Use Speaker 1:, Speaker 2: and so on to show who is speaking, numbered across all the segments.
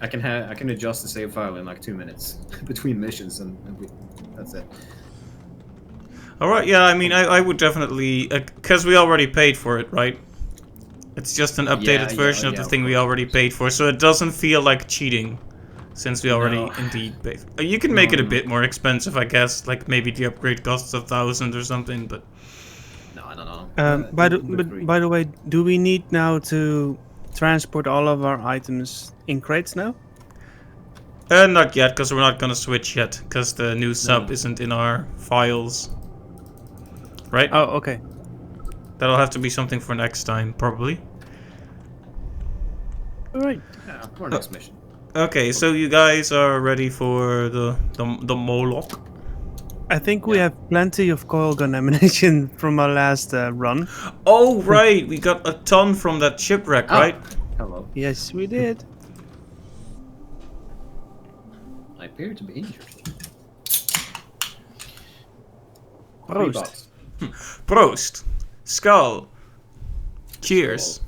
Speaker 1: I can adjust the save file in like 2 minutes between missions, and that's it.
Speaker 2: Alright, yeah, I mean, I would definitely... Because we already paid for it, right? It's just an updated version of the thing we already paid for, so it doesn't feel like cheating. Since we already indeed paid. You can make it a bit more expensive, I guess. Like maybe the upgrade costs 1,000 or something, but...
Speaker 1: No.
Speaker 3: By the way, do we need now to transport all of our items in crates now?
Speaker 2: Not yet, because we're not gonna switch yet, because the new sub isn't in our files. Right?
Speaker 3: Oh, okay.
Speaker 2: That'll have to be something for next time, probably.
Speaker 3: Alright.
Speaker 1: Yeah, for next mission.
Speaker 2: Okay, so you guys are ready for the Moloch?
Speaker 3: I think we have plenty of coil gun ammunition from our last run.
Speaker 2: Oh, right! We got a ton from that shipwreck, right?
Speaker 1: Hello.
Speaker 3: Yes, we did.
Speaker 1: I appear to be injured.
Speaker 3: Prost.
Speaker 2: Prost. Skull. Cheers.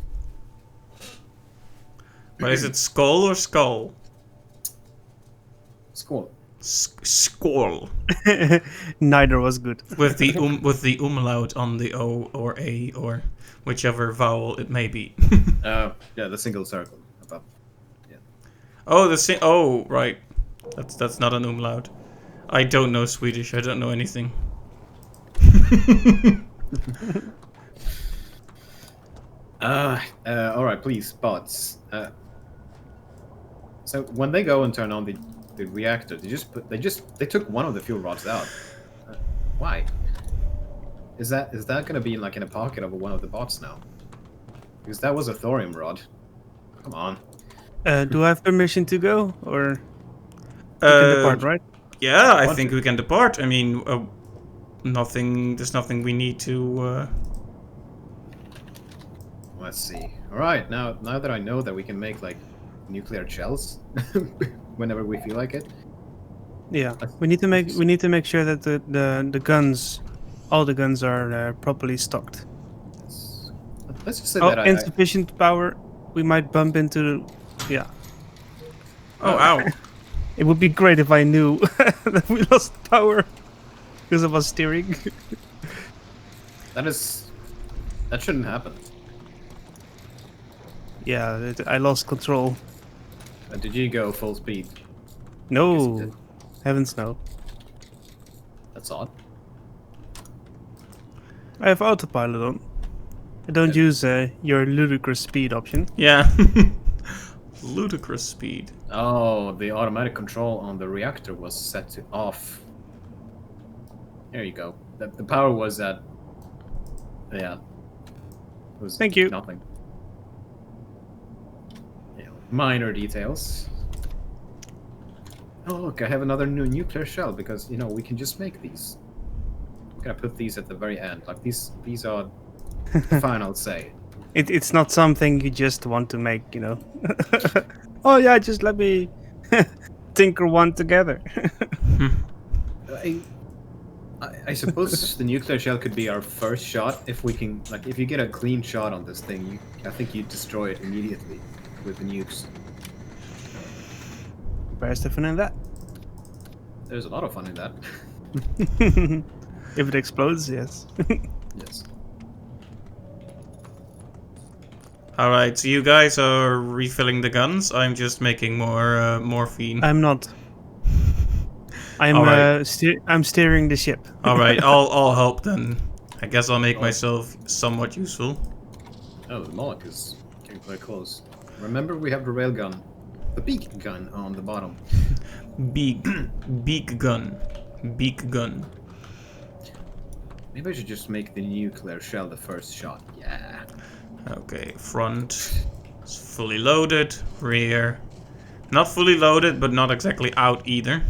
Speaker 2: But is it skull or skull?
Speaker 1: Skull.
Speaker 2: Skull.
Speaker 3: Neither was good.
Speaker 2: With the umlaut on the O or A or whichever vowel it may be.
Speaker 1: Yeah, the single circle above. Yeah.
Speaker 2: Oh, oh, right. That's not an umlaut. I don't know Swedish. I don't know anything.
Speaker 1: All right, please, bots. So when they go and turn on the reactor, they took one of the fuel rods out. Why? Is that gonna be like in a pocket of one of the bots now? Because that was a thorium rod. Come on.
Speaker 3: Do I have permission to go, or we can depart, right?
Speaker 2: Yeah, I think we can depart. I mean, there's nothing we need to.
Speaker 1: Let's see. All right, now that I know that we can make like nuclear shells whenever we feel like it.
Speaker 3: Yeah, we need to make sure that the guns, all the guns are properly stocked.
Speaker 1: Let's just say that
Speaker 3: insufficient power. We might bump into. Yeah.
Speaker 2: Oh, ow.
Speaker 3: It would be great if I knew that we lost power because of us steering.
Speaker 1: That shouldn't happen.
Speaker 3: Yeah, I lost control.
Speaker 1: Did you go full speed?
Speaker 3: No, heavens no.
Speaker 1: That's odd.
Speaker 3: I have autopilot on. I don't use your ludicrous speed option.
Speaker 2: Yeah. Ludicrous speed.
Speaker 1: Oh, the automatic control on the reactor was set to off. There you go. The power was at... Yeah. It was
Speaker 3: Thank you.
Speaker 1: Nothing. Yeah, minor details. Oh, look, I have another new nuclear shell because, you know, we can just make these. I'm gonna put these at the very end. Like, these are the final say.
Speaker 3: It's not something you just want to make, you know. Oh yeah, just let me tinker one together.
Speaker 1: I suppose the nuclear shell could be our first shot if we can, like, if you get a clean shot on this thing, I think you destroy it immediately with the nukes.
Speaker 3: Where's the fun in that?
Speaker 1: There's a lot of fun in that.
Speaker 3: If it explodes, yes.
Speaker 1: Yes.
Speaker 2: Alright, so you guys are refilling the guns. I'm just making more morphine.
Speaker 3: I'm not. I'm I'm steering the ship.
Speaker 2: Alright, I'll help then. I guess I'll make myself somewhat useful.
Speaker 1: Oh, the Moloch is getting quite close. Remember, we have the railgun. The beak gun on the bottom.
Speaker 2: Beak gun. Beak gun.
Speaker 1: Maybe I should just make the nuclear shell the first shot. Yeah.
Speaker 2: Okay, front is fully loaded. Rear, not fully loaded, but not exactly out either.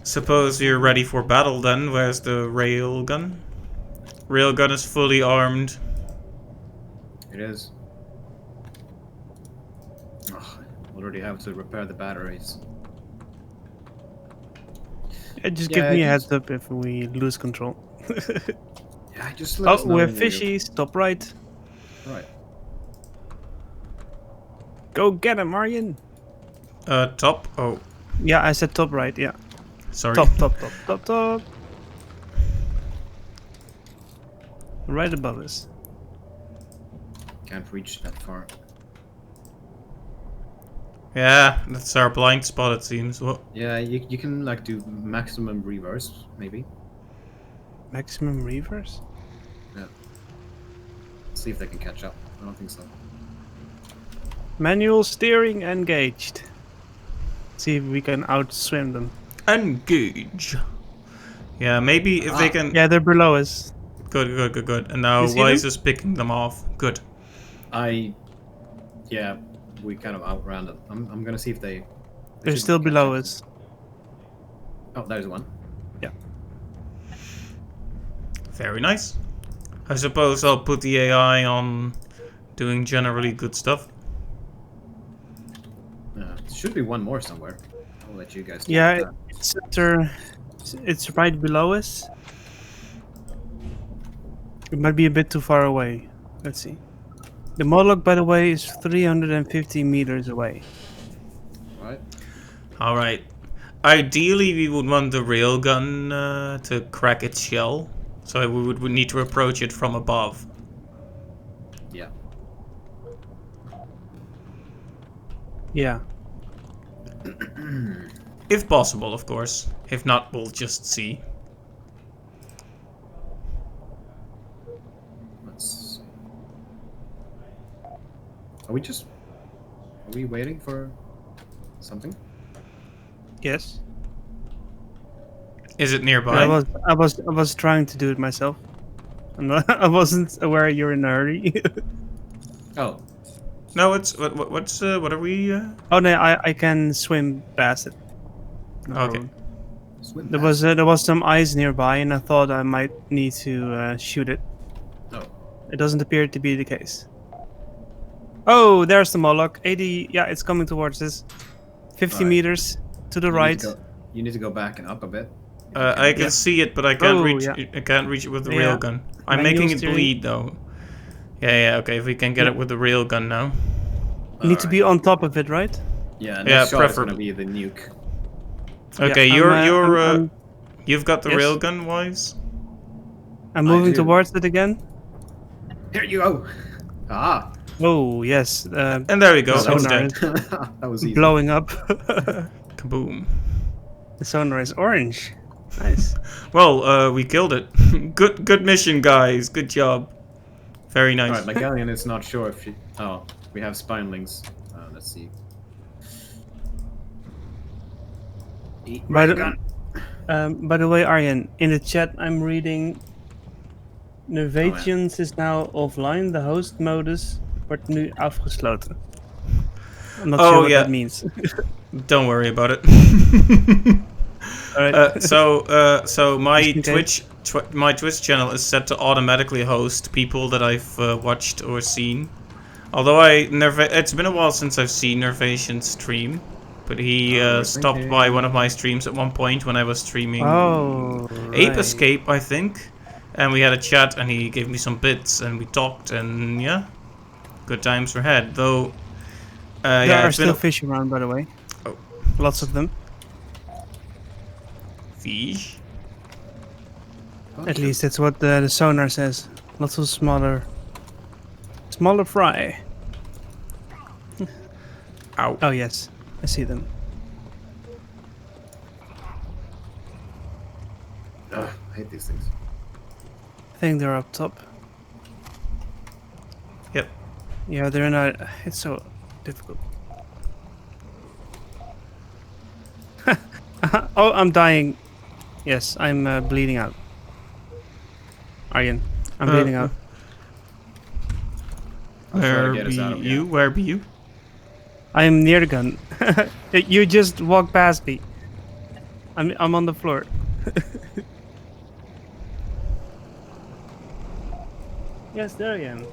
Speaker 2: Suppose you're ready for battle then. Where's the railgun? Railgun is fully armed.
Speaker 1: It is. Oh, I already have to repair the batteries.
Speaker 3: Just give me a heads up if we lose control.
Speaker 1: Yeah, just let us know
Speaker 3: we're
Speaker 1: when
Speaker 3: fishies. Top right.
Speaker 1: Right.
Speaker 3: Go get him, Arjen.
Speaker 2: Top. Oh,
Speaker 3: Yeah, I said top right. Yeah,
Speaker 2: sorry.
Speaker 3: top. Right above us.
Speaker 1: Can't reach that far.
Speaker 2: Yeah, that's our blind spot, it seems. Well,
Speaker 1: Yeah, you can like do maximum reverse, maybe.
Speaker 3: Maximum reverse.
Speaker 1: Yeah. See if they can catch up. I don't think so.
Speaker 3: Manual steering engaged. See if we can outswim them.
Speaker 2: engage. Yeah, maybe if they can.
Speaker 3: Yeah, they're below us.
Speaker 2: Good. And now
Speaker 3: You see
Speaker 2: Wise
Speaker 3: them?
Speaker 2: is picking them off. Good.
Speaker 1: Yeah, we kind of outran them. I'm gonna see if they
Speaker 3: They're
Speaker 1: should
Speaker 3: still
Speaker 1: catch
Speaker 3: below
Speaker 1: up.
Speaker 3: us.
Speaker 1: Oh, there's one.
Speaker 3: Yeah.
Speaker 2: Very nice. I suppose I'll put the AI on doing generally good stuff.
Speaker 1: Should be one more somewhere. I'll let you guys.
Speaker 3: Yeah,
Speaker 1: that.
Speaker 3: it's right below us. It might be a bit too far away. Let's see. The Moloch, by the way, is 350 meters away.
Speaker 1: Right.
Speaker 2: Alright. Ideally, we would want the railgun to crack its shell. So we would need to approach it from above.
Speaker 1: Yeah.
Speaker 3: Yeah.
Speaker 2: If possible, of course. If not, we'll just see.
Speaker 1: Let's see. Are we waiting for something?
Speaker 3: Yes.
Speaker 2: Is it nearby?
Speaker 3: I was trying to do it myself. I wasn't aware you're in a hurry.
Speaker 1: Oh,
Speaker 2: No, it's what are we?
Speaker 3: Oh no, I can swim past it. No
Speaker 2: Okay.
Speaker 3: problem.
Speaker 1: swim.
Speaker 3: There was some ice nearby, and I thought I might need to shoot it.
Speaker 1: Oh,
Speaker 3: It doesn't appear to be the case. Oh, there's the Moloch. 80. Yeah, it's coming towards us. 50
Speaker 1: Alright.
Speaker 3: meters to the right.
Speaker 1: You need to go back and up a bit.
Speaker 2: I can see it, but I can't
Speaker 3: Oh,
Speaker 2: reach.
Speaker 3: yeah.
Speaker 2: I can't reach it with the
Speaker 3: Yeah.
Speaker 2: railgun. I'm
Speaker 3: Manual
Speaker 2: making it
Speaker 3: steering.
Speaker 2: bleed though. Yeah. Okay, if we can get it with the railgun now.
Speaker 3: You need to be on top of it, right?
Speaker 1: Yeah,
Speaker 2: Yeah,
Speaker 1: next shot is
Speaker 2: preferably.
Speaker 1: gonna be the nuke.
Speaker 2: Okay,
Speaker 3: Yeah,
Speaker 2: you've got the
Speaker 3: Yes.
Speaker 2: railgun, Wise.
Speaker 3: I'm moving
Speaker 1: do.
Speaker 3: towards it again.
Speaker 1: Here you go. Ah,
Speaker 3: Oh yes,
Speaker 2: And there we go.
Speaker 3: The
Speaker 2: It's
Speaker 3: sonar
Speaker 2: dead.
Speaker 3: is
Speaker 1: that was easy.
Speaker 3: blowing up.
Speaker 2: Kaboom.
Speaker 3: The sonar is orange. Nice.
Speaker 2: Well, we killed it. Good mission, guys. Good job. Very nice.
Speaker 1: Alright, Megalion is not sure if she... Oh, we have spinelings. Let's see. Eat
Speaker 3: By
Speaker 1: gun.
Speaker 3: by the way, Arjen, in the chat I'm reading Nervations is now offline. The host modus wordt nu afgesloten. I'm not sure what that means.
Speaker 2: Don't worry about it.
Speaker 3: Alright.
Speaker 2: So my
Speaker 3: Just in case.
Speaker 2: my Twitch channel is set to automatically host people that I've watched or seen. Although it's been a while since I've seen Nervation stream, but he stopped by one of my streams at one point when I was streaming Ape
Speaker 3: right.
Speaker 2: Escape, I think, and we had a chat and he gave me some bits and we talked and yeah, good times were had. Though
Speaker 3: There
Speaker 2: yeah,
Speaker 3: are
Speaker 2: it's been
Speaker 3: still fish around, by the way.
Speaker 2: Oh.
Speaker 3: Lots of them.
Speaker 2: fish.
Speaker 3: At least that's what the sonar says. Lots of smaller fry.
Speaker 2: Ow.
Speaker 3: Oh yes, I see them.
Speaker 1: Ugh, I hate these things.
Speaker 3: I think they're up top.
Speaker 2: Yep.
Speaker 3: Yeah, they're not. It's so difficult. Oh, I'm dying. Yes, I'm bleeding out. Arjen, I'm bleeding out.
Speaker 1: I'll try to
Speaker 2: Where
Speaker 1: get us
Speaker 2: be
Speaker 1: out of here.
Speaker 2: you? Where be you?
Speaker 3: I'm near the gun. You just walked past me. I'm on the floor. Yes, there I am.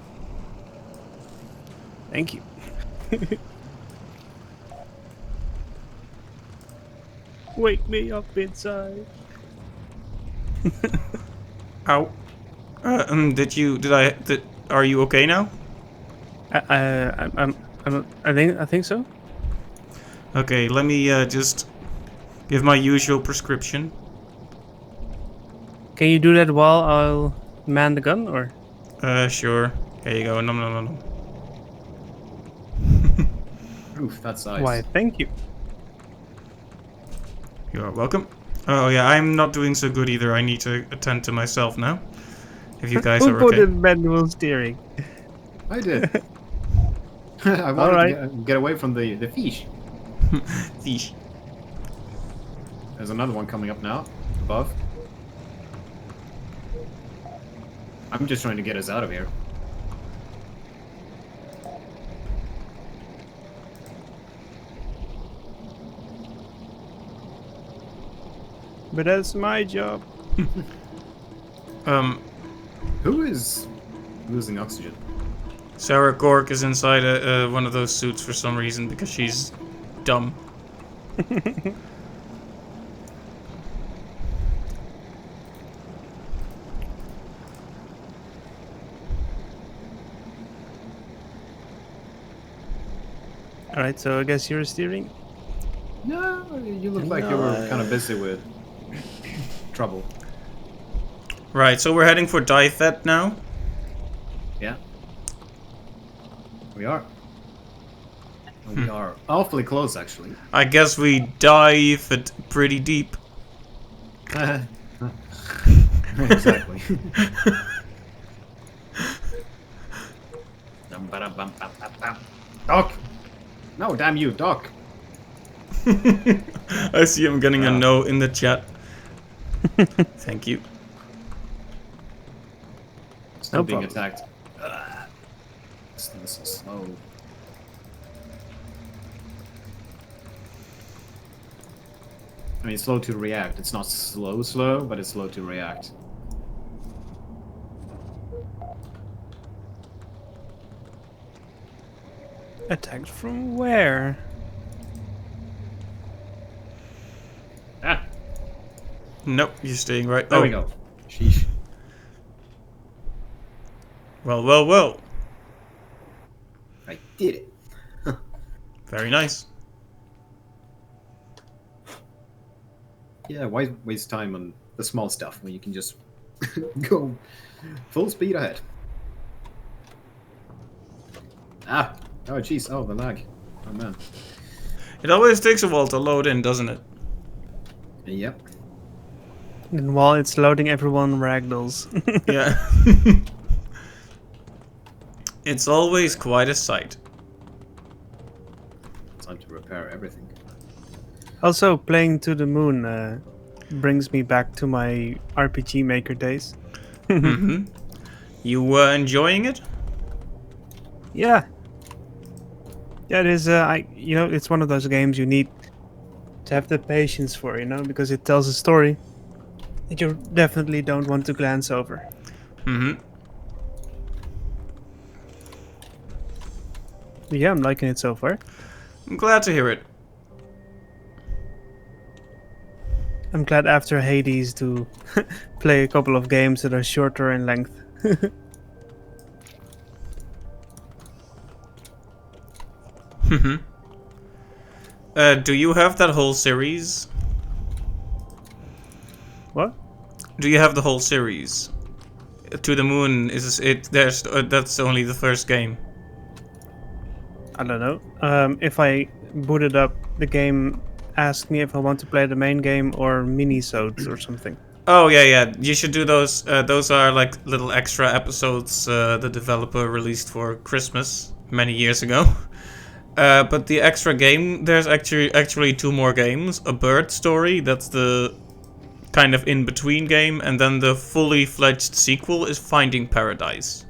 Speaker 3: Thank you. Wake me up inside.
Speaker 2: Ow. Are you okay now?
Speaker 3: I'm I think so.
Speaker 2: Okay, let me just give my usual prescription.
Speaker 3: Can you do that while I'll man the gun, or?
Speaker 2: Sure. Here you go. Nom nom nom nom.
Speaker 1: Oof, that's nice.
Speaker 3: Why, thank you.
Speaker 2: You are welcome. Oh yeah, I'm not doing so good either. I need to attend to myself now. If you guys
Speaker 3: Who
Speaker 2: are
Speaker 3: put
Speaker 2: okay.
Speaker 3: in manual steering?
Speaker 1: I did. I wanted
Speaker 3: Alright.
Speaker 1: to get away from the fish.
Speaker 2: Fish.
Speaker 1: There's another one coming up now, above. I'm just trying to get us out of here.
Speaker 3: But that's my job.
Speaker 1: Who is losing oxygen?
Speaker 2: Sarah Gork is inside one of those suits for some reason because she's dumb.
Speaker 3: Alright, so I guess you're steering?
Speaker 1: No, you look like you were kind of busy with trouble.
Speaker 2: Right, so we're heading for Dythet now.
Speaker 1: Yeah. We are. We are awfully close, actually.
Speaker 2: I guess we dive it pretty deep.
Speaker 1: Exactly. Doc! No, damn you, Doc!
Speaker 2: I see him getting a no in the chat. Thank you.
Speaker 1: Still
Speaker 3: No
Speaker 1: being
Speaker 3: problem.
Speaker 1: attacked. This thing is so slow. I mean, slow to react. It's not slow, but it's slow to react.
Speaker 3: Attacked from where?
Speaker 1: Ah!
Speaker 2: Nope, you're staying right.
Speaker 1: There we go. Sheesh.
Speaker 2: Well, well, well.
Speaker 1: I did it.
Speaker 2: Very nice.
Speaker 1: Yeah, why waste time on the small stuff when you can just go full speed ahead? Ah! Oh, jeez. Oh, the lag. Oh, man.
Speaker 2: It always takes a while to load in, doesn't it?
Speaker 1: Yep.
Speaker 3: And while it's loading, everyone ragdolls.
Speaker 2: Yeah. It's always quite a sight.
Speaker 1: Time to repair everything.
Speaker 3: Also, playing To the Moon brings me back to my RPG Maker days.
Speaker 2: Mm-hmm. You were enjoying it?
Speaker 3: Yeah. Yeah, it is. It's one of those games you need to have the patience for, because it tells a story that you definitely don't want to glance over.
Speaker 2: Mm-hmm.
Speaker 3: But yeah, I'm liking it so far.
Speaker 2: I'm glad to hear it.
Speaker 3: I'm glad after Hades to play a couple of games that are shorter in length.
Speaker 2: Do you have that whole series?
Speaker 3: What?
Speaker 2: Do you have the whole series? To the Moon is it? That's only the first game.
Speaker 3: I don't know. If I booted up, the game asked me if I want to play the main game or mini-sodes or something.
Speaker 2: Oh yeah. You should do those. Those are like little extra episodes the developer released for Christmas many years ago. But the extra game, there's actually two more games. A bird story, that's the kind of in-between game, and then the fully fledged sequel is Finding Paradise.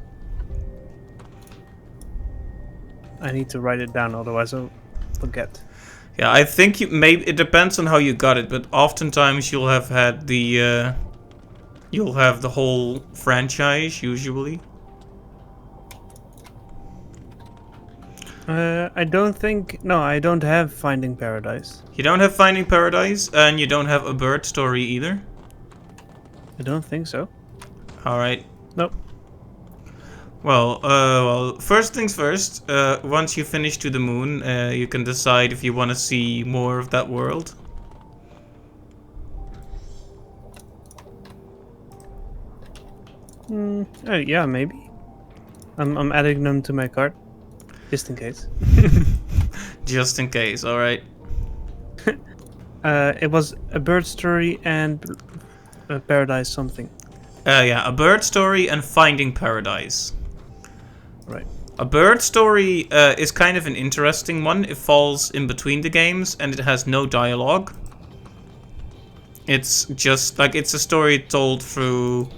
Speaker 3: I need to write it down, otherwise I'll forget.
Speaker 2: Yeah, I think it depends on how you got it, but oftentimes you'll have had the you'll have the whole franchise usually.
Speaker 3: I don't have Finding Paradise.
Speaker 2: You don't have Finding Paradise, and you don't have A Bird Story either?
Speaker 3: I don't think so.
Speaker 2: Alright.
Speaker 3: Nope.
Speaker 2: Well, first things first. Once you finish to the moon, you can decide if you want to see more of that world.
Speaker 3: Yeah, maybe. I'm adding them to my cart, just in case.
Speaker 2: Just in case, alright.
Speaker 3: It was a bird story and a paradise something.
Speaker 2: Yeah, a bird story and Finding Paradise.
Speaker 3: Right.
Speaker 2: A bird story is kind of an interesting one. It falls in between the games and it has no dialogue. It's just like it's a story told through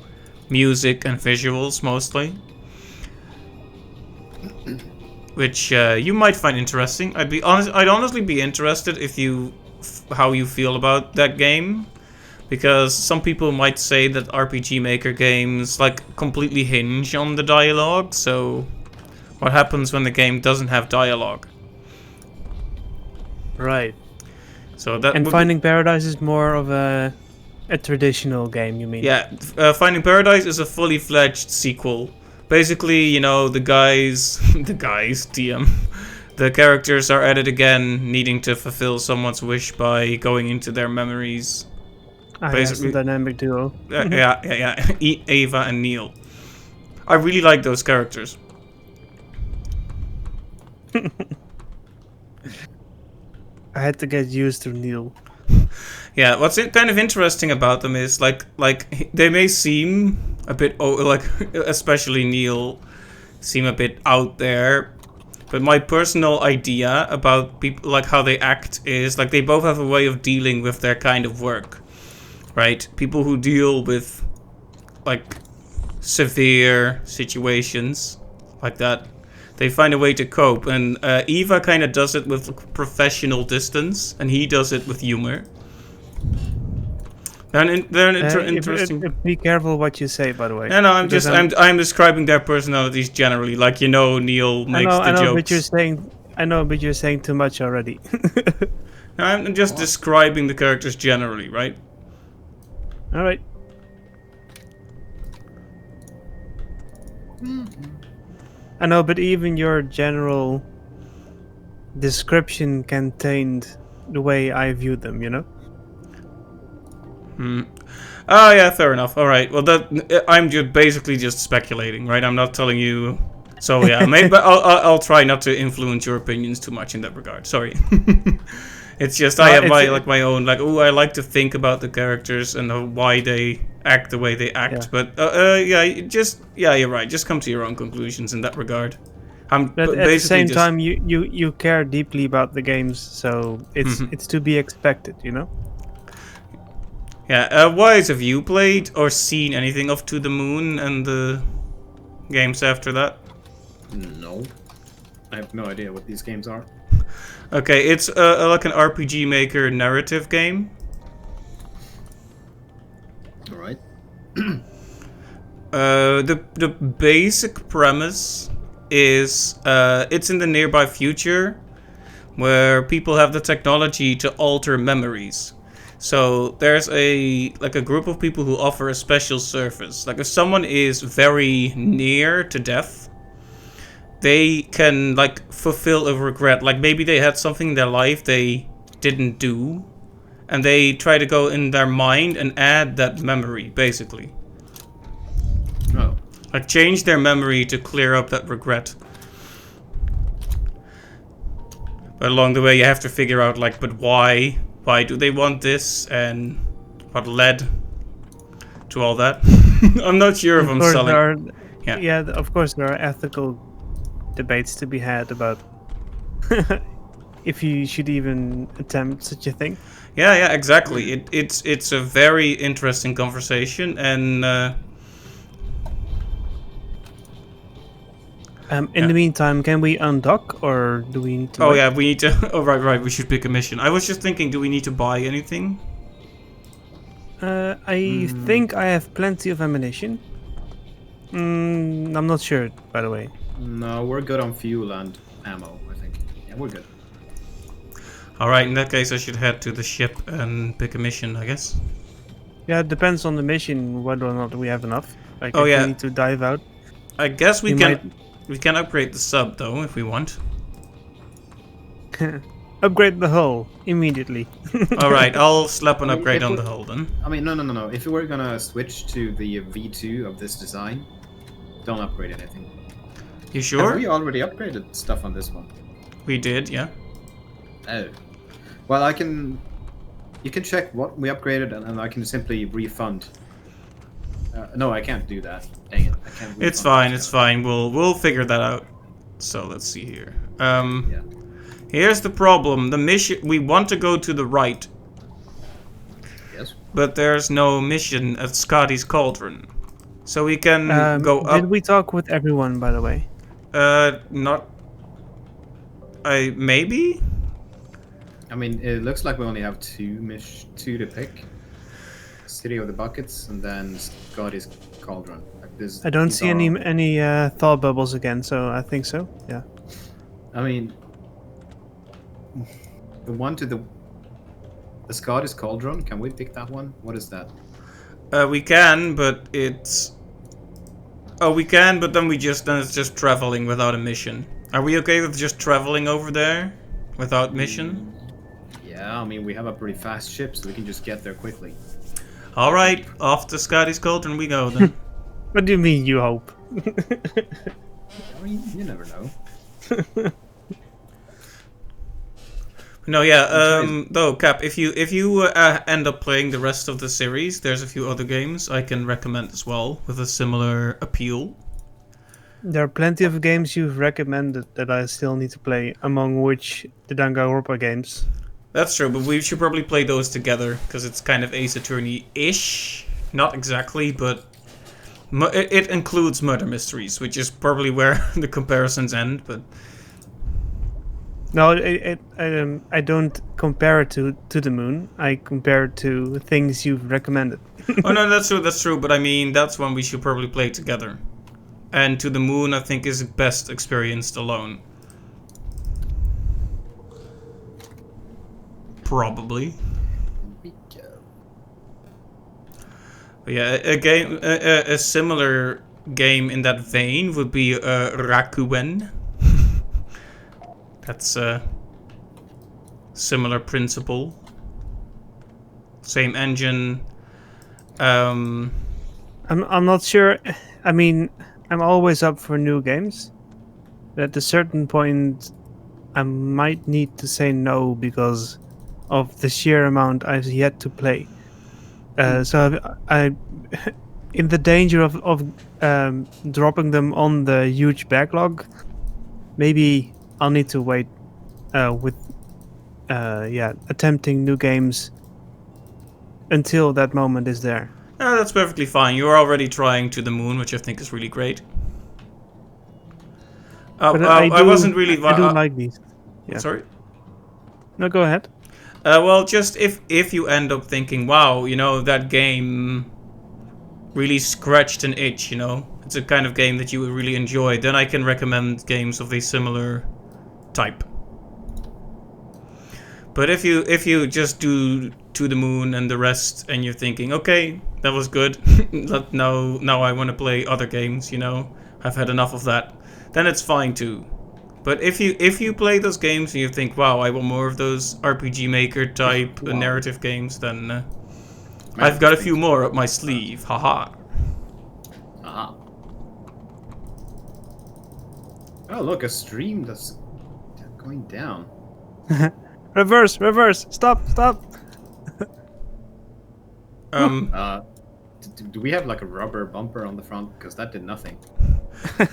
Speaker 2: music and visuals mostly, which you might find interesting. I'd honestly be interested if how you feel about that game, because some people might say that RPG Maker games like completely hinge on the dialogue. So, what happens when the game doesn't have dialogue?
Speaker 3: Right.
Speaker 2: So that
Speaker 3: and Finding Paradise is more of a traditional game, you mean?
Speaker 2: Yeah, Finding Paradise is a fully fledged sequel. Basically, you know, the guys, DM, the characters are at it again, needing to fulfill someone's wish by going into their memories.
Speaker 3: Basically, yeah, dynamic duo.
Speaker 2: Yeah. Ava and Neil. I really like those characters.
Speaker 3: I had to get used to Neil.
Speaker 2: Yeah, what's kind of interesting about them is like they may seem a bit especially Neil seem a bit out there, but my personal idea about people like how they act is like they both have a way of dealing with their kind of work, right? People who deal with like severe situations like that, they find a way to cope, and Eva kind of does it with professional distance, and he does it with humor. They're an interesting.
Speaker 3: Be careful what you say, by the way.
Speaker 2: No, I'm describing their personalities generally. Like, you know, Neil makes the jokes.
Speaker 3: I know, but you're saying too much already.
Speaker 2: No, I'm just describing the characters generally, right?
Speaker 3: All right. I know, but even your general description contained the way I view them, you know?
Speaker 2: Oh, yeah, fair enough. All right. Well, I'm just basically just speculating, right? I'm not telling you. So, yeah, maybe I'll try not to influence your opinions too much in that regard. Sorry. It's just I have my own, like, I like to think about the characters and why they act the way they act. Yeah. But you're right. Just come to your own conclusions in that regard.
Speaker 3: But at the same time, you care deeply about the games, so it's to be expected, you know.
Speaker 2: Yeah. Wise, have you played or seen anything of To the Moon and the games after that?
Speaker 1: No, I have no idea what these games are.
Speaker 2: Okay, it's like an RPG Maker narrative game.
Speaker 1: All right.
Speaker 2: The basic premise is it's in the nearby future where people have the technology to alter memories. So there's a group of people who offer a special service. Like if someone is very near to death, they can like fulfill a regret. Like maybe they had something in their life they didn't do, and they try to go in their mind and add that memory, basically.
Speaker 1: Oh.
Speaker 2: Like change their memory to clear up that regret. But along the way you have to figure out like, but why? Why do they want this, and what led to all that? I'm not sure if I'm selling.
Speaker 3: Yeah, of course there are ethical debates to be had about if you should even attempt such a thing.
Speaker 2: Yeah, exactly. It's a very interesting conversation, and
Speaker 3: in the meantime, can we undock, or do we need to...
Speaker 2: Oh, yeah, we need to... Oh, right, we should pick a mission. I was just thinking, do we need to buy anything?
Speaker 3: I think I have plenty of ammunition. I'm not sure, by the way.
Speaker 1: No, we're good on fuel and ammo, I think. Yeah, we're good.
Speaker 2: Alright, in that case I should head to the ship and pick a mission, I guess.
Speaker 3: Yeah, it depends on the mission whether or not we have enough. Like,
Speaker 2: we
Speaker 3: need to dive out.
Speaker 2: I guess we
Speaker 3: You
Speaker 2: can upgrade the sub though if we want.
Speaker 3: upgrade the hull immediately.
Speaker 2: All right, I'll slap an
Speaker 1: I mean,
Speaker 2: upgrade
Speaker 1: if
Speaker 2: on
Speaker 1: we-
Speaker 2: the hull then.
Speaker 1: I mean, no. If we were gonna switch to the V2 of this design, don't upgrade anything.
Speaker 2: You
Speaker 1: Have
Speaker 2: sure?
Speaker 1: we already upgraded stuff on this one?
Speaker 2: We did, yeah.
Speaker 1: Oh. Well, I can... You can check what we upgraded, and I can simply refund. No, I can't do that. Dang it, I can't refund.
Speaker 2: It's fine. It's fine. We'll figure that out. So let's see here.
Speaker 1: Yeah.
Speaker 2: Here's the problem. The mission, we want to go to the right,
Speaker 1: Yes.
Speaker 2: but there's no mission at Scotty's Cauldron. So we can go up.
Speaker 3: Did we talk with everyone, by the way?
Speaker 2: Not. Maybe?
Speaker 1: I mean, it looks like we only have two to pick. City of the Buckets, and then Scotty's Cauldron. Like this,
Speaker 3: I don't
Speaker 1: these
Speaker 3: see
Speaker 1: are-
Speaker 3: any thought bubbles again, so I think so. Yeah.
Speaker 1: I mean, the one to the Scottish Cauldron. Can we pick that one? What is that?
Speaker 2: We can, but it's. Oh, we can, but then it's just traveling without a mission. Are we okay with just traveling over there without mission?
Speaker 1: Yeah, I mean, we have a pretty fast ship, so we can just get there quickly.
Speaker 2: All right, off to Scotty's Cauldron we go then.
Speaker 3: What do you mean, you hope?
Speaker 1: I mean, you never know.
Speaker 2: No, yeah. Though, Cap, if you end up playing the rest of the series, there's a few other games I can recommend as well with a similar appeal.
Speaker 3: There are plenty of games you've recommended that I still need to play, among which the Danganronpa games.
Speaker 2: That's true, but we should probably play those together because it's kind of Ace Attorney-ish. Not exactly, but it includes murder mysteries, which is probably where the comparisons end. But
Speaker 3: No, I don't compare it to the moon. I compare it to things you've recommended.
Speaker 2: oh no, that's true. But I mean, that's one we should probably play together. And To the Moon, I think, is best experienced alone. Probably. But yeah, a similar game in that vein would be Rakuen. That's a similar principle. Same engine.
Speaker 3: I'm not sure. I mean, I'm always up for new games. But at a certain point, I might need to say no because of the sheer amount I've yet to play. So I, in the danger of dropping them on the huge backlog, maybe I'll need to wait with attempting new games until that moment is there.
Speaker 2: That's perfectly fine. You're already trying To the Moon, which I think is really great.
Speaker 3: But
Speaker 2: I wasn't really.
Speaker 3: I do like these. Yeah.
Speaker 2: Sorry.
Speaker 3: No, go ahead.
Speaker 2: Well, just if you end up thinking, wow, you know, that game really scratched an itch, you know, it's a kind of game that you would really enjoy, then I can recommend games of a similar type. But if you just do To the Moon and the rest, and you're thinking, okay, that was good, now I want to play other games, you know, I've had enough of that, then it's fine too. But if you play those games and you think, wow, I want more of those RPG Maker type narrative games, then I've got a few more up my sleeve. Haha.
Speaker 1: Aha. Oh, look, a stream that's going down.
Speaker 3: Reverse, stop.
Speaker 1: Do we have like a rubber bumper on the front? Because that did nothing.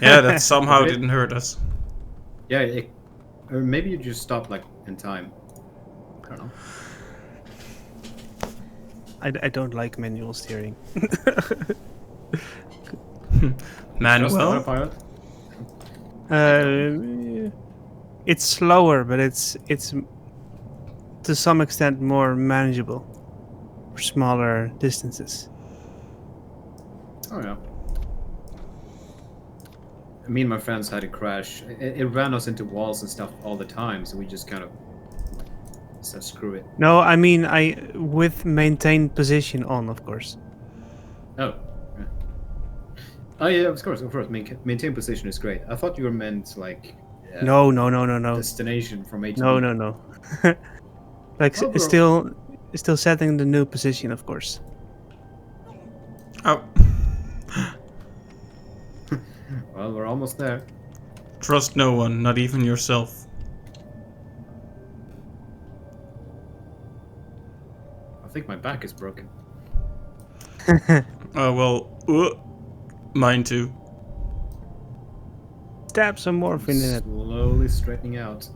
Speaker 2: Yeah, that somehow didn't hurt us.
Speaker 1: Yeah, or maybe you just stopped like in time. I don't know.
Speaker 3: I don't like manual steering.
Speaker 1: Just
Speaker 2: Manuel?
Speaker 1: autopilot?
Speaker 3: It's slower, but it's to some extent more manageable for smaller distances.
Speaker 1: Oh yeah. Me and my friends had a crash. It ran us into walls and stuff all the time, so we just kind of said screw it.
Speaker 3: No, I mean with maintained position on, of course.
Speaker 1: Oh. Yeah. Oh yeah, of course, of course. Maintain position is great. I thought you were meant like
Speaker 3: No, no, no, no, no,
Speaker 1: destination from A to
Speaker 3: no,
Speaker 1: B.
Speaker 3: no, no. Like
Speaker 1: Oh, bro.
Speaker 3: still setting the new position, of course.
Speaker 2: Oh.
Speaker 1: Well, we're almost there.
Speaker 2: Trust no one, not even yourself.
Speaker 1: I think my back is broken.
Speaker 2: Oh well, mine too.
Speaker 3: Stab some morphine in it.
Speaker 1: Slowly straightening out.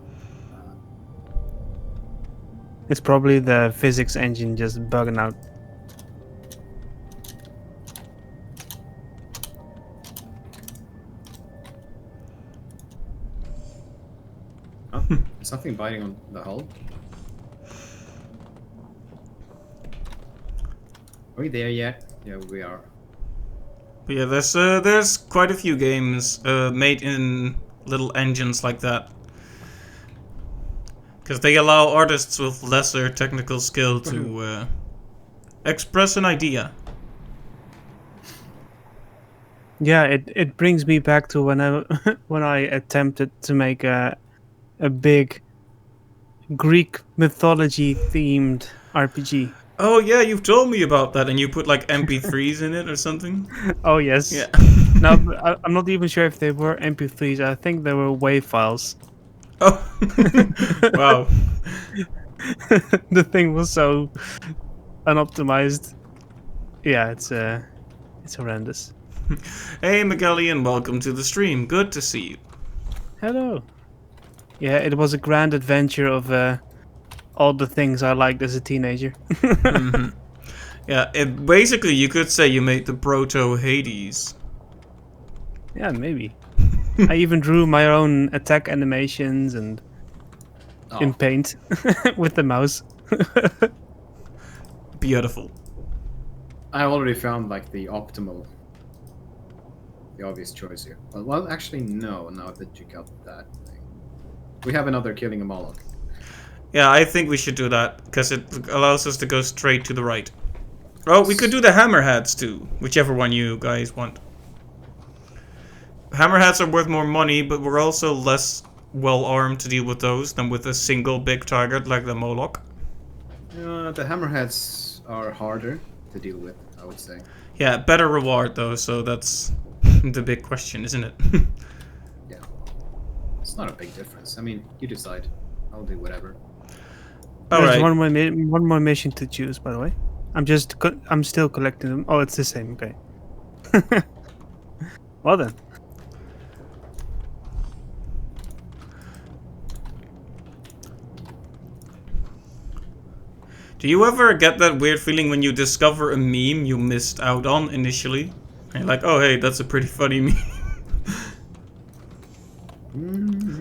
Speaker 3: It's probably the physics engine just bugging out.
Speaker 1: Oh, is something biting on the hull? Are we there yet? Yeah, we are.
Speaker 2: But yeah, there's quite a few games made in little engines like that. Because they allow artists with lesser technical skill to express an idea.
Speaker 3: Yeah, it brings me back to when I when I attempted to make a big Greek mythology themed RPG.
Speaker 2: Oh yeah, you've told me about that, and you put like MP3s in it or something.
Speaker 3: Oh yes.
Speaker 2: Yeah.
Speaker 3: Now I'm not even sure if they were MP3s. I think they were WAV files.
Speaker 2: Oh. Wow.
Speaker 3: The thing was so unoptimized. Yeah, it's horrendous.
Speaker 2: Hey Magellian, welcome to the stream. Good to see you.
Speaker 3: Hello. Yeah, it was a grand adventure of all the things I liked as a teenager.
Speaker 2: Mhm. Yeah, basically you could say you made the proto Hades.
Speaker 3: Yeah, maybe. I even drew my own attack animations and in paint with the mouse.
Speaker 2: Beautiful.
Speaker 1: I already found like the obvious choice here. Well, actually, no. Now that you got that thing, we have another killing a Moloch.
Speaker 2: Yeah, I think we should do that, because it allows us to go straight to the right. Oh, we could do the hammerheads too, whichever one you guys want. Hammerheads are worth more money, but we're also less well armed to deal with those than with a single big target like the Moloch.
Speaker 1: The hammerheads are harder to deal with, I would say.
Speaker 2: Yeah, better reward though, so that's the big question, isn't it?
Speaker 1: Yeah. It's not a big difference. I mean, you decide. I'll do whatever.
Speaker 3: There's
Speaker 2: Alright.
Speaker 3: one more mission to choose, by the way. I'm still collecting them. Oh, it's the same. Okay. Well then.
Speaker 2: Do you ever get that weird feeling when you discover a meme you missed out on initially? And you're like, oh hey, that's a pretty funny meme.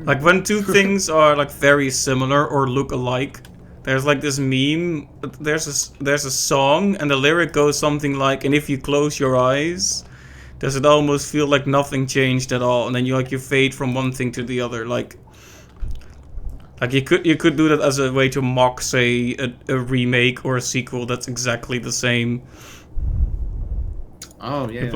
Speaker 2: Like when two things are like very similar or look alike. There's like this meme, there's a song and the lyric goes something like, and if you close your eyes, does it almost feel like nothing changed at all? And then you fade from one thing to the other, like you could do that as a way to mock, say, a remake or a sequel that's exactly the same.
Speaker 1: Oh yeah.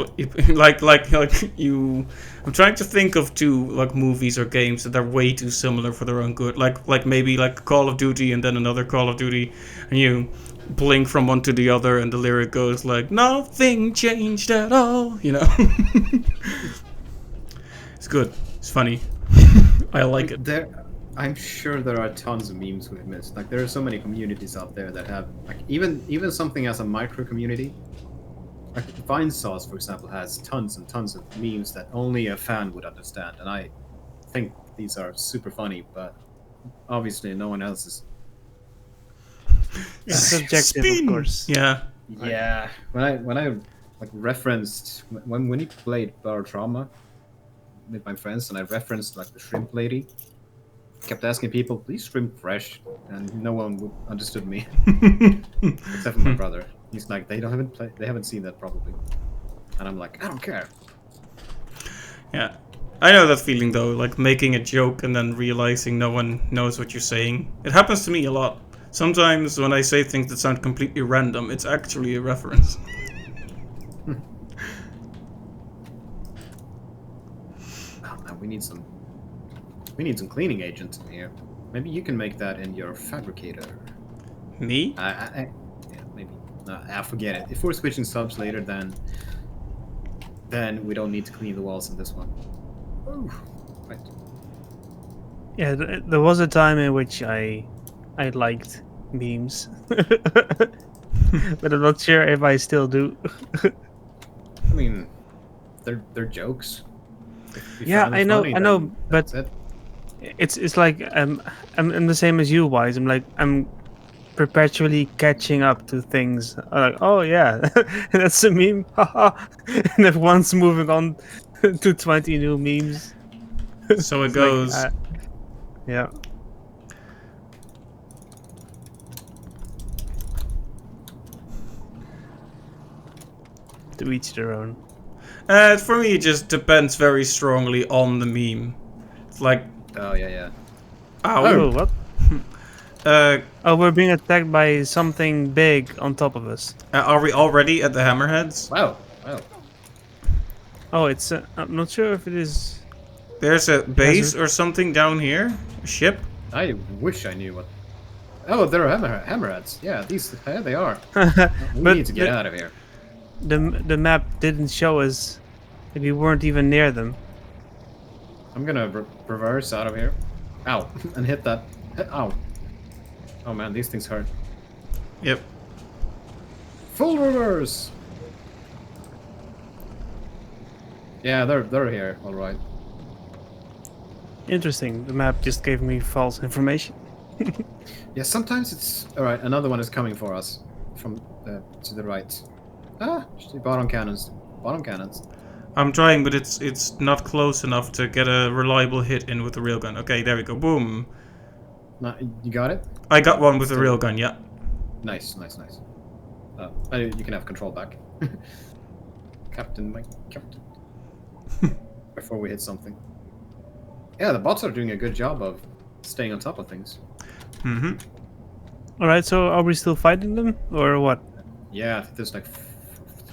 Speaker 2: I'm trying to think of two like movies or games that are way too similar for their own good. Like maybe like Call of Duty and then another Call of Duty, and you blink from one to the other, and the lyric goes like nothing changed at all. You know. It's good. It's funny. I like it.
Speaker 1: I'm sure there are tons of memes we've missed. Like there are so many communities out there that have like even something as a micro community. Like Vinesauce, for example, has tons and tons of memes that only a fan would understand, and I think these are super funny, but obviously no one else is.
Speaker 3: It's subjective, of course.
Speaker 2: Yeah.
Speaker 1: Yeah. When I like referenced when you played Barotrauma with my friends, and I referenced like the shrimp lady, kept asking people, please shrimp fresh, and no one understood me except for my brother. He's like, they haven't seen that probably, and I'm like, I don't care.
Speaker 2: Yeah, I know that feeling though, like making a joke and then realizing no one knows what you're saying. It happens to me a lot. Sometimes when I say things that sound completely random, it's actually a reference.
Speaker 1: we need some cleaning agents in here. Maybe you can make that in your fabricator.
Speaker 2: Me?
Speaker 1: Yeah, maybe. I forget it. If we're switching subs later, then we don't need to clean the walls in this one. Ooh, right.
Speaker 3: Yeah, there was a time in which I liked memes, but I'm not sure if I still do.
Speaker 1: I mean, they're jokes. If you
Speaker 3: Yeah,
Speaker 1: find them funny,
Speaker 3: I know,
Speaker 1: then
Speaker 3: but
Speaker 1: that's it.
Speaker 3: it's like I'm the same as you, Wise. I'm perpetually catching up to things. I'm like, oh yeah, that's a meme, haha. And if one's moving on to 20 new memes,
Speaker 2: So it
Speaker 3: it's like,
Speaker 2: goes.
Speaker 3: yeah. To each their own.
Speaker 2: For me, it just depends very strongly on the meme. It's like,
Speaker 1: Oh yeah.
Speaker 2: ow.
Speaker 3: Oh, what?
Speaker 2: Uh,
Speaker 3: Oh, we're being attacked by something big on top of us.
Speaker 2: are we already at the hammerheads?
Speaker 1: Wow.
Speaker 3: Oh, it's. I'm not sure if it is.
Speaker 2: There's a base
Speaker 3: Hazard.
Speaker 2: or something down here. A ship.
Speaker 1: I wish I knew what. Oh, they're hammerheads. Yeah, they are. We
Speaker 3: But
Speaker 1: need to get out of here.
Speaker 3: the map didn't show us that we weren't even near them.
Speaker 1: I'm gonna reverse out of here. Ow, and hit that. Ow. Oh man, these things hurt.
Speaker 2: Yep.
Speaker 1: Full reverse. Yeah, they're here. All right.
Speaker 3: Interesting. The map just gave me false information.
Speaker 1: Yeah, sometimes it's all right. Another one is coming for us from to the right. Ah, bottom cannons. Bottom cannons.
Speaker 2: I'm trying, but it's not close enough to get a reliable hit in with the railgun. Okay, there we go. Boom.
Speaker 1: No, you got it.
Speaker 2: I got one with the railgun. Yeah.
Speaker 1: Nice. You can have control back. Captain, my captain. Before we hit something. Yeah, the bots are doing a good job of staying on top of things.
Speaker 2: Mm-hmm.
Speaker 3: All right. So are we still fighting them or what?
Speaker 1: Yeah, I think there's like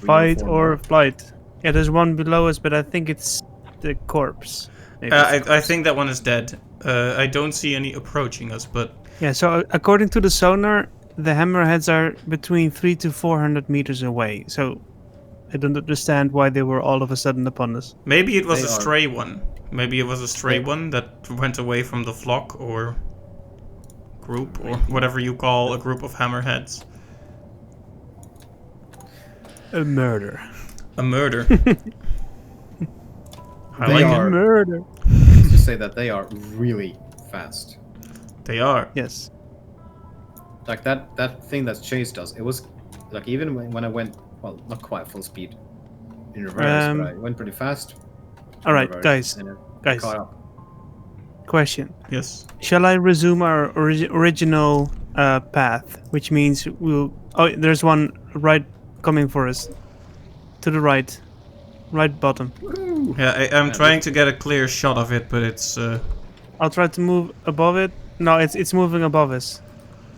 Speaker 3: Fight
Speaker 1: four
Speaker 3: or
Speaker 1: more.
Speaker 3: flight? Yeah, there's one below us, but I think it's the corpse. Maybe it's the
Speaker 2: I
Speaker 3: corpse.
Speaker 2: think that one is dead. I don't see any approaching us, but
Speaker 3: Yeah. So according to the sonar, the hammerheads are between 300 to 400 meters away. So I don't understand why they were all of a sudden upon us.
Speaker 2: maybe it was
Speaker 1: They
Speaker 2: a
Speaker 1: are.
Speaker 2: stray one. Maybe it was a stray
Speaker 1: They-
Speaker 2: one that went away from the flock or group or whatever you call a group of hammerheads.
Speaker 3: A murder.
Speaker 2: A murder. I
Speaker 1: They
Speaker 2: like
Speaker 1: are-
Speaker 2: it.
Speaker 3: Murder.
Speaker 1: Let's just say that they are really fast.
Speaker 2: They are.
Speaker 3: Yes.
Speaker 1: Like that thing that's chased us. It was like even when I went, well, not quite full speed in reverse, but I went pretty fast.
Speaker 3: All right,
Speaker 1: Reverse,
Speaker 3: guys.
Speaker 1: and it
Speaker 3: Guys.
Speaker 1: caught up.
Speaker 3: Question.
Speaker 2: Yes.
Speaker 3: Shall I resume our original path, which means we'll... Oh, there's one right coming for us. To the right. Right bottom.
Speaker 1: Woo!
Speaker 2: Yeah, I'm trying to get a clear shot of it, but it's
Speaker 3: I'll try to move above it. No, it's moving above us.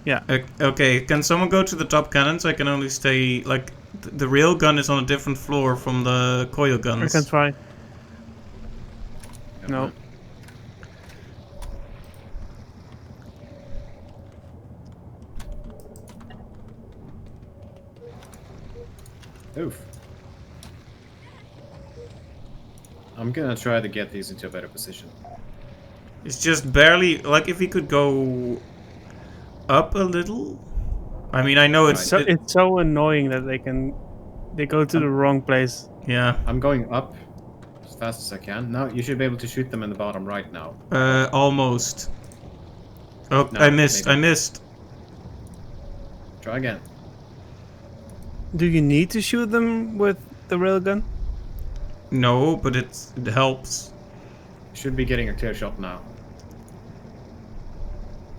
Speaker 3: Yeah.
Speaker 2: okay. Can someone go to the top cannons? I can only stay like the rail gun is on a different floor from the coil
Speaker 3: I
Speaker 2: guns.
Speaker 3: can try. No.
Speaker 1: Oof. I'm gonna try to get these into a better position.
Speaker 2: It's just barely like if we could go up a little. I mean, I know it's
Speaker 3: So it's so annoying that they go to the wrong place.
Speaker 2: yeah.
Speaker 1: I'm going up as fast as I can. Now you should be able to shoot them in the bottom right now.
Speaker 2: Almost. Oh,
Speaker 1: No,
Speaker 2: I missed.
Speaker 1: maybe.
Speaker 2: I missed.
Speaker 1: Try again.
Speaker 3: Do you need to shoot them with the railgun?
Speaker 2: No, but it helps.
Speaker 1: Should be getting a clear shot now.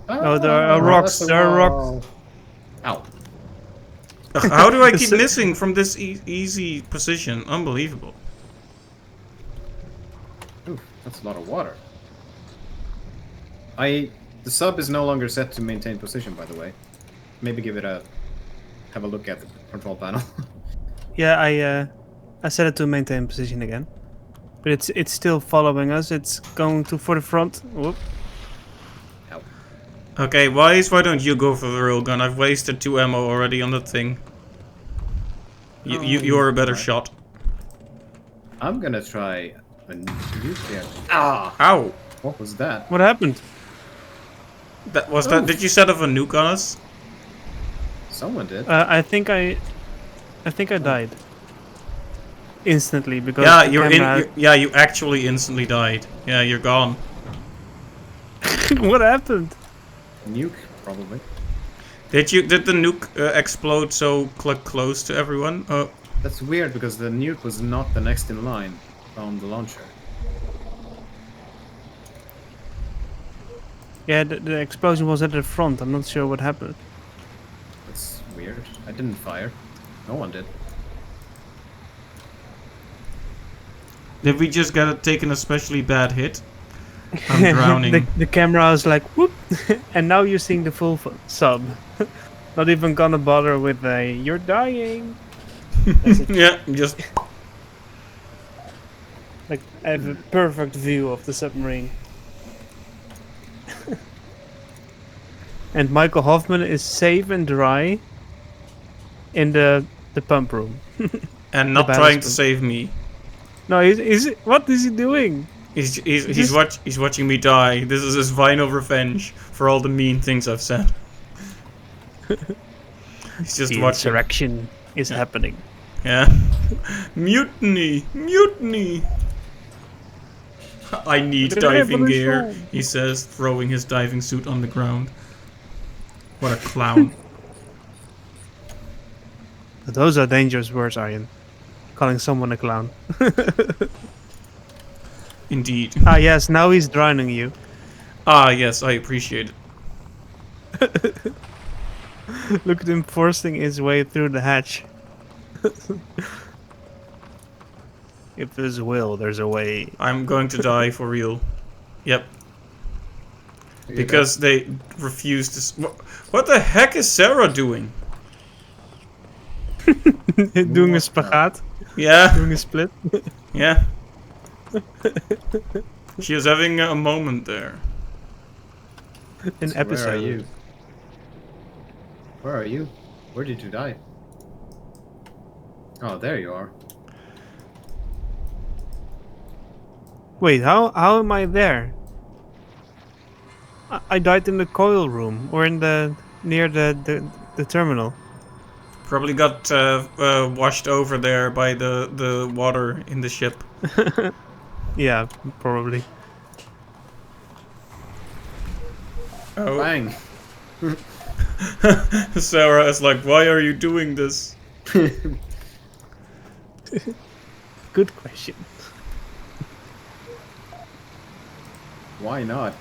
Speaker 3: Oh, there are rocks,
Speaker 1: that's a
Speaker 3: there are rocks.
Speaker 1: wall. Ow.
Speaker 2: Ugh, how do I keep
Speaker 3: So-
Speaker 2: missing from this easy position? Unbelievable.
Speaker 1: Ooh, that's a lot of water. The sub is no longer set to maintain position, by the way. Maybe have a look at the control panel.
Speaker 3: Yeah, I set it to maintain position again. But it's still following us. It's going for the front. Whoop.
Speaker 1: Help.
Speaker 2: Okay, why don't you go for the railgun? I've wasted 2 ammo already on that thing. You're a better shot.
Speaker 1: I'm gonna try a nuclear. Ah!
Speaker 2: Ow!
Speaker 1: What was that?
Speaker 3: What happened?
Speaker 2: That was that. Did you set off a nuke on us?
Speaker 1: Someone did.
Speaker 3: I think I died instantly because
Speaker 2: Yeah,
Speaker 3: the
Speaker 2: you're
Speaker 3: camera...
Speaker 2: yeah, you actually instantly died. Yeah, you're gone.
Speaker 3: What happened?
Speaker 1: Nuke, probably.
Speaker 2: Did the nuke explode so close to everyone? Oh,
Speaker 1: That's weird because the nuke was not the next in line on the launcher.
Speaker 3: Yeah, the explosion was at the front. I'm not sure what happened.
Speaker 1: That's weird. I didn't fire. No one did.
Speaker 2: did we just get taken an especially bad hit? I'm drowning.
Speaker 3: the camera was like whoop, and now you're seeing the full sub. Not even gonna bother with a "you're dying."
Speaker 2: Yeah, just
Speaker 3: Like I have a perfect view of the submarine. And Michael Hoffman is safe and dry in the pump room.
Speaker 2: and not
Speaker 3: The
Speaker 2: trying to
Speaker 3: ballast
Speaker 2: save me.
Speaker 3: No, what is he doing?
Speaker 2: He's watching me die. This is his final revenge for all the mean things I've said. He's just
Speaker 3: The
Speaker 2: watching.
Speaker 3: insurrection is happening.
Speaker 2: Yeah. Mutiny! Mutiny! I need diving gear, he says, throwing his diving suit on the ground. What a clown.
Speaker 3: Those are dangerous words, Arjen. Calling someone a clown.
Speaker 2: Indeed.
Speaker 3: Ah, yes, now he's drowning you.
Speaker 2: Ah, yes, I appreciate it.
Speaker 3: Look at him forcing his way through the hatch. If there's will, there's a way.
Speaker 2: I'm going to die for real. Yep.
Speaker 1: You
Speaker 2: Because they refuse to... What the heck is Sarah doing?
Speaker 3: Doing a spagat,
Speaker 2: Yeah,
Speaker 3: doing a split.
Speaker 2: yeah. She was having a moment there.
Speaker 3: An
Speaker 1: So
Speaker 3: episode.
Speaker 1: Where are you? Where are you? Where did you die? Oh, there you are.
Speaker 3: Wait, how am I there? I died in the coil room or in the near the terminal.
Speaker 2: Probably got washed over there by the water in the ship.
Speaker 3: Yeah, probably.
Speaker 2: Oh.
Speaker 1: Bang!
Speaker 2: Sarah is like, why are you doing this?
Speaker 3: Good question.
Speaker 1: Why not?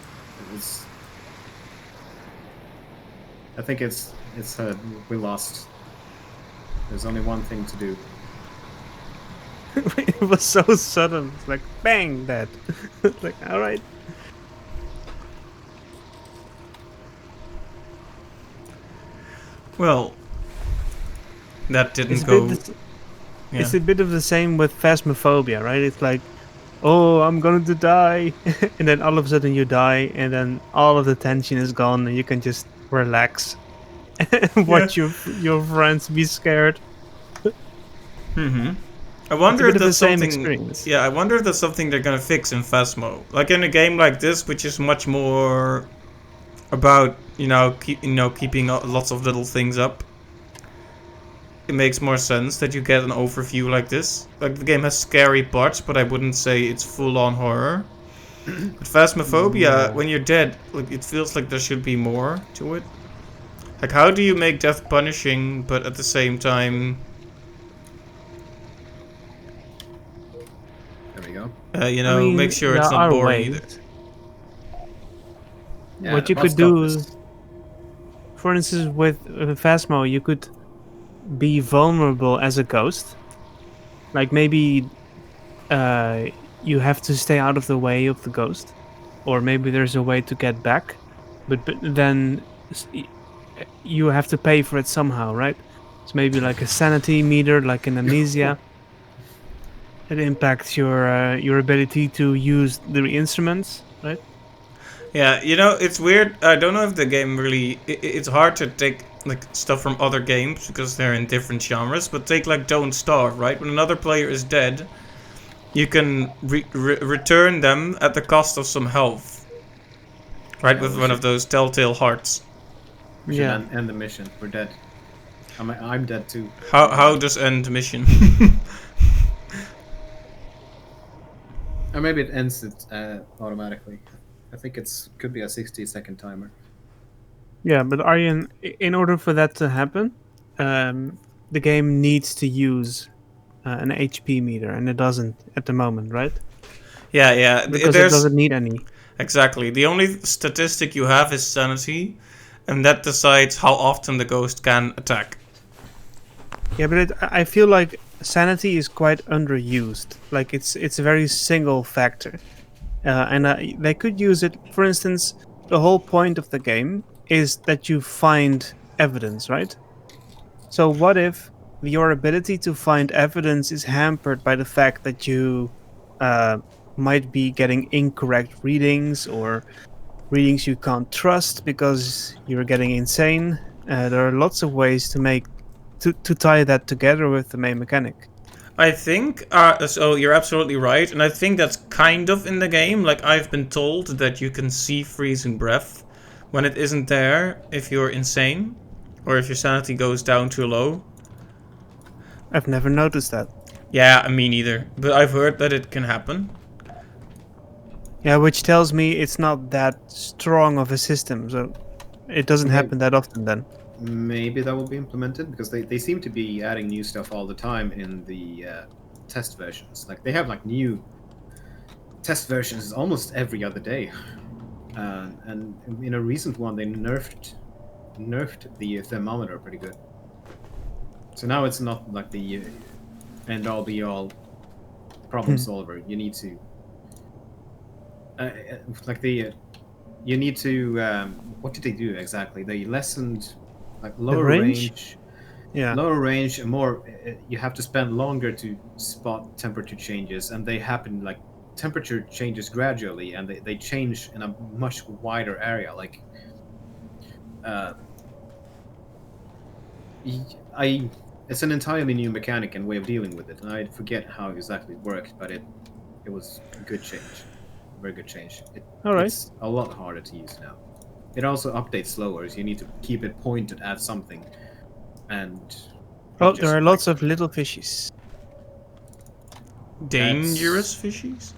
Speaker 1: I think we lost. There's only one thing to do.
Speaker 3: It was so sudden. It's like bang, that. Like, all right.
Speaker 2: Well, that didn't
Speaker 3: It's a
Speaker 2: go.
Speaker 3: bit
Speaker 2: Yeah.
Speaker 3: It's a bit of the same with Phasmophobia, right? It's like, oh, I'm going to die, and then all of a sudden you die, and then all of the tension is gone, and you can just relax, and watch your friends be scared.
Speaker 2: Mm-hmm. I wonder if
Speaker 3: bit of the
Speaker 2: that's
Speaker 3: same
Speaker 2: something.
Speaker 3: experience.
Speaker 2: Yeah, I wonder if that's something they're gonna fix in Phasmo. Like in a game like this, which is much more about keeping lots of little things up. It makes more sense that you get an overview like this. Like the game has scary parts, but I wouldn't say it's full-on horror. But Phasmophobia, when you're dead, like it feels like there should be more to it. Like how do you make death punishing, but at the same time,
Speaker 1: There we go.
Speaker 3: I mean,
Speaker 2: make sure
Speaker 3: there
Speaker 2: it's not
Speaker 3: are
Speaker 2: boring
Speaker 3: ways.
Speaker 2: either.
Speaker 1: Yeah,
Speaker 3: What
Speaker 1: the
Speaker 3: you
Speaker 1: bus
Speaker 3: could
Speaker 1: stop
Speaker 3: do,
Speaker 1: is-
Speaker 3: for instance, with Phasmo, you could be vulnerable as a ghost. Like maybe you have to stay out of the way of the ghost, or maybe there's a way to get back, but then you have to pay for it somehow, right? It's maybe like a sanity meter, like an amnesia. It impacts your ability to use the instruments, right?
Speaker 2: Yeah, you know, it's weird. I don't know if the game really... it's hard to take like stuff from other games because they're in different genres, but take like Don't Starve, right? When another player is dead, you can return them at the cost of some health. Right,
Speaker 1: Yeah,
Speaker 2: with
Speaker 1: we
Speaker 2: one
Speaker 1: should,
Speaker 2: of those telltale hearts.
Speaker 1: we should
Speaker 3: Yeah.
Speaker 1: end the mission. We're dead. I'm dead too.
Speaker 2: How does end mission?
Speaker 1: Or maybe it ends it automatically. I think could be a 60-second timer.
Speaker 3: Yeah, but Arjen, in order for that to happen, the game needs to use an HP meter, and it doesn't at the moment, right?
Speaker 2: Yeah, yeah.
Speaker 3: Because it
Speaker 2: There's
Speaker 3: doesn't need any.
Speaker 2: exactly the only statistic you have is sanity, and that decides how often the ghost can attack.
Speaker 3: Yeah, but I feel like sanity is quite underused. Like it's a very single factor, and they could use it. For instance, the whole point of the game is that you find evidence, right? So what if your ability to find evidence is hampered by the fact that you uh, might be getting incorrect readings or readings you can't trust because you're getting insane? There are lots of ways to tie that together with the main mechanic.
Speaker 2: I think, so you're absolutely right, and I think that's kind of in the game. Like, I've been told that you can see freezing breath when it isn't there if you're insane, or if your sanity goes down too low.
Speaker 3: I've never noticed that.
Speaker 2: Yeah, me neither, but I've heard that it can happen.
Speaker 3: Yeah, which tells me it's not that strong of a system, so it doesn't
Speaker 1: Okay.
Speaker 3: happen that often then.
Speaker 1: Maybe that will be implemented because they seem to be adding new stuff all the time in the test versions. Like they have like new test versions almost every other day, and in a recent one they nerfed the thermometer pretty good. So now it's not like the end all be all problem solver. You need to like the you need to what did they do exactly? They lessened like lower range.
Speaker 3: Yeah.
Speaker 1: Lower range and more you have to spend longer to spot temperature changes, and they happen like temperature changes gradually, and they change in a much wider area. Like it's an entirely new mechanic and way of dealing with it, and I forget how exactly it worked, but it was a good change, very good change.
Speaker 3: All right.
Speaker 1: It's a lot harder to use now. It also updates slower, so you need to keep it pointed at something. And
Speaker 3: Oh, there are lots of little fishies.
Speaker 2: Dangerous fishies?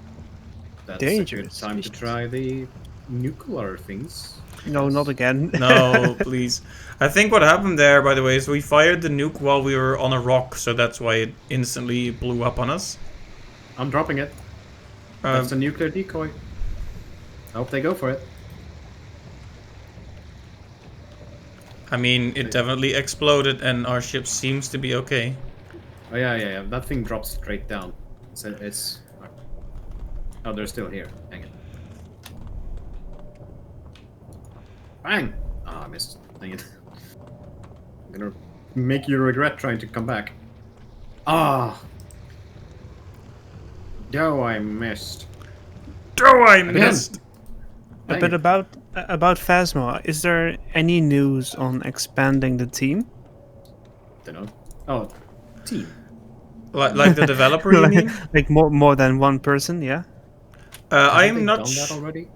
Speaker 1: That's
Speaker 3: Dangerous
Speaker 1: a good time to
Speaker 3: fishies.
Speaker 1: try the nuclear things.
Speaker 3: No, not again.
Speaker 2: No, please. I think what happened there, by the way, is we fired the nuke while we were on a rock, so that's why it instantly blew up on us.
Speaker 1: I'm dropping it. That's a nuclear decoy. I hope they go for it.
Speaker 2: I mean, it definitely exploded and our ship seems to be okay.
Speaker 1: Oh yeah. That thing drops straight down. It's oh, they're still here. Hang it. Bang! Ah, I missed. Dang it. I'm gonna make you regret trying to come back. Ah! No, I missed.
Speaker 2: Oh, I
Speaker 1: Again.
Speaker 2: missed!
Speaker 3: But
Speaker 1: Dang it.
Speaker 3: about Phasma, is there any news on expanding the team?
Speaker 1: Dunno. Oh, team.
Speaker 2: Like the developer, you mean?
Speaker 3: Like more than one person? Yeah.
Speaker 1: Have
Speaker 2: I'm
Speaker 1: they
Speaker 2: not
Speaker 1: done that already?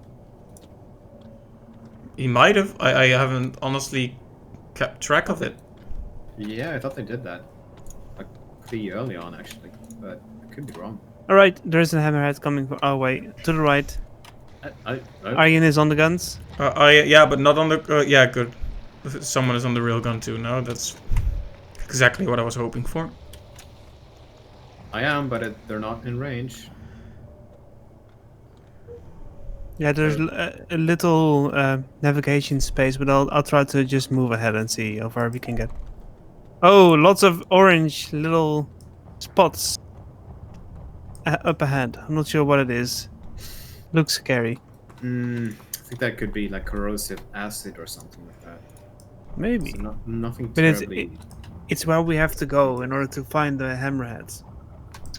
Speaker 2: He might have. I haven't honestly kept track of it.
Speaker 1: Yeah, I thought they did that. Like pretty early on, actually, but I could be wrong.
Speaker 3: All right, there's a hammerhead coming from our way to the right. Arjen is on the guns.
Speaker 2: Yeah, but not on the. Yeah, good. Someone is on the real gun too. No, that's exactly what I was hoping for.
Speaker 1: I am, but they're not in range.
Speaker 3: Yeah, there's a little navigation space, but I'll try to just move ahead and see how far we can get. Oh, lots of orange little spots up ahead. I'm not sure what it is. Looks scary.
Speaker 1: I think that could be like corrosive acid or something like that.
Speaker 3: Maybe.
Speaker 1: So nothing
Speaker 3: But
Speaker 1: terribly.
Speaker 3: it's where we have to go in order to find the hammerheads.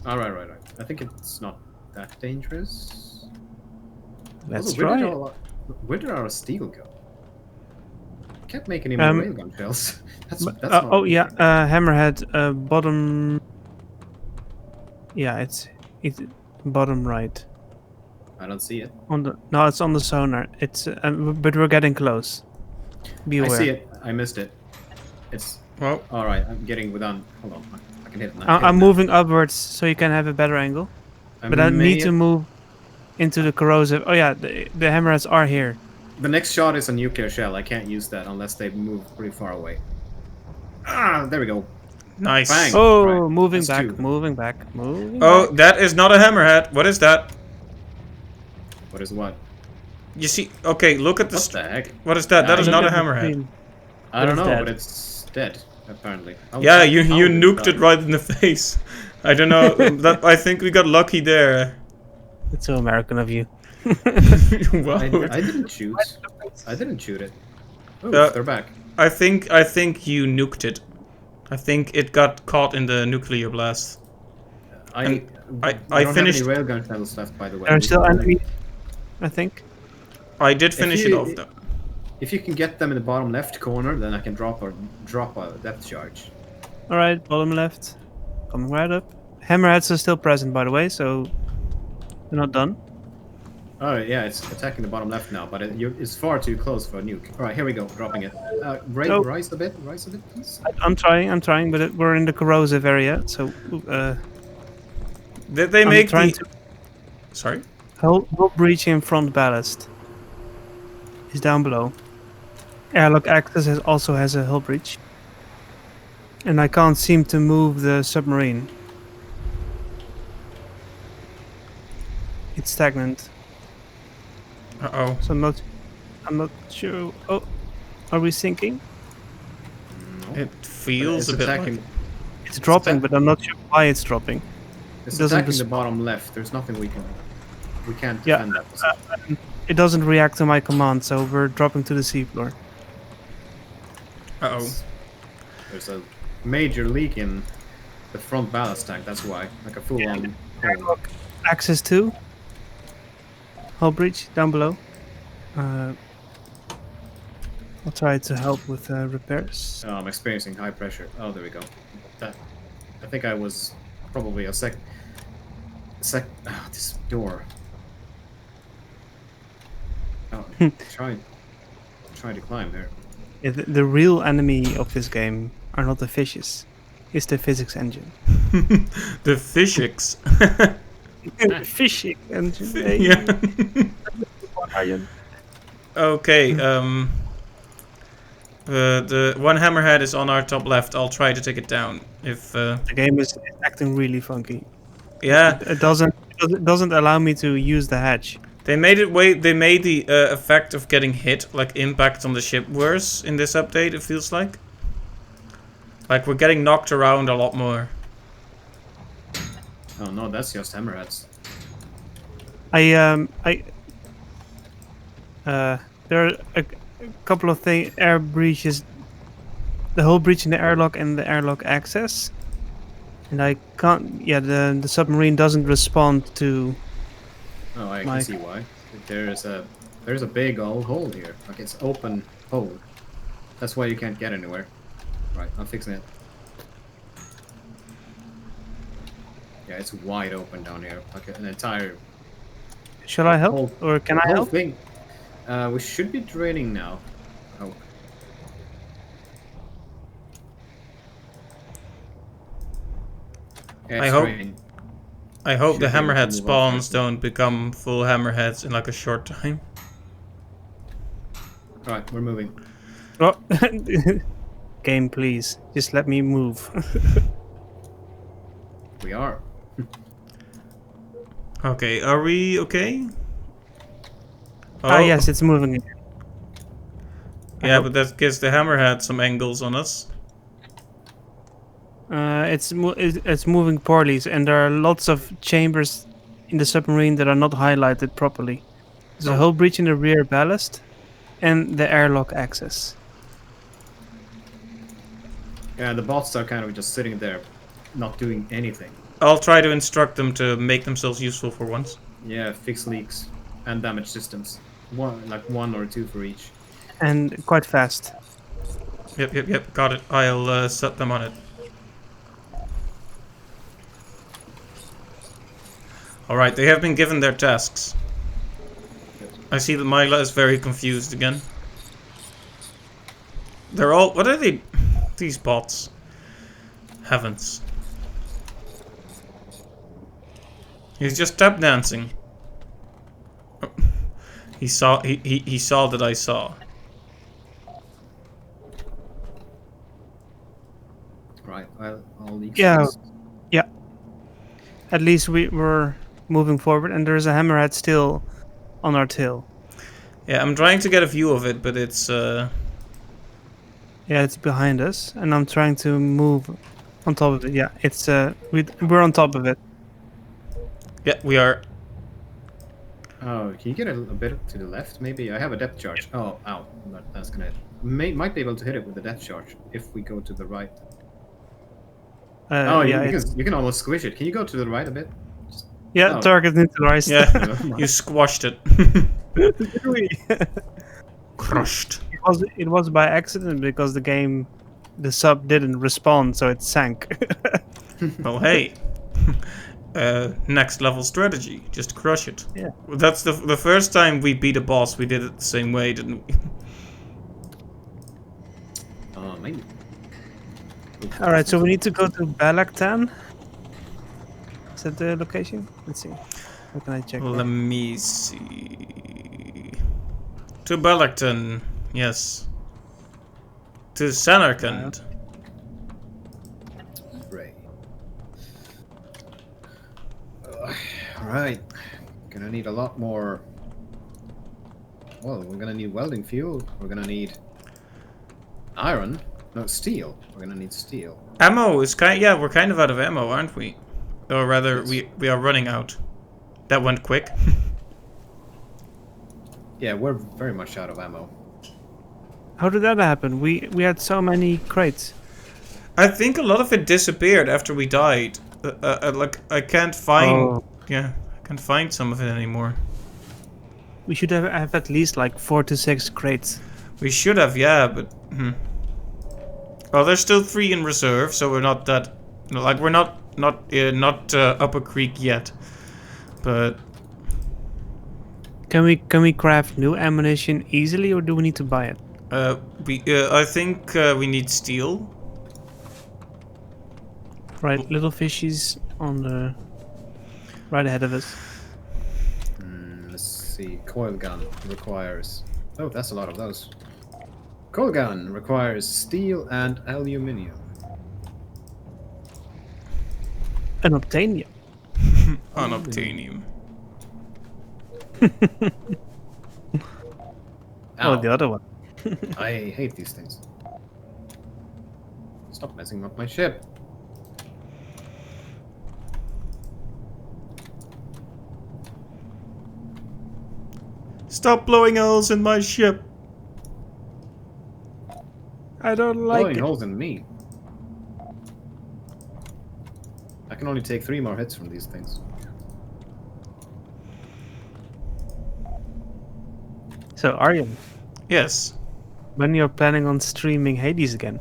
Speaker 1: Right. I think it's not that dangerous.
Speaker 3: Let's
Speaker 1: Also,
Speaker 3: try it.
Speaker 1: where did our steel go? Can't make any more
Speaker 3: Um,
Speaker 1: railgun shells. That's
Speaker 3: But,
Speaker 1: that's not.
Speaker 3: oh yeah, hammerhead bottom. Yeah, it's bottom right.
Speaker 1: I don't see it.
Speaker 3: On the no, it's on the sonar. It's but we're getting close. Be
Speaker 1: I see
Speaker 3: aware.
Speaker 1: it. I missed it. It's
Speaker 2: Well,
Speaker 1: all right. I'm getting withoun. Hold on. I can hit it now.
Speaker 3: I'm moving upwards so you can have a better angle. But I need to move into the corrosive. Oh yeah, the hammerheads are here.
Speaker 1: The next shot is a nuclear shell. I can't use that unless they move pretty far away. Ah, there we go.
Speaker 2: nice.
Speaker 1: Bang.
Speaker 3: Oh,
Speaker 1: Right,
Speaker 3: moving
Speaker 1: that's
Speaker 3: back,
Speaker 1: two.
Speaker 3: moving back, moving
Speaker 2: Oh,
Speaker 3: back.
Speaker 2: that is not a hammerhead. What is that?
Speaker 1: What is what?
Speaker 2: You see? Okay, look at the.
Speaker 1: What the heck?
Speaker 2: What is that? That is
Speaker 1: Look
Speaker 2: not a
Speaker 3: at the
Speaker 2: hammerhead.
Speaker 3: screen.
Speaker 1: I don't
Speaker 3: It's
Speaker 1: know,
Speaker 3: dead.
Speaker 1: but it's dead apparently.
Speaker 2: Yeah, you nuked
Speaker 1: died.
Speaker 2: it right in the face. I don't know. That I think we got lucky there.
Speaker 3: It's so American of you.
Speaker 2: Wow.
Speaker 1: I didn't shoot. I didn't shoot it. Oh, they're back.
Speaker 2: I think you nuked it. I think it got caught in the nuclear blast.
Speaker 1: I
Speaker 2: I
Speaker 1: don't
Speaker 2: finished.
Speaker 1: have any railgun shells left, by the way.
Speaker 3: There are still enemies, I think.
Speaker 2: I did finish it off though.
Speaker 1: If you can get them in the bottom left corner, then I can drop a depth charge.
Speaker 3: All right, bottom left, coming right up. Hammerheads are still present, by the way, so they're not done.
Speaker 1: Oh yeah, it's attacking the bottom left now, but it's far too close for a nuke. All right, here we go, dropping it.
Speaker 3: Oh.
Speaker 1: Rise a bit, please.
Speaker 3: I'm trying, but we're in the corrosive area, so
Speaker 2: Did they
Speaker 3: I'm
Speaker 2: make
Speaker 3: trying
Speaker 2: the?
Speaker 3: to
Speaker 2: Sorry.
Speaker 3: hull breach in front ballast. Is down below. Airlock access also has a hull breach, and I can't seem to move the submarine. It's stagnant,
Speaker 2: Uh oh.
Speaker 3: so I'm not sure. Oh, are we sinking?
Speaker 1: No.
Speaker 2: It feels
Speaker 1: It's
Speaker 2: a bit
Speaker 1: attacking.
Speaker 2: like.
Speaker 3: It's dropping, but I'm not sure why it's dropping.
Speaker 1: It's
Speaker 3: doesn't
Speaker 1: attacking the
Speaker 3: resp-
Speaker 1: bottom left. There's nothing we can't
Speaker 3: Yeah,
Speaker 1: defend that position.
Speaker 3: It doesn't react to my command, so we're dropping to the seafloor.
Speaker 2: Uh oh.
Speaker 1: There's a major leak in the front ballast tank. That's why, like a full-on hole.
Speaker 3: Airlock access 2. Hull breach down below. I'll try to help with repairs.
Speaker 1: Oh, I'm experiencing high pressure. Oh, there we go. I think I was probably a sec. This door. Oh, try to climb here.
Speaker 3: Yeah, the real enemy of this game are not the fishes, it's the physics engine.
Speaker 2: The physics.
Speaker 3: Fishing engine.
Speaker 2: Yeah.
Speaker 3: Iron.
Speaker 2: Okay. The one hammerhead is on our top left. I'll try to take it down. If
Speaker 3: The game is acting really funky.
Speaker 2: yeah,
Speaker 3: It doesn't allow me to use the hatch.
Speaker 2: they made it way. They made the effect of getting hit, like impact on the ship, worse in this update. It feels like. Like we're getting knocked around a lot more.
Speaker 1: Oh no, that's just hammerheads.
Speaker 3: There are a couple of air breaches. The whole breach in the airlock and the airlock access. And I can't. Yeah, the submarine doesn't respond to.
Speaker 1: Oh, I can
Speaker 3: Like-
Speaker 1: see why. There's a big old hole here. Like it's open hole. That's why you can't get anywhere. Right, I'm fixing it. Yeah, it's wide open down here. Like an entire
Speaker 3: Shall I help,
Speaker 1: whole-
Speaker 3: or can I
Speaker 1: whole
Speaker 3: help?
Speaker 1: thing. We should be draining now. Oh. Yeah,
Speaker 2: I
Speaker 1: it's
Speaker 2: hope-
Speaker 1: draining.
Speaker 2: I hope
Speaker 1: Should
Speaker 2: the
Speaker 1: be able to
Speaker 2: hammerhead
Speaker 1: move
Speaker 2: spawns
Speaker 1: on.
Speaker 2: don't become full hammerheads in like a short time.
Speaker 1: Alright, we're moving.
Speaker 3: Oh. Game, please, just let me move.
Speaker 1: We are.
Speaker 2: Okay, are we okay?
Speaker 3: Ah, yes, it's moving again.
Speaker 2: Yeah, but that gives the hammerhead some angles on us.
Speaker 3: It's moving poorly, and there are lots of chambers in the submarine that are not highlighted properly. There's a whole breach in the rear ballast, and the airlock access.
Speaker 1: Yeah, the bots are kind of just sitting there, not doing anything.
Speaker 2: I'll try to instruct them to make themselves useful for once.
Speaker 1: Yeah, fix leaks and damage systems. One or two for each.
Speaker 3: And quite fast.
Speaker 2: Yep. Got it. I'll set them on it. Alright, they have been given their tasks. I see that Myla is very confused again. They're all... What are they... These bots. Heavens. He's just tap dancing. Oh. He saw that I saw.
Speaker 1: Right, I'll leak.
Speaker 3: Yeah. Yeah. At least we're moving forward, and there's a hammerhead still on our tail.
Speaker 2: Yeah, I'm trying to get a view of it, but it's
Speaker 3: Yeah, it's behind us, and I'm trying to move on top of it. Yeah, it's we're on top of it.
Speaker 2: Yeah, we are.
Speaker 1: Oh, can you get a bit to the left? Maybe I have a depth charge. Oh, ow! That's gonna. Might be able to hit it with the depth charge if we go to the right. Oh,
Speaker 3: yeah,
Speaker 1: you can almost squish it. Can you go to the right a bit?
Speaker 3: yeah.
Speaker 1: Oh.
Speaker 3: Target neutralized.
Speaker 2: Yeah, you squashed it. Crushed.
Speaker 3: It was by accident because the sub didn't respond, so it sank.
Speaker 2: Well, hey. Next level strategy. Just crush it.
Speaker 3: Yeah.
Speaker 2: That's the first time we beat a boss, we did it the same way, didn't we?
Speaker 1: Oh, maybe.
Speaker 3: All right, so we need to go to Balaktan. Is that the location? Let's see. How can I check?
Speaker 2: Let me see. To Bellacton, yes. To Samarkand.
Speaker 1: Right. Alright. Gonna need a lot more. Well, we're gonna need welding fuel. We're gonna need iron. No, steel. We're gonna need steel.
Speaker 2: Ammo is yeah, we're kind of out of ammo, aren't we? Or rather,
Speaker 1: Yes.
Speaker 2: we are running out. That went quick.
Speaker 1: Yeah, we're very much out of ammo.
Speaker 3: How did that happen? We had so many crates.
Speaker 2: I think a lot of it disappeared after we died. Like I can't find.
Speaker 3: Oh.
Speaker 2: Yeah, I can't find some of it anymore.
Speaker 3: We should have at least like 4 to 6 crates.
Speaker 2: We should have, yeah, but. Well, there's still 3 in reserve, so we're not that. Like we're not up a creek yet, but.
Speaker 3: Can we craft new ammunition easily, or do we need to buy it?
Speaker 2: I think we need steel.
Speaker 3: Right, little fishies on the right ahead of us.
Speaker 1: Let's see. Coil gun requires. Oh, that's a lot of those. Coil gun requires steel and aluminium.
Speaker 3: An obtainium.
Speaker 2: Unobtainium.
Speaker 3: Oh,
Speaker 1: Ow.
Speaker 3: the other one.
Speaker 1: I hate these things. Stop messing up my ship.
Speaker 2: Stop blowing holes in my ship.
Speaker 3: I don't like
Speaker 1: Blowing
Speaker 3: it.
Speaker 1: holes in me. I can only take 3 more hits from these things.
Speaker 3: So, Aryan,
Speaker 2: Yes.
Speaker 3: when you're planning on streaming Hades again?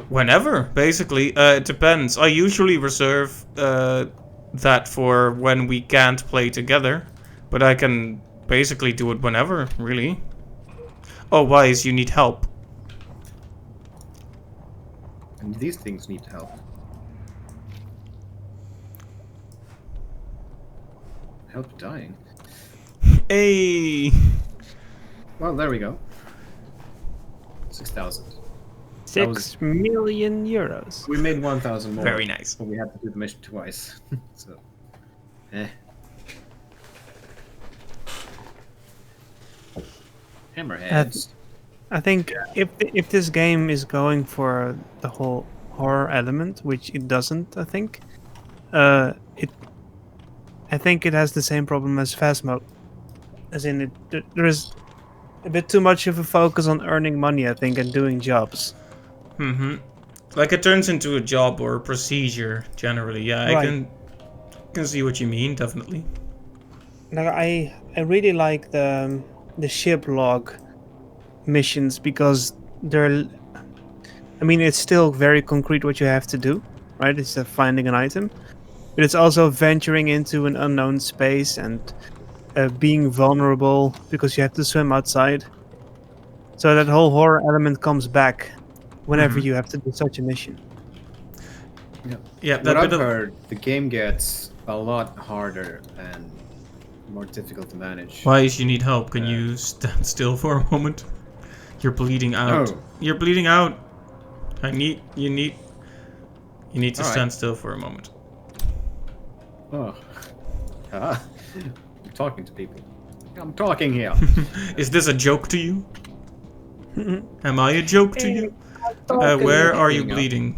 Speaker 2: Whenever, basically. It depends. I usually reserve that for when we can't play together. But I can basically do it whenever, really. Oh, Wise, you need help.
Speaker 1: And these things need help. Help dying.
Speaker 2: Hey!
Speaker 1: Well, there we go. 6,000.
Speaker 3: 6 million euros.
Speaker 1: We made 1,000 more.
Speaker 2: Very nice.
Speaker 1: But we had to do the mission twice. So, Hammerheads.
Speaker 3: I think if this game is going for the whole horror element, which it doesn't, I think it has the same problem as Phasmo. As in, there is a bit too much of a focus on earning money, I think, and doing jobs.
Speaker 2: Mm-hmm. Like it turns into a job or a procedure generally. Yeah, I
Speaker 3: Right.
Speaker 2: can see what you mean, definitely.
Speaker 3: Now, I really like the ship log missions because they're. I mean, it's still very concrete what you have to do, right? It's finding an item, but it's also venturing into an unknown space and being vulnerable because you have to swim outside. So that whole horror element comes back whenever
Speaker 2: Mm-hmm.
Speaker 3: you have to do such a mission.
Speaker 1: Yeah.
Speaker 2: Yeah,
Speaker 1: What
Speaker 2: that bit
Speaker 1: I've
Speaker 2: of
Speaker 1: heard, the game gets a lot harder and more difficult to manage.
Speaker 2: why is you need help? Can
Speaker 1: Uh,
Speaker 2: you stand still for a moment? You're bleeding out.
Speaker 1: no.
Speaker 2: You're bleeding out. You need to
Speaker 1: All right.
Speaker 2: stand still for a moment.
Speaker 1: Oh. Ah. I'm talking to people. I'm talking here.
Speaker 2: Is this a joke to you? Am I a joke to you? Where are you bleeding?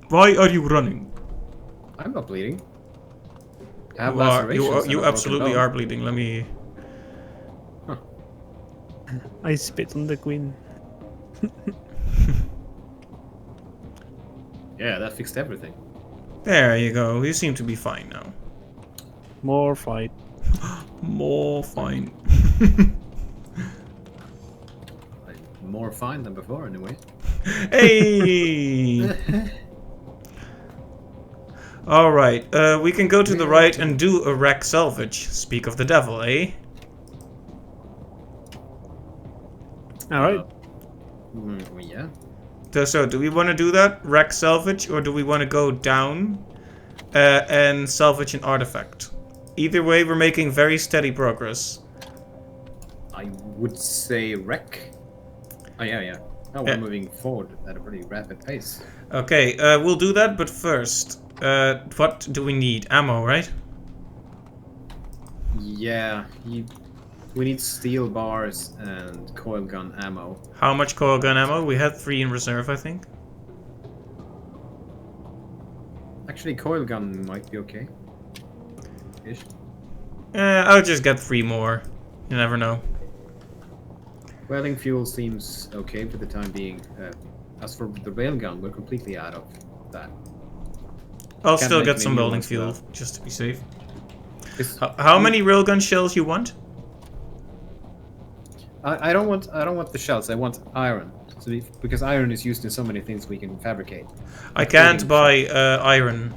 Speaker 2: Why are you running?
Speaker 1: I'm not bleeding. I have
Speaker 2: You are.
Speaker 1: lacerations. and
Speaker 2: You
Speaker 1: a broken
Speaker 2: absolutely
Speaker 1: bone.
Speaker 2: are bleeding. Let me.
Speaker 3: I spit on the queen.
Speaker 1: Yeah, that fixed everything.
Speaker 2: There you go. You seem to be fine now.
Speaker 3: More fight.
Speaker 2: More fine.
Speaker 1: I'm more fine than before, anyway.
Speaker 2: Hey. All right. We can go to the right and do a wreck salvage. Speak of the devil, eh?
Speaker 3: All right.
Speaker 1: Yeah.
Speaker 2: So, do we want to do that? Wreck salvage, or do we want to go down and salvage an artifact? Either way, we're making very steady progress.
Speaker 1: I would say wreck. Oh, yeah, yeah. Oh, we're
Speaker 2: Yeah.
Speaker 1: moving forward at a pretty rapid pace.
Speaker 2: Okay, we'll do that, but first, what do we need? Ammo, right?
Speaker 1: Yeah, we need steel bars and coil gun ammo.
Speaker 2: How much coil gun ammo? We had 3 in reserve, I think.
Speaker 1: Actually, coil gun might be okay. Ish.
Speaker 2: I'll just get 3 more. You never know.
Speaker 1: Welding fuel seems okay for the time being. As for the railgun, we're completely out of that.
Speaker 2: I'll
Speaker 1: Can't
Speaker 2: still
Speaker 1: make
Speaker 2: get
Speaker 1: any
Speaker 2: some
Speaker 1: new
Speaker 2: welding
Speaker 1: ones
Speaker 2: fuel,
Speaker 1: without-
Speaker 2: just to be safe.
Speaker 1: It's-
Speaker 2: How many railgun shells you want?
Speaker 1: I don't want the shells. I want iron. Because iron is used in so many things we can fabricate.
Speaker 2: I can't buy iron.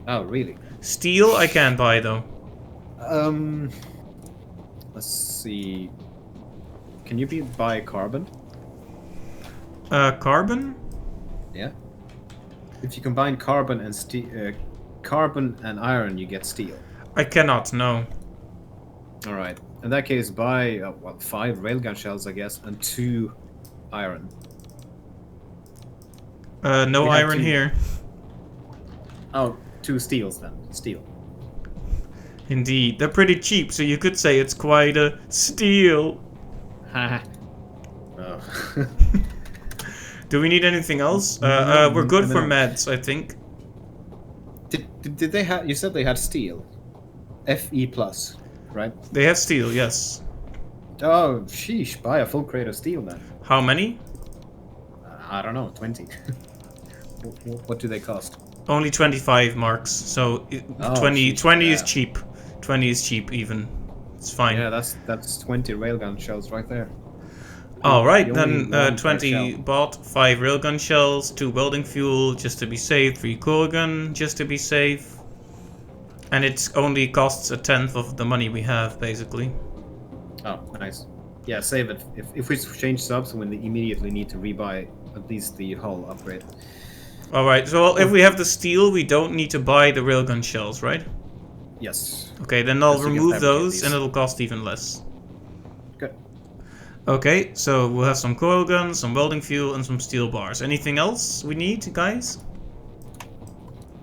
Speaker 1: Oh, really?
Speaker 2: Steel I can buy, though.
Speaker 1: Let's see. Can you buy carbon?
Speaker 2: Carbon?
Speaker 1: Yeah. If you combine carbon and carbon and iron, you get steel.
Speaker 2: I cannot, no.
Speaker 1: All right. In that case, buy 5 railgun shells, I guess, and 2 iron.
Speaker 2: No
Speaker 1: We have
Speaker 2: iron
Speaker 1: 2.
Speaker 2: here.
Speaker 1: Oh, 2 steels then. Steel.
Speaker 2: Indeed. They're pretty cheap, so you could say it's quite a steal.
Speaker 1: Haha. Oh.
Speaker 2: Do we need anything else? We're good for meds, I think.
Speaker 1: Did they have? You said they had steel. Fe plus, right?
Speaker 2: They have steel, yes.
Speaker 1: Oh, sheesh! Buy a full crate of steel then.
Speaker 2: How many?
Speaker 1: I don't know, 20. What do they cost?
Speaker 2: Only 25 marks, so
Speaker 1: Oh,
Speaker 2: 20
Speaker 1: jeez,
Speaker 2: 20 is
Speaker 1: yeah.
Speaker 2: cheap. 20 is cheap even. It's fine.
Speaker 1: Yeah, that's 20 railgun shells right there.
Speaker 2: Alright,
Speaker 1: You only
Speaker 2: then
Speaker 1: want per
Speaker 2: 20
Speaker 1: shell.
Speaker 2: bought, 5 railgun shells, 2 welding fuel, just to be safe, 3 coil gun, just to be safe. And it only costs a tenth of the money we have, basically.
Speaker 1: Oh, nice. Yeah, save it. If we change subs, we immediately need to rebuy at least the hull upgrade.
Speaker 2: Alright, so if we have the steel, we don't need to buy the railgun shells, right?
Speaker 1: Yes.
Speaker 2: Okay, then I'll
Speaker 1: Because you can
Speaker 2: remove
Speaker 1: fabricate
Speaker 2: those
Speaker 1: these.
Speaker 2: and it'll cost even less.
Speaker 1: Good.
Speaker 2: Okay, so we'll have some coil guns, some welding fuel, and some steel bars. Anything else we need, guys?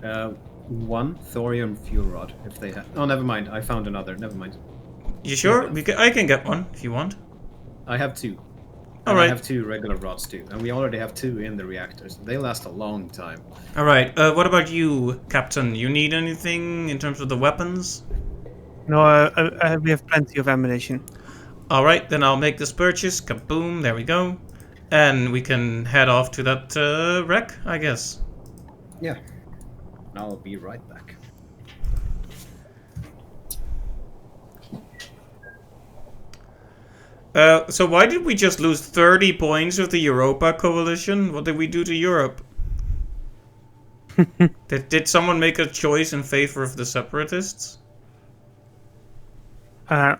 Speaker 1: 1 thorium fuel rod, if they have. Oh, never mind. I found another. Never mind.
Speaker 2: You sure? I can get one, if you want.
Speaker 1: I have 2. And
Speaker 2: Alright.
Speaker 1: I have 2 regular rods too, and we already have 2 in the reactors. They last a long time.
Speaker 2: Alright, what about you, Captain? You need anything in terms of the weapons?
Speaker 3: No, we have plenty of ammunition.
Speaker 2: Alright, then I'll make this purchase. Kaboom, there we go. And we can head off to that wreck, I guess.
Speaker 1: Yeah. And I'll be right back.
Speaker 2: So why did we just lose 30 points of the Europa coalition? What did we do to Europe? Did someone make a choice in favor of the separatists?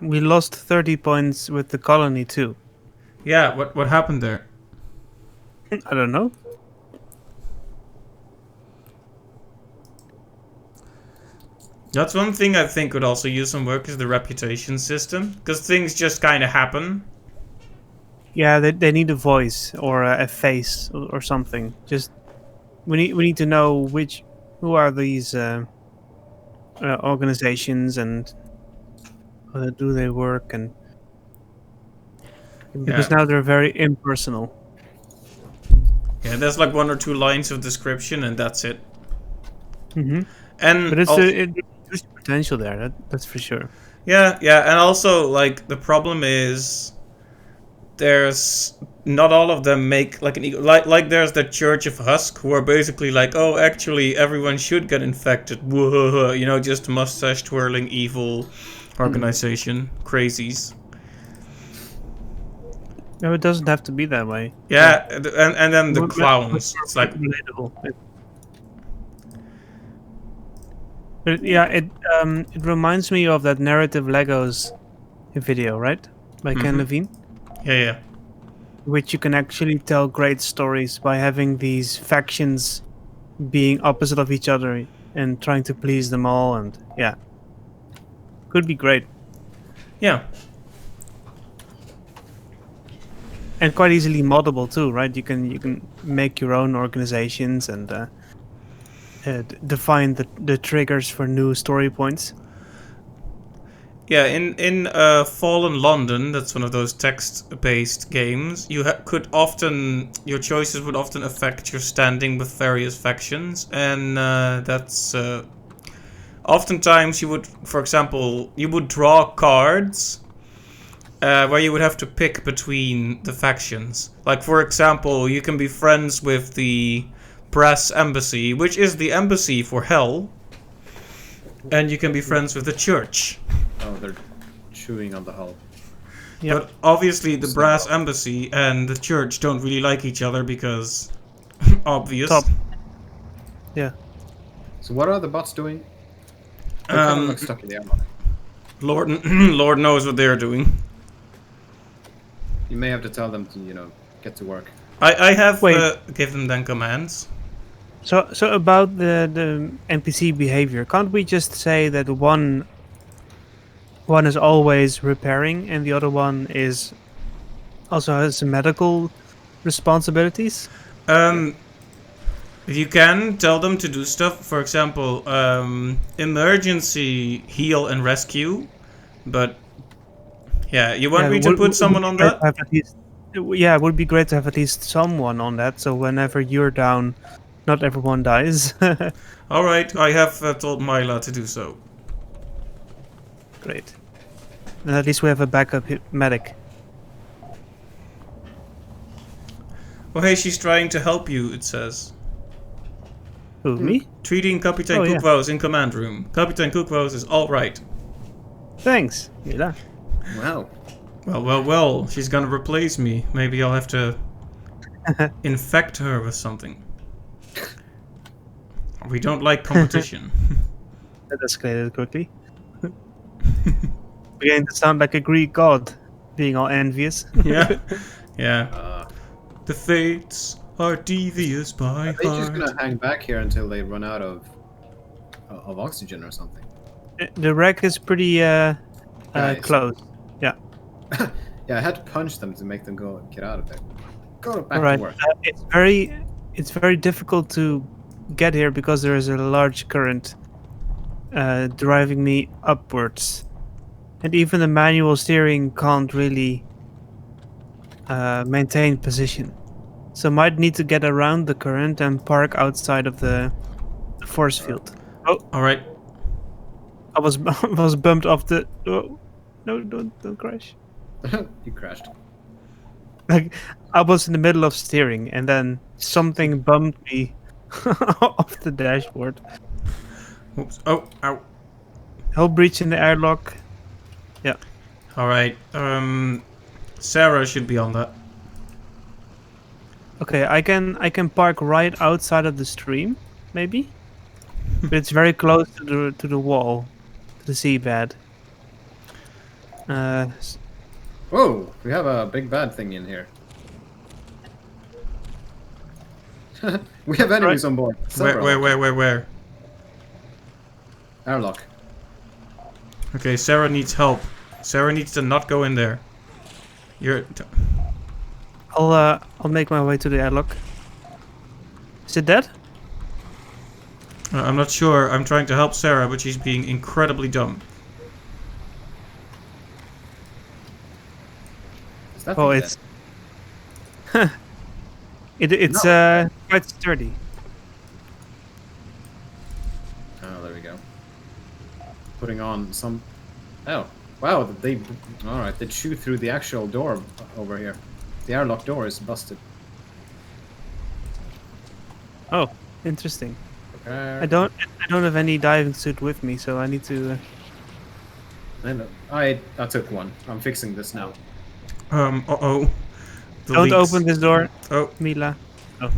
Speaker 3: We lost 30 points with the colony too.
Speaker 2: Yeah, what happened there?
Speaker 3: I don't know.
Speaker 2: That's one thing I think would also use some work is the reputation system. Because things just kind of happen.
Speaker 3: Yeah, they need a voice or a face or something. Just we need to know who are these organizations and how do they work, and because
Speaker 2: Yeah.
Speaker 3: now they're very impersonal.
Speaker 2: Yeah, there's like 1 or 2 lines of description and that's it.
Speaker 3: Mm-hmm.
Speaker 2: And
Speaker 3: But there's potential there. That's for sure.
Speaker 2: yeah, and also like the problem is there's not all of them make like an like there's the Church of Husk who are basically like, oh, actually everyone should get infected. Whoa, you know, just mustache twirling evil organization crazies.
Speaker 3: No, it doesn't have to be that way.
Speaker 2: Yeah, and then the clowns. It's like
Speaker 3: relatable. But yeah, it reminds me of that narrative Legos video, right? By Ken Levine,
Speaker 2: yeah.
Speaker 3: which you can actually tell great stories by having these factions being opposite of each other and trying to please them all, and yeah, could be great
Speaker 2: Yeah.
Speaker 3: and quite easily moddable too, right? You can make your own organizations and define the triggers for new story points.
Speaker 2: Yeah, in Fallen London, that's one of those text-based games. You could often your choices would often affect your standing with various factions, and that's oftentimes you would, for example, you would draw cards where you would have to pick between the factions. Like, for example, you can be friends with the Brass Embassy, which is the embassy for Hell, and you can be friends with the Church.
Speaker 1: Oh, they're chewing on the hull.
Speaker 3: Yep.
Speaker 2: But obviously the Brass Embassy and the Church don't really like each other because obvious.
Speaker 3: Top. Yeah.
Speaker 1: So what are the bots doing? They kind of look stuck in the airlock.
Speaker 2: Lord knows what they're doing.
Speaker 1: You may have to tell them to, you know, get to work.
Speaker 2: I have
Speaker 3: Wait.
Speaker 2: given them commands.
Speaker 3: So about the NPC behavior, can't we just say that one is always repairing and the other one is also has medical responsibilities?
Speaker 2: If you can tell them to do stuff, for example, emergency heal and rescue, but yeah, you want me to put someone on that?
Speaker 3: Yeah, it would be great to have at least someone on that, so whenever you're down, not everyone dies.
Speaker 2: Alright, I have told Myla to do so.
Speaker 3: Great. And at least we have a backup medic.
Speaker 2: Well, hey, she's trying to help you, it says.
Speaker 3: Who, me?
Speaker 2: Treating Kapitein
Speaker 3: Oh, yeah.
Speaker 2: Koekwaus in command room. Kapitein Koekwaus is alright.
Speaker 3: Thanks, Mila.
Speaker 1: Wow.
Speaker 2: Well, she's gonna replace me. Maybe I'll have to infect her with something. We don't like competition.
Speaker 3: That escalated quickly. Beginning to sound like a Greek god, being all envious.
Speaker 2: Yeah. The fates are devious by
Speaker 1: Are they just
Speaker 2: heart.
Speaker 1: gonna hang back here until they run out of oxygen or something?
Speaker 3: The wreck is pretty
Speaker 1: Nice.
Speaker 3: close. Yeah.
Speaker 1: Yeah, I had to punch them to make them get out of there. Go back
Speaker 3: All right.
Speaker 1: to work.
Speaker 3: It's very difficult to get here because there is a large current driving me upwards, and even the manual steering can't really maintain position. So might need to get around the current and park outside of the force field. Oh,
Speaker 2: Alright.
Speaker 3: I was was bumped off the. Oh, no! Don't crash.
Speaker 1: You crashed.
Speaker 3: Like I was in the middle of steering, and then something bumped me off the dashboard.
Speaker 2: Oops. Oh, ow.
Speaker 3: Hull breach in the airlock. Yeah.
Speaker 2: Alright, Sarah should be on that.
Speaker 3: Okay, I can park right outside of the stream, maybe, but it's very close to the wall, to the seabed. S-
Speaker 1: Whoa, we have a big bad thing in here. We have enemies on board. Several.
Speaker 2: Where?
Speaker 1: Airlock.
Speaker 2: Okay, Sarah needs help. Sarah needs to not go in there.
Speaker 3: I'll make my way to the airlock. Is it dead?
Speaker 2: I'm not sure. I'm trying to help Sarah, but she's being incredibly dumb.
Speaker 1: Is that
Speaker 3: Oh,
Speaker 1: thing
Speaker 3: it's it's
Speaker 1: No.
Speaker 3: quite sturdy.
Speaker 1: Oh, there we go. Putting on some. Oh, wow! They. All right, they chew through the actual door over here. The airlock door is busted.
Speaker 3: Oh, interesting.
Speaker 1: Prepare.
Speaker 3: I don't have any diving suit with me, so I need to.
Speaker 1: And I took one. I'm fixing this now.
Speaker 2: Uh-oh. The
Speaker 3: Don't
Speaker 2: leaks.
Speaker 3: open this door,
Speaker 2: Oh,
Speaker 3: Mila. Oh,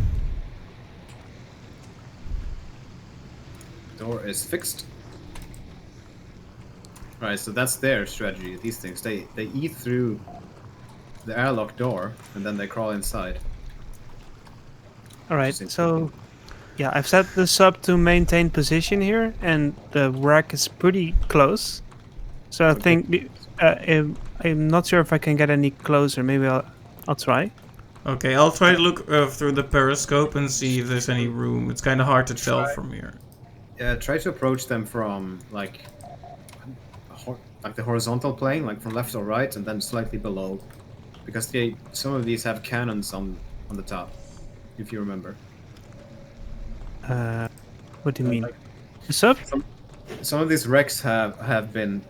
Speaker 1: Door is fixed. Right, so that's their strategy. These things, they eat through the airlock door and then they crawl inside.
Speaker 3: all right.
Speaker 1: Interesting.
Speaker 3: So, yeah, I've set this up to maintain position here, and the wreck is pretty close. So I
Speaker 1: Okay.
Speaker 3: think I'm not sure if I can get any closer. Maybe I'll try.
Speaker 2: okay. I'll try to look through the periscope and see if there's any room. It's kind of hard to tell from here.
Speaker 1: Yeah, try to approach them from like the horizontal plane, like from left or right, and then slightly below, because some of these have cannons on the top, if you remember.
Speaker 3: What do you mean?
Speaker 1: Like,
Speaker 3: What's up?
Speaker 1: some of these wrecks have been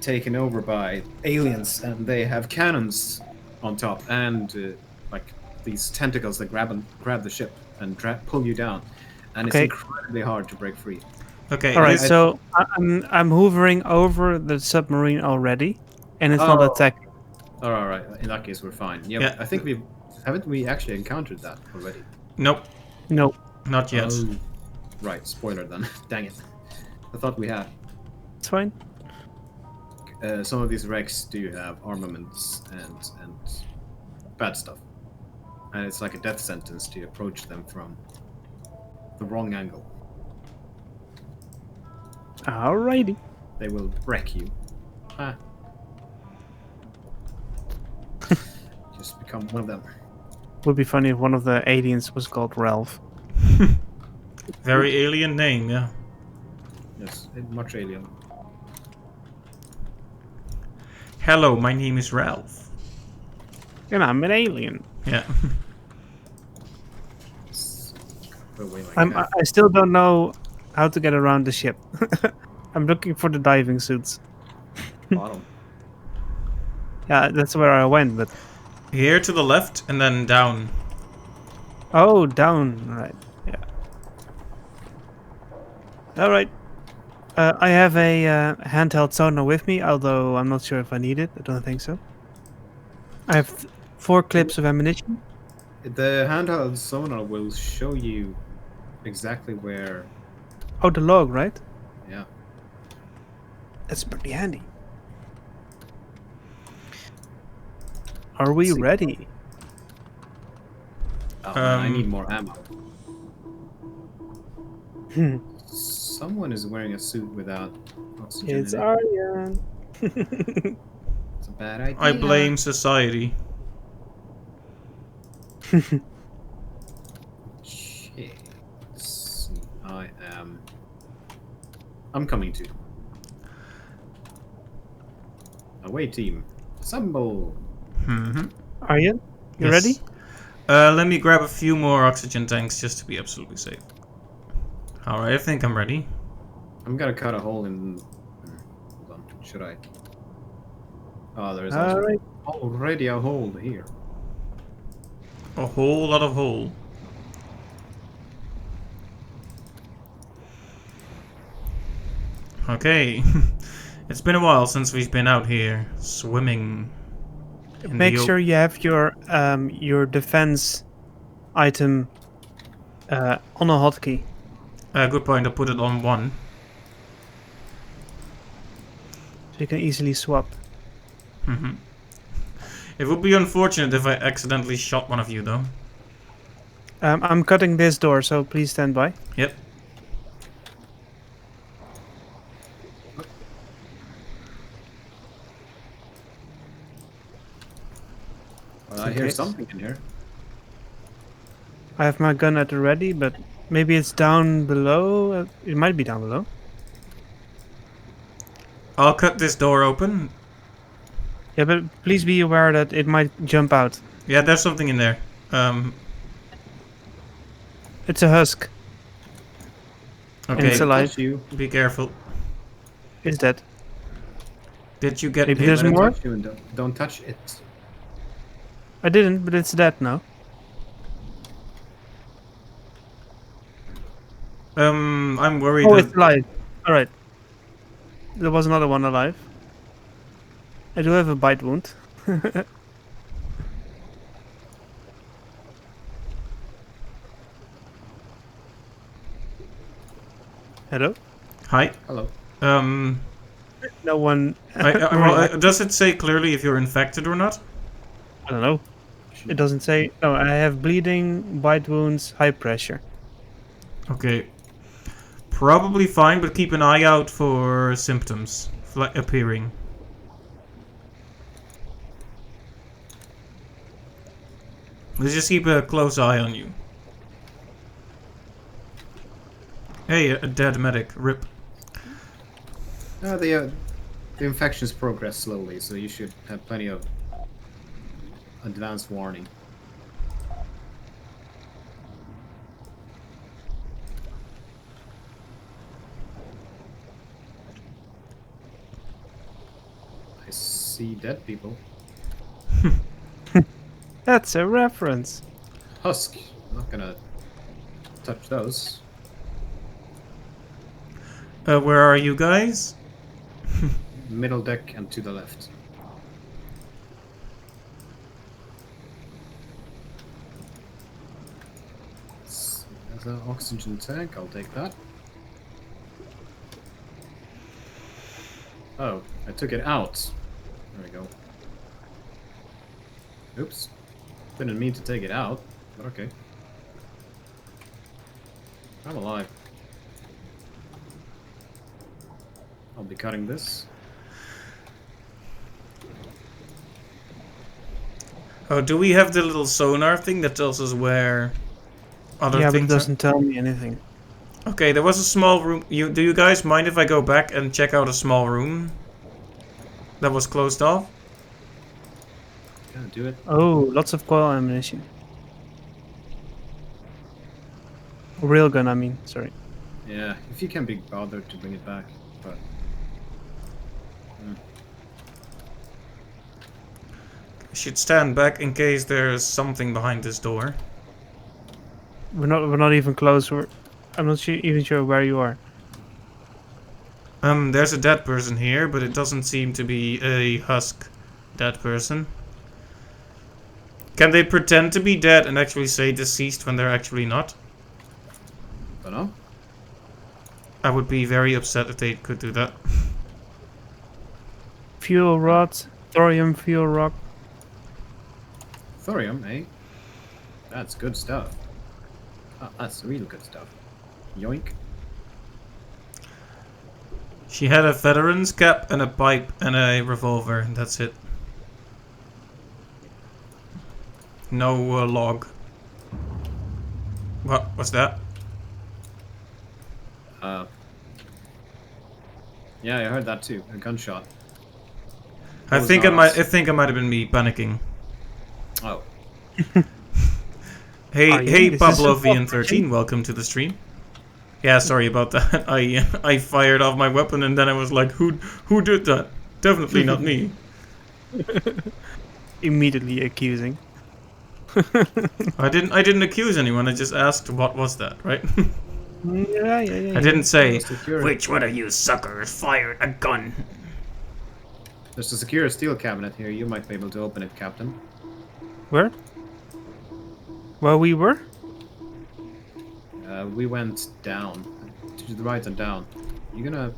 Speaker 1: taken over by aliens, and they have cannons on top, and like these tentacles that grab the ship and pull you down, and
Speaker 3: Okay.
Speaker 1: it's incredibly hard to break free.
Speaker 2: Okay.
Speaker 3: All right,
Speaker 2: this-
Speaker 3: so I'm hovering over the submarine already, and it's not
Speaker 1: Oh.
Speaker 3: attacking.
Speaker 1: Oh, all right. In that case, we're fine. Yeah,
Speaker 2: Yeah.
Speaker 1: I think haven't we actually encountered that already?
Speaker 2: Nope,
Speaker 3: No.
Speaker 2: not yet.
Speaker 1: Oh, right. Spoiler then. Dang it. I thought we had.
Speaker 3: It's fine.
Speaker 1: Some of these wrecks do have armaments and bad stuff, and it's like a death sentence to approach them from the wrong angle.
Speaker 3: Alrighty.
Speaker 1: They will wreck you. Ah. Just become one of them.
Speaker 3: Would be funny if one of the aliens was called Ralph.
Speaker 2: Very alien name, yeah.
Speaker 1: Yes, much alien.
Speaker 2: Hello, my name is Ralph.
Speaker 3: And I'm an alien.
Speaker 2: Yeah.
Speaker 1: Put away my cat.
Speaker 3: I still don't know how to get around the ship. I'm looking for the diving suits.
Speaker 1: Bottom.
Speaker 3: Yeah, that's where I went, but
Speaker 2: Here to the left and then down.
Speaker 3: oh, down. Right. Yeah. All right. I have a handheld sonar with me, although I'm not sure if I need it. I don't think so. I have 4 clips of ammunition.
Speaker 1: The handheld sonar will show you exactly where.
Speaker 3: Oh, the log, right?
Speaker 1: Yeah.
Speaker 3: That's pretty handy. Are we
Speaker 1: See.
Speaker 3: ready?
Speaker 1: Oh, man, I
Speaker 2: Um,
Speaker 1: need more ammo.
Speaker 3: Hmm.
Speaker 1: Someone is wearing a suit without oxygen.
Speaker 3: It's
Speaker 1: in it.
Speaker 3: Aryan.
Speaker 1: It's a bad idea.
Speaker 2: I blame society.
Speaker 1: Shit. Let's see. I'm coming too. Away team. Assemble.
Speaker 2: Mm-hmm.
Speaker 3: Aryan, you ready?
Speaker 2: Let me grab a few more oxygen tanks just to be absolutely safe. Alright, I think I'm ready.
Speaker 1: I'm gonna cut a hole in. Hold on. Should I? Oh, there is
Speaker 3: All right.
Speaker 1: already a hole here.
Speaker 2: A whole lot of hole. Okay. It's been a while since we've been out here swimming.
Speaker 3: Make sure you have your defense item on a hotkey.
Speaker 2: Good point. I'll put it on 1.
Speaker 3: So you can easily swap.
Speaker 2: It would be unfortunate if I accidentally shot one of you, though.
Speaker 3: I'm cutting this door, so please stand by.
Speaker 2: Yep.
Speaker 1: Well, I hear something in here.
Speaker 3: I have my gun at the ready, but maybe it's down below. It might be down below.
Speaker 2: I'll cut this door open.
Speaker 3: Yeah, but please be aware that it might jump out.
Speaker 2: Yeah, there's something in there.
Speaker 3: It's a husk.
Speaker 2: Okay.
Speaker 3: And it's alive.
Speaker 2: Be careful.
Speaker 3: It's dead.
Speaker 2: Did you get
Speaker 3: Maybe
Speaker 2: hit?
Speaker 3: there's more?
Speaker 1: Touch you and don't touch it.
Speaker 3: I didn't, but it's dead now.
Speaker 2: I'm worried.
Speaker 3: Oh, it's alive. Alright. There was another one alive. I do have a bite wound. Hello?
Speaker 2: Hi.
Speaker 1: Hello.
Speaker 3: No one...
Speaker 2: Does it say clearly if you're infected or not?
Speaker 3: I don't know. It doesn't say... No, I have bleeding, bite wounds, high pressure.
Speaker 2: Okay. Probably fine, but keep an eye out for symptoms appearing. Let's just keep a close eye on you. Hey, a dead medic. RIP.
Speaker 1: The infections progress slowly, so you should have plenty of advanced warning. I see dead people.
Speaker 3: That's a reference.
Speaker 1: Husk. I'm not gonna touch those.
Speaker 2: Where are you guys?
Speaker 1: Middle deck and to the left. There's an oxygen tank, I'll take that. Oh, I took it out. There we go. Oops. Didn't mean to take it out, but okay. I'm alive. I'll be cutting this.
Speaker 2: Oh, do we have the little sonar thing that tells us where other
Speaker 3: Yeah, but it
Speaker 2: things are?
Speaker 3: doesn't tell me anything.
Speaker 2: Okay, there was a small room. Do you guys mind if I go back and check out a small room that was closed off?
Speaker 1: Yeah, do it.
Speaker 3: Oh, lots of coil ammunition. Railgun, I mean, sorry.
Speaker 1: Yeah, if you can be bothered to bring it back, but...
Speaker 2: I should stand back in case there's something behind this door.
Speaker 3: We're not even close. I'm not even sure where you are.
Speaker 2: There's a dead person here, but it doesn't seem to be a husk dead person. Can they pretend to be dead and actually say deceased when they're actually not?
Speaker 1: Dunno.
Speaker 2: I would be very upset if they could do that.
Speaker 3: Fuel rod, thorium fuel rock.
Speaker 1: Thorium, eh? That's good stuff. Ah, that's real good stuff. Yoink.
Speaker 2: She had a veteran's cap and a pipe and a revolver, and that's it. No log. What was that?
Speaker 1: Yeah, I heard that too. A gunshot.
Speaker 2: I
Speaker 1: was
Speaker 2: think
Speaker 1: not us.
Speaker 2: I think it might have been me panicking.
Speaker 1: Oh.
Speaker 2: Hey,
Speaker 3: Is this
Speaker 2: Pablo
Speaker 3: a pop
Speaker 2: VN13, welcome to the stream. Yeah, sorry about that. I fired off my weapon and then I was like, who did that? Definitely not me.
Speaker 3: Immediately accusing.
Speaker 2: I didn't accuse anyone. I just asked what was that, right?
Speaker 3: Yeah.
Speaker 2: I didn't say
Speaker 1: Secure.
Speaker 2: which one of you suckers fired a gun.
Speaker 1: There's a secure steel cabinet here. You might be able to open it, Captain.
Speaker 3: Where? Where we were?
Speaker 1: We went down. To the right and down. You gonna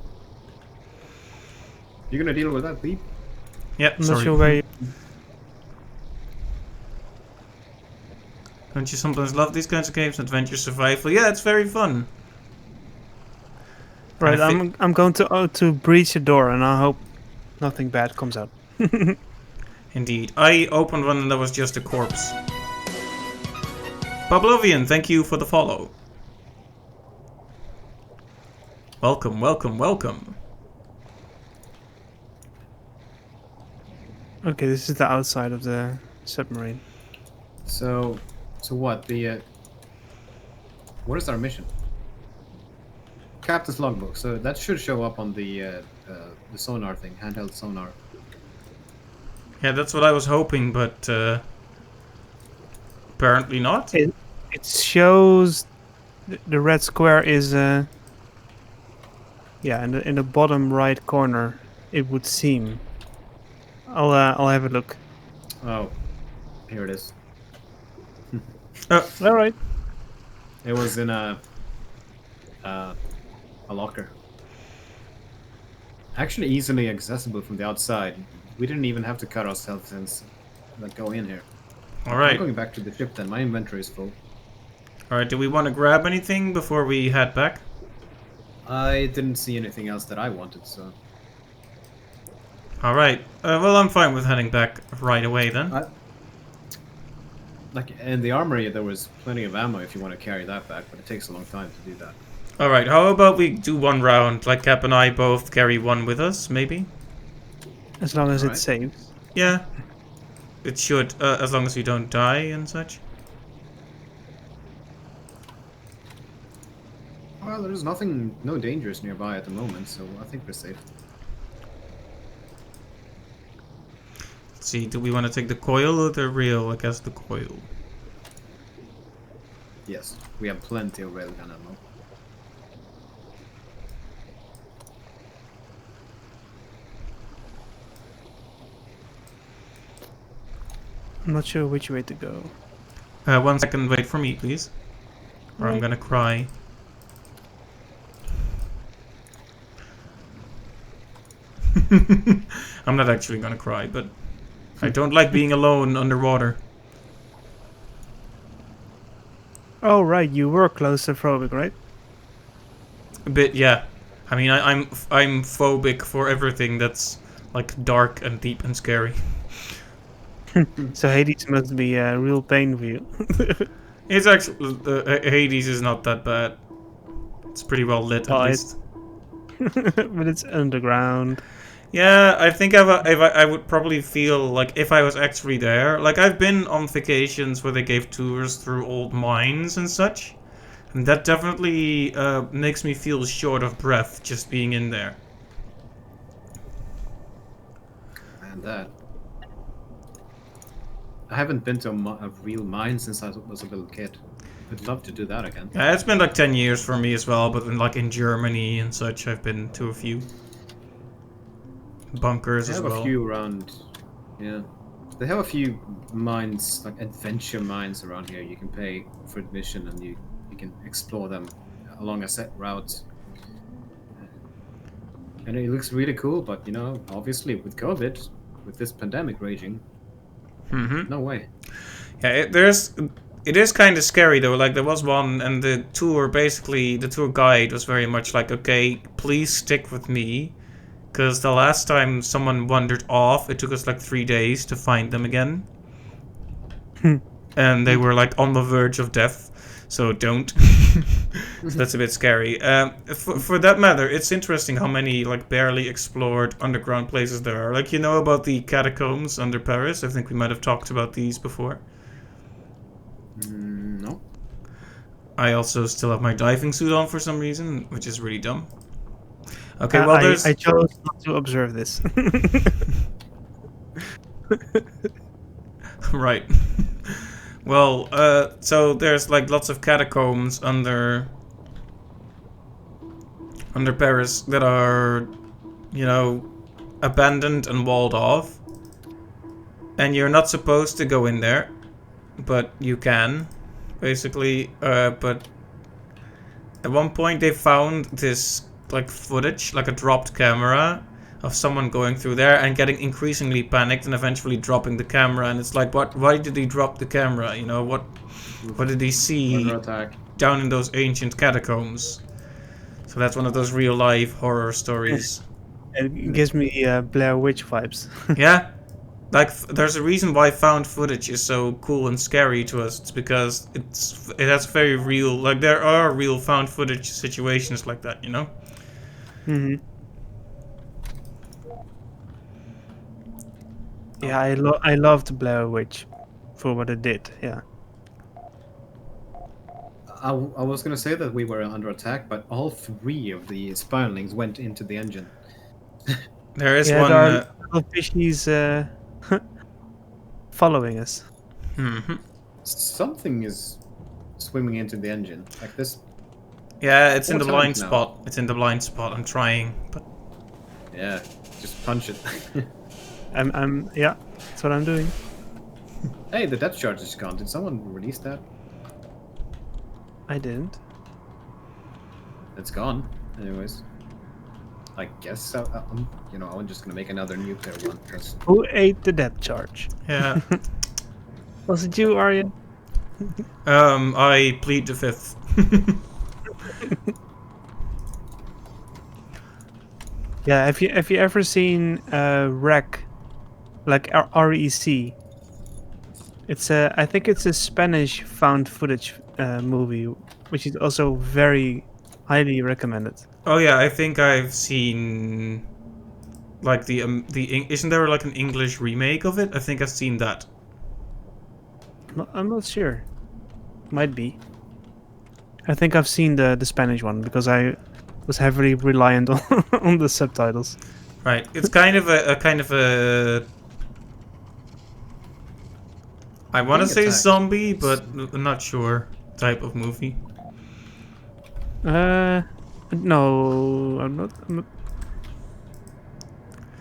Speaker 1: deal with that, Beep?
Speaker 2: Yeah,
Speaker 3: I'm
Speaker 2: sorry.
Speaker 3: not sure where you...
Speaker 2: Don't you sometimes love these kinds of games? Adventure survival. Yeah, it's very fun.
Speaker 3: Right,
Speaker 2: I thi-
Speaker 3: I'm going to breach the door, and I hope nothing bad comes out.
Speaker 2: Indeed. I opened one and there was just a corpse. Pavlovian, thank you for the follow. Welcome, welcome, welcome.
Speaker 3: Okay, this is the outside of the submarine.
Speaker 1: So what? What is our mission? Captain's logbook. So that should show up on the sonar thing, handheld sonar.
Speaker 2: Yeah, that's what I was hoping, but apparently not.
Speaker 3: It shows the red square is yeah, in the bottom right corner. It would seem. I'll have a look.
Speaker 1: Oh, here it is.
Speaker 3: All right.
Speaker 1: It was in a locker. Actually, easily accessible from the outside. We didn't even have to cut ourselves and like go in here.
Speaker 2: All
Speaker 1: I'm
Speaker 2: right.
Speaker 1: going back to the ship then. My inventory is full.
Speaker 2: All right. Do we want to grab anything before we head back?
Speaker 1: I didn't see anything else that I wanted, so.
Speaker 2: All right. Well, I'm fine with heading back right away then.
Speaker 1: Like in the armory, there was plenty of ammo if you want to carry that back, but it takes a long time to do that.
Speaker 2: All right. How about we do one round? Like Cap and I both carry one with us, maybe.
Speaker 3: As long as
Speaker 1: Alright.
Speaker 3: it saves.
Speaker 2: Yeah. It should, as long as we don't die and such.
Speaker 1: Well, there's no dangers nearby at the moment, so I think we're safe.
Speaker 2: Let's see. Do we want to take the coil or the reel? I guess the coil.
Speaker 1: Yes, we have plenty of railgun ammo.
Speaker 3: I'm not sure which way to go.
Speaker 2: 1 second. Wait for me, please. Or I'm
Speaker 3: Right.
Speaker 2: gonna cry. I'm not actually gonna cry, but I don't like being alone underwater.
Speaker 3: Oh right, you were claustrophobic, right?
Speaker 2: A bit, yeah. I mean, I'm phobic for everything that's like dark and deep and scary.
Speaker 3: So Hades must be a real pain for you.
Speaker 2: It's actually Hades is not that bad. It's pretty well lit
Speaker 3: Well,
Speaker 2: at least.
Speaker 3: But it's underground.
Speaker 2: Yeah, I think I would probably feel like if I was actually there. Like I've been on vacations where they gave tours through old mines and such, and that definitely makes me feel short of breath just being in there.
Speaker 1: And that. I haven't been to a real mine since I was a little kid. I'd love to do that again.
Speaker 2: Yeah, it's been like 10 years for me as well, but in Germany and such, I've been to a few bunkers
Speaker 1: They
Speaker 2: as
Speaker 1: have
Speaker 2: well.
Speaker 1: a few around. Yeah. They have a few mines, like adventure mines around here. You can pay for admission and you can explore them along a set route. And it looks really cool, but you know, obviously with COVID, with this pandemic raging,
Speaker 2: Mm-hmm.
Speaker 1: no way.
Speaker 2: Yeah, it is kind of scary though. Like there was one, and the tour guide was very much like, okay, please stick with me, because the last time someone wandered off, it took us like 3 days to find them again, and they were like on the verge of death. So don't. So that's a bit scary. For that matter, it's interesting how many like barely explored underground places there are. Like you know about the catacombs under Paris. I think we might have talked about these before.
Speaker 1: No.
Speaker 2: I also still have my diving suit on for some reason, which is really dumb. Okay, well there's
Speaker 3: I chose not to observe this.
Speaker 2: right. Well, so there's like lots of catacombs under Paris that are, you know, abandoned and walled off. And you're not supposed to go in there, but you can, basically. But at one point they found this like footage, like a dropped camera of someone going through there and getting increasingly panicked and eventually dropping the camera. And it's like, why did he drop the camera? You know, what did he see down in those ancient catacombs? So that's one of those real life horror stories.
Speaker 3: It gives me Blair Witch vibes.
Speaker 2: Yeah. Like, there's a reason why found footage is so cool and scary to us. It's because it has very real, like, there are real found footage situations like that, you know?
Speaker 3: Mm-hmm. Yeah, I loved Blair Witch for what it did. Yeah.
Speaker 1: I was gonna say that we were under attack, but all 3 of the spiralings went into the engine.
Speaker 2: There is
Speaker 3: yeah,
Speaker 2: one.
Speaker 3: there are little fishies following us.
Speaker 1: Something is swimming into the engine, like this.
Speaker 2: Yeah, it's in the
Speaker 1: 4
Speaker 2: blind
Speaker 1: times now.
Speaker 2: spot. It's in the blind spot. I'm trying, but
Speaker 1: Yeah, just punch it.
Speaker 3: Yeah, that's what I'm doing.
Speaker 1: Hey, the depth charge is gone. Did someone release that?
Speaker 3: I didn't.
Speaker 1: It's gone. Anyways, I guess you know, I'm just gonna make another nuclear one. 'Cause
Speaker 3: Who ate the depth charge?
Speaker 2: yeah.
Speaker 3: Was it you, Aryan?
Speaker 2: I plead the 5th.
Speaker 3: Yeah, have you ever seen REC, like REC? It's I think it's a Spanish found footage movie, which is also very highly recommended.
Speaker 2: Oh yeah, I think I've seen like isn't there like an English remake of it? I think I've seen that.
Speaker 3: I'm not sure. Might be. I think I've seen the Spanish one because I was heavily reliant on the subtitles.
Speaker 2: Right. It's kind of a I want to
Speaker 1: Being
Speaker 2: say
Speaker 1: attacked.
Speaker 2: zombie, but I'm not sure type of movie.
Speaker 3: No, I'm not.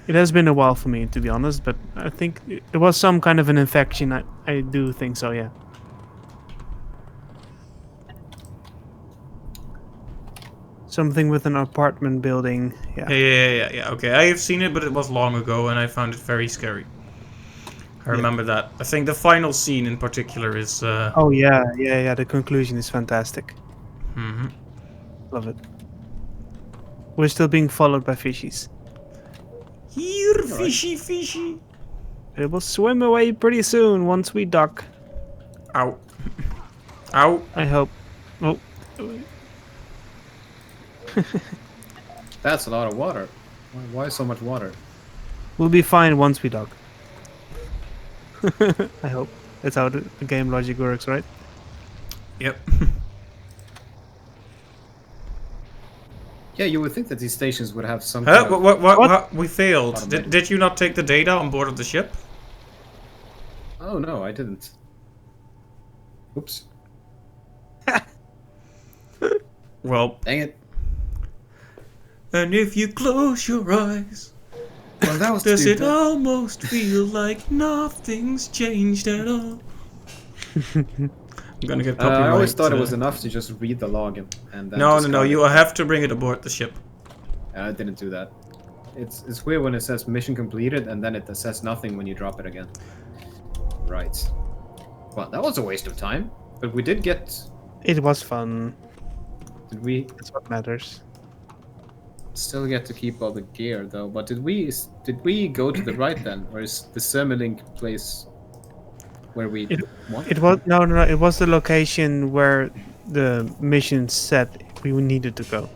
Speaker 3: It has been a while for me, to be honest, but I think it was some kind of an infection. I do think so, yeah. Something with an apartment building, yeah.
Speaker 2: Yeah. Okay, I have seen it, but it was long ago, and I found it very scary. I remember that. I think the final scene in particular is.
Speaker 3: Oh yeah. The conclusion is fantastic.
Speaker 2: Mhm.
Speaker 3: Love it. We're still being followed by fishies.
Speaker 2: Here, fishy.
Speaker 3: It will swim away pretty soon once we dock.
Speaker 2: Ow. Ow.
Speaker 3: I hope. Oh,
Speaker 1: That's a lot of water. Why so much water?
Speaker 3: we'll be fine once we dock. I hope. That's how the game logic works, right?
Speaker 2: Yep.
Speaker 1: Yeah, you would think that these stations would have some. Kind of
Speaker 2: What? We failed.
Speaker 1: Automated.
Speaker 2: Did you not take the data on board of the ship?
Speaker 1: Oh no, I didn't. Oops.
Speaker 2: Well,
Speaker 1: Dang it.
Speaker 2: and if you close your eyes,
Speaker 1: Well, that was
Speaker 2: does it
Speaker 1: stupid.
Speaker 2: almost feel like nothing's changed at all? I'm gonna get copyright.
Speaker 1: I always thought it was enough to just read the log and then.
Speaker 2: No.
Speaker 1: discard
Speaker 2: You
Speaker 1: it.
Speaker 2: have to bring it aboard the ship.
Speaker 1: I didn't do that. It's weird when it says mission completed and then it says nothing when you drop it again. Right. Well, that was a waste of time, but we did get.
Speaker 3: It was fun.
Speaker 1: Did we
Speaker 3: That's what matters.
Speaker 1: still get to keep all the gear though? But did we go to the right then, or is the Sermelink place where we want?
Speaker 3: It was no. It was the location where the mission said we needed to go.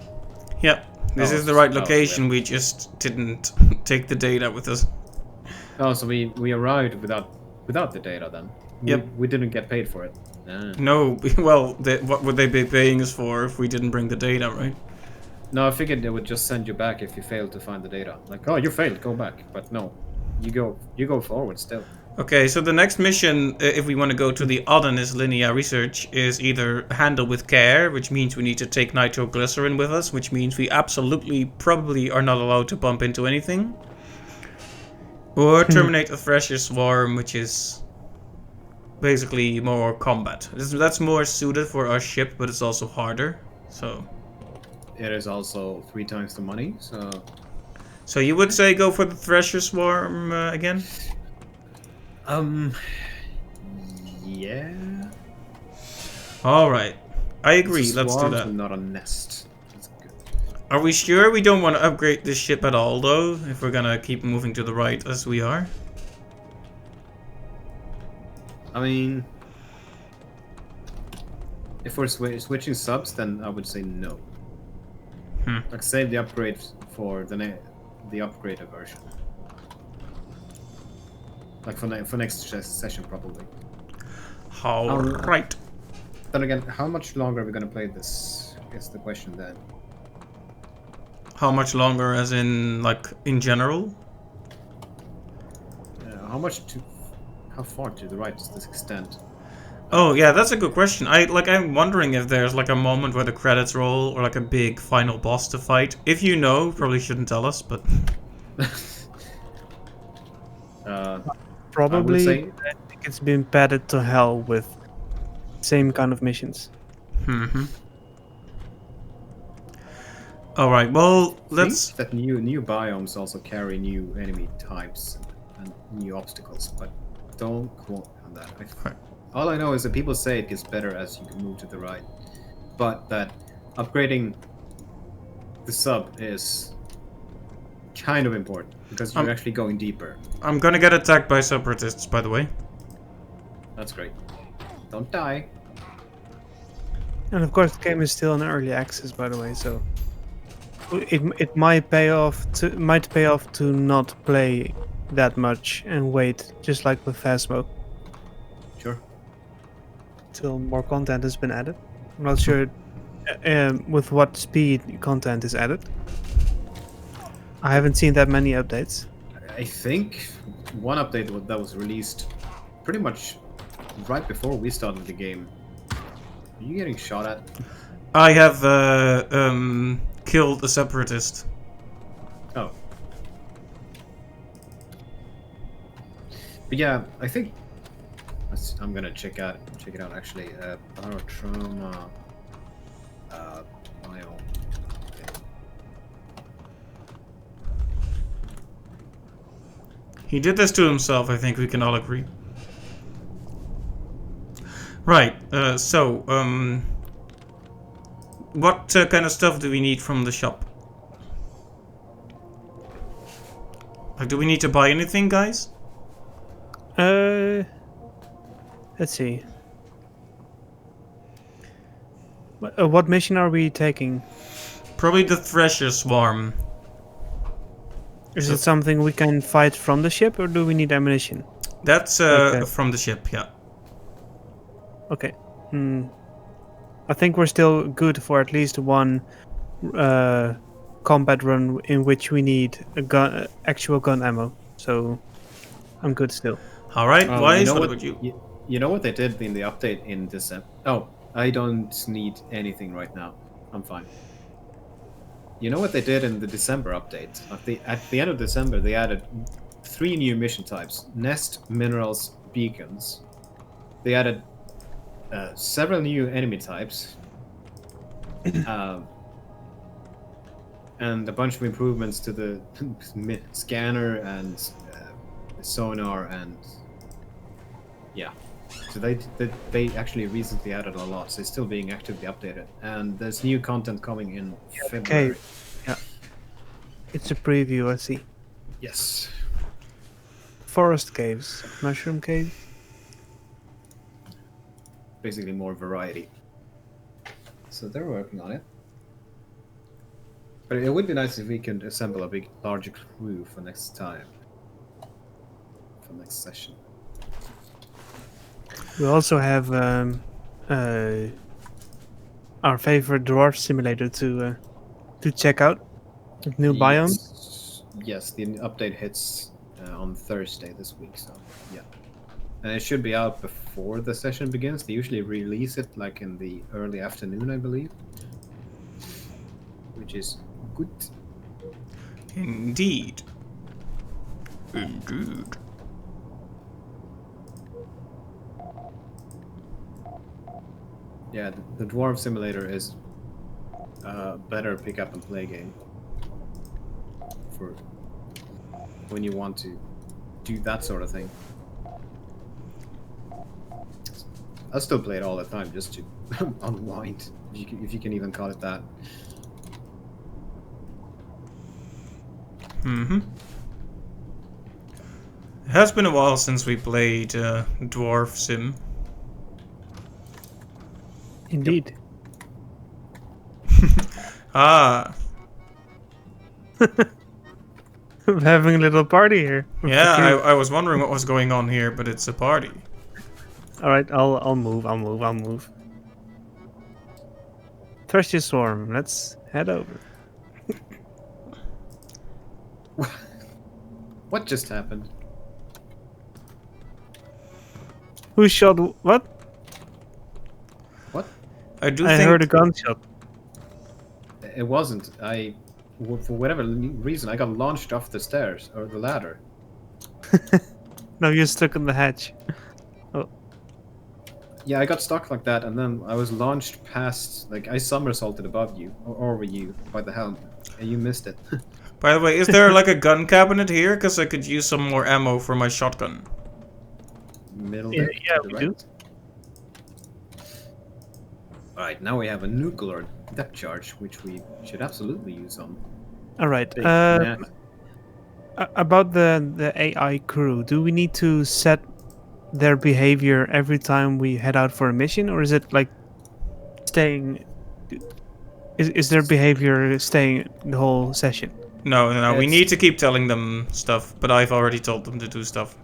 Speaker 2: Yep. This
Speaker 1: Oh,
Speaker 2: is the right
Speaker 1: oh,
Speaker 2: location.
Speaker 1: yeah.
Speaker 2: We just didn't take the data with us.
Speaker 1: Oh, so we arrived without the data then.
Speaker 2: Yep.
Speaker 1: We didn't get paid for it. Ah.
Speaker 2: No. Well, what would they be paying us for if we didn't bring the data, right?
Speaker 1: No, I figured they would just send you back if you failed to find the data. Like, oh, you failed, go back. But no, you go forward still.
Speaker 2: Okay, so the next mission, if we want to go to the Odonis Linea research, is either handle with care, which means we need to take nitroglycerin with us, which means we absolutely probably are not allowed to bump into anything. Or terminate the Thresher Swarm, which is basically more combat. That's more suited for our ship, but it's also harder. So
Speaker 1: It is also 3 times the money,
Speaker 2: so you would say go for the Thresher Swarm again?
Speaker 1: Yeah.
Speaker 2: All right, I agree.
Speaker 1: It's a
Speaker 2: Let's do
Speaker 1: swarm,
Speaker 2: that.
Speaker 1: so not a nest. That's good.
Speaker 2: Are we sure we don't want to upgrade this ship at all, though? If we're gonna keep moving to the right as we are?
Speaker 1: I mean, if we're switching subs, then I would say no. Like save the upgrade for the upgraded version. Like for next session, probably.
Speaker 2: All right.
Speaker 1: Then again, how much longer are we gonna play this? Is the question then.
Speaker 2: How much longer, as in, like, in general?
Speaker 1: How far to the right does this extend?
Speaker 2: Oh, yeah, that's a good question. I'm wondering if there's, like, a moment where the credits roll, or, like, a big final boss to fight. If you know, probably shouldn't tell us, but...
Speaker 3: Probably,
Speaker 1: I would
Speaker 3: I think it's been padded to hell with same kind of missions.
Speaker 2: Alright, well, let's...
Speaker 1: think that new biomes also carry new enemy types and new obstacles, but don't quote me on that. All I know is that people say it gets better as you move to the right, but that upgrading the sub is kind of important because you're actually going deeper.
Speaker 2: I'm gonna get attacked by separatists, by the way.
Speaker 1: That's great. Don't die.
Speaker 3: And of course, the game is still in early access, by the way, so it might pay off to not play that much and wait, just like with Phasmo,
Speaker 1: Sure.
Speaker 3: till more content has been added. I'm not sure with what speed content is added. I haven't seen that many updates.
Speaker 1: I think one update that was released pretty much right before we started the game. Are you getting shot at?
Speaker 2: I have, killed a separatist.
Speaker 1: Oh. But yeah, I think I'm gonna check it out actually. Barotrauma. Bio.
Speaker 2: He did this to himself, I think we can all agree. Right, what kind of stuff do we need from the shop? Like, do we need to buy anything, guys?
Speaker 3: Let's see. What mission are we taking?
Speaker 2: Probably the Thresher Swarm.
Speaker 3: Is it something we can fight from the ship, or do we need ammunition?
Speaker 2: That's
Speaker 3: Okay.
Speaker 2: from the ship, yeah.
Speaker 3: Okay. I think we're still good for at least one combat run in which we need a gun, actual gun ammo. So I'm good still.
Speaker 2: All right, Wise,
Speaker 1: you know
Speaker 2: what about you?
Speaker 1: You know what they did in the update in December? Oh, I don't need anything right now. I'm fine. You know what they did in the December update? At the end of December, they added 3 new mission types: Nest, Minerals, Beacons. They added several new enemy types. And a bunch of improvements to the scanner and sonar and... Yeah. So they actually recently added a lot, so it's still being actively updated. And there's new content coming in February.
Speaker 3: Okay. Yeah. It's a preview, I see.
Speaker 1: Yes.
Speaker 3: Forest caves, mushroom cave.
Speaker 1: Basically more variety. So they're working on it. But it would be nice if we could assemble a larger crew for next time. For next session.
Speaker 3: We also have our favorite dwarf simulator to check out. New biome.
Speaker 1: Yes, the update hits on Thursday this week, so yeah. And it should be out before the session begins. They usually release it like in the early afternoon, I believe. Which is good.
Speaker 2: Indeed. Indeed.
Speaker 1: Yeah, the Dwarf Simulator is a better pick up and play game for when you want to do that sort of thing. I still play it all the time just to unwind, if you can even call it that.
Speaker 2: Mm-hmm. It has been a while since we played Dwarf Sim.
Speaker 3: Indeed.
Speaker 2: Ah,
Speaker 3: I'm having a little party here. with the
Speaker 2: yeah,
Speaker 3: crew.
Speaker 2: I was wondering what was going on here, but it's a party.
Speaker 3: All right, I'll move. Thresh's Swarm. Let's head over.
Speaker 1: What just happened?
Speaker 3: Who shot what?
Speaker 1: What?
Speaker 2: I do
Speaker 3: I
Speaker 2: think
Speaker 3: heard a gunshot.
Speaker 1: It wasn't. For whatever reason, I got launched off the stairs or the ladder.
Speaker 3: No, you're stuck on the hatch.
Speaker 1: Yeah, I got stuck like that, and then I was launched past. Like I somersaulted above you or over you by the helm, and you missed it.
Speaker 2: By the way, is there like a gun cabinet here? Because I could use some more ammo for my shotgun.
Speaker 1: Middle
Speaker 3: Yeah,
Speaker 1: deck,
Speaker 3: yeah,
Speaker 1: to the
Speaker 3: we
Speaker 1: right.
Speaker 3: do.
Speaker 1: Alright, now we have a nuclear depth charge, which we should absolutely use on.
Speaker 3: All right.
Speaker 1: Big map.
Speaker 3: About the AI crew, do we need to set their behavior every time we head out for a mission, or is it like staying? Is their behavior staying the whole session?
Speaker 2: No, we
Speaker 1: It's-
Speaker 2: need to keep telling them stuff, but I've already told them to do stuff.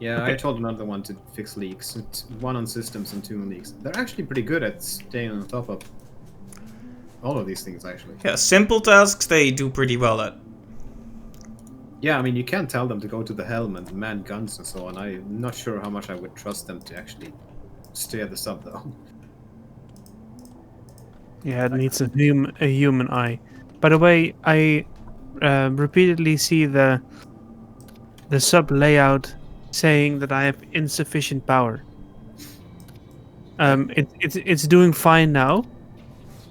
Speaker 1: Yeah,
Speaker 3: Okay.
Speaker 1: I told another one to fix leaks. It's one on systems and two on leaks. They're actually pretty good at staying on top of all of these things, actually.
Speaker 2: Yeah, simple tasks they do pretty well at.
Speaker 1: Yeah, I mean, you can't tell them to go to the helm and man guns and so on. I'm not sure how much I would trust them to actually stay at the sub, though.
Speaker 3: Yeah, it needs a human eye. By the way, I repeatedly see the sub layout saying that I have insufficient power. It's doing fine now,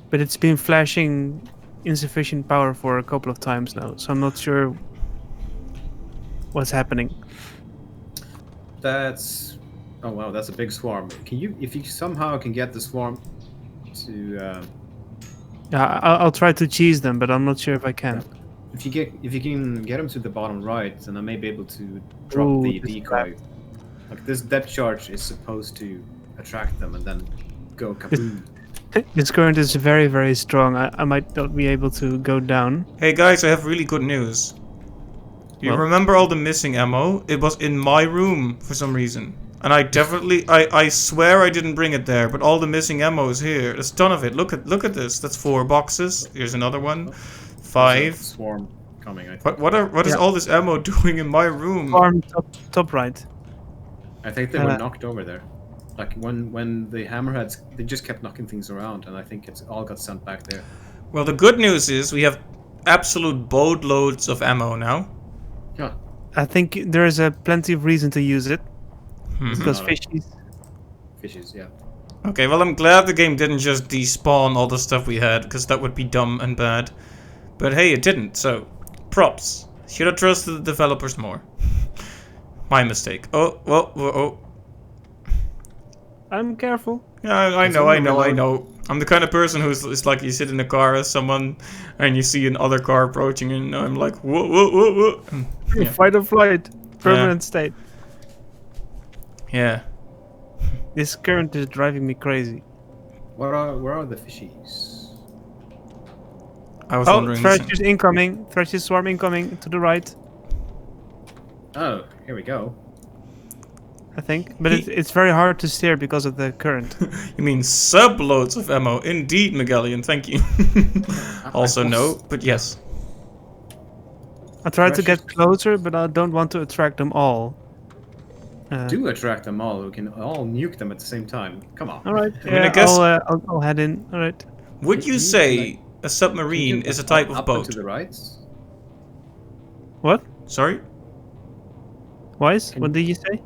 Speaker 3: but it's been flashing insufficient power for a couple of times now, so I'm not sure what's happening.
Speaker 1: That's... Oh wow, that's a big swarm. Can you, if you somehow can get the swarm to...
Speaker 3: Yeah, I'll try to cheese them, but I'm not sure if I can.
Speaker 1: If you can get them to the bottom right, then I may be able to drop
Speaker 3: Ooh,
Speaker 1: the
Speaker 3: this
Speaker 1: decoy. Like this depth charge is supposed to attract them and then go kaboom.
Speaker 3: This current is very, very strong. I might not be able to go down.
Speaker 2: Hey guys, I have really good news. You
Speaker 3: Well?
Speaker 2: remember all the missing ammo? It was in my room for some reason. And I definitely, I swear I didn't bring it there, but all the missing ammo is here. There's a ton of it. Look at this. That's 4 boxes. Here's another one.
Speaker 1: There's a
Speaker 2: 5.
Speaker 1: swarm coming, I think.
Speaker 2: What is
Speaker 3: Yeah.
Speaker 2: all this ammo doing in my room?
Speaker 3: Farm top right.
Speaker 1: I think they were
Speaker 3: Uh,
Speaker 1: knocked over there. Like when the hammerheads, they just kept knocking things around, and I think it's all got sent back there.
Speaker 2: Well, the good news is we have absolute boatloads of ammo now.
Speaker 1: Yeah.
Speaker 3: I think there is a plenty of reason to use it
Speaker 2: Mhm.
Speaker 3: because
Speaker 1: Not a-
Speaker 3: fishies.
Speaker 1: Fishes, yeah.
Speaker 2: Okay, well I'm glad the game didn't just despawn all the stuff we had, because that would be dumb and bad. But hey, it didn't, so props. Should have trusted the developers more. My mistake. Oh, whoa, whoa, oh.
Speaker 3: I'm careful.
Speaker 2: Yeah, I
Speaker 1: It's
Speaker 2: know.
Speaker 1: only
Speaker 2: I'm the kind of person who's it's like you sit in a car with someone and you see another car approaching and I'm like, whoa, whoa, whoa, whoa. Yeah.
Speaker 3: Fight or flight. Permanent state.
Speaker 2: Yeah.
Speaker 3: This current is driving me crazy.
Speaker 1: Where are the fishies?
Speaker 2: I was
Speaker 3: Oh,
Speaker 2: wondering.
Speaker 3: Threshers incoming. Threshers swarm incoming to the right,
Speaker 1: Oh, here we go.
Speaker 3: I think. But it's very hard to steer because of the current.
Speaker 2: You mean subloads of ammo? Indeed, Magellan. Thank you. Also no, but yes.
Speaker 3: I tried to
Speaker 1: Threshers-
Speaker 3: get closer, but I don't want to attract them all.
Speaker 1: Do attract them all. We can all nuke them at the same time. Come on.
Speaker 3: All right.
Speaker 2: I mean, I
Speaker 3: Yeah,
Speaker 2: guess-
Speaker 3: I'll head in. All right.
Speaker 2: Would you
Speaker 1: Can
Speaker 2: say a
Speaker 1: Can
Speaker 2: submarine
Speaker 1: you,
Speaker 2: is a
Speaker 1: like,
Speaker 2: type of
Speaker 1: up and
Speaker 2: boat?
Speaker 1: to the right?
Speaker 3: What?
Speaker 2: Sorry?
Speaker 3: Wise?
Speaker 1: Can-
Speaker 3: What did you say?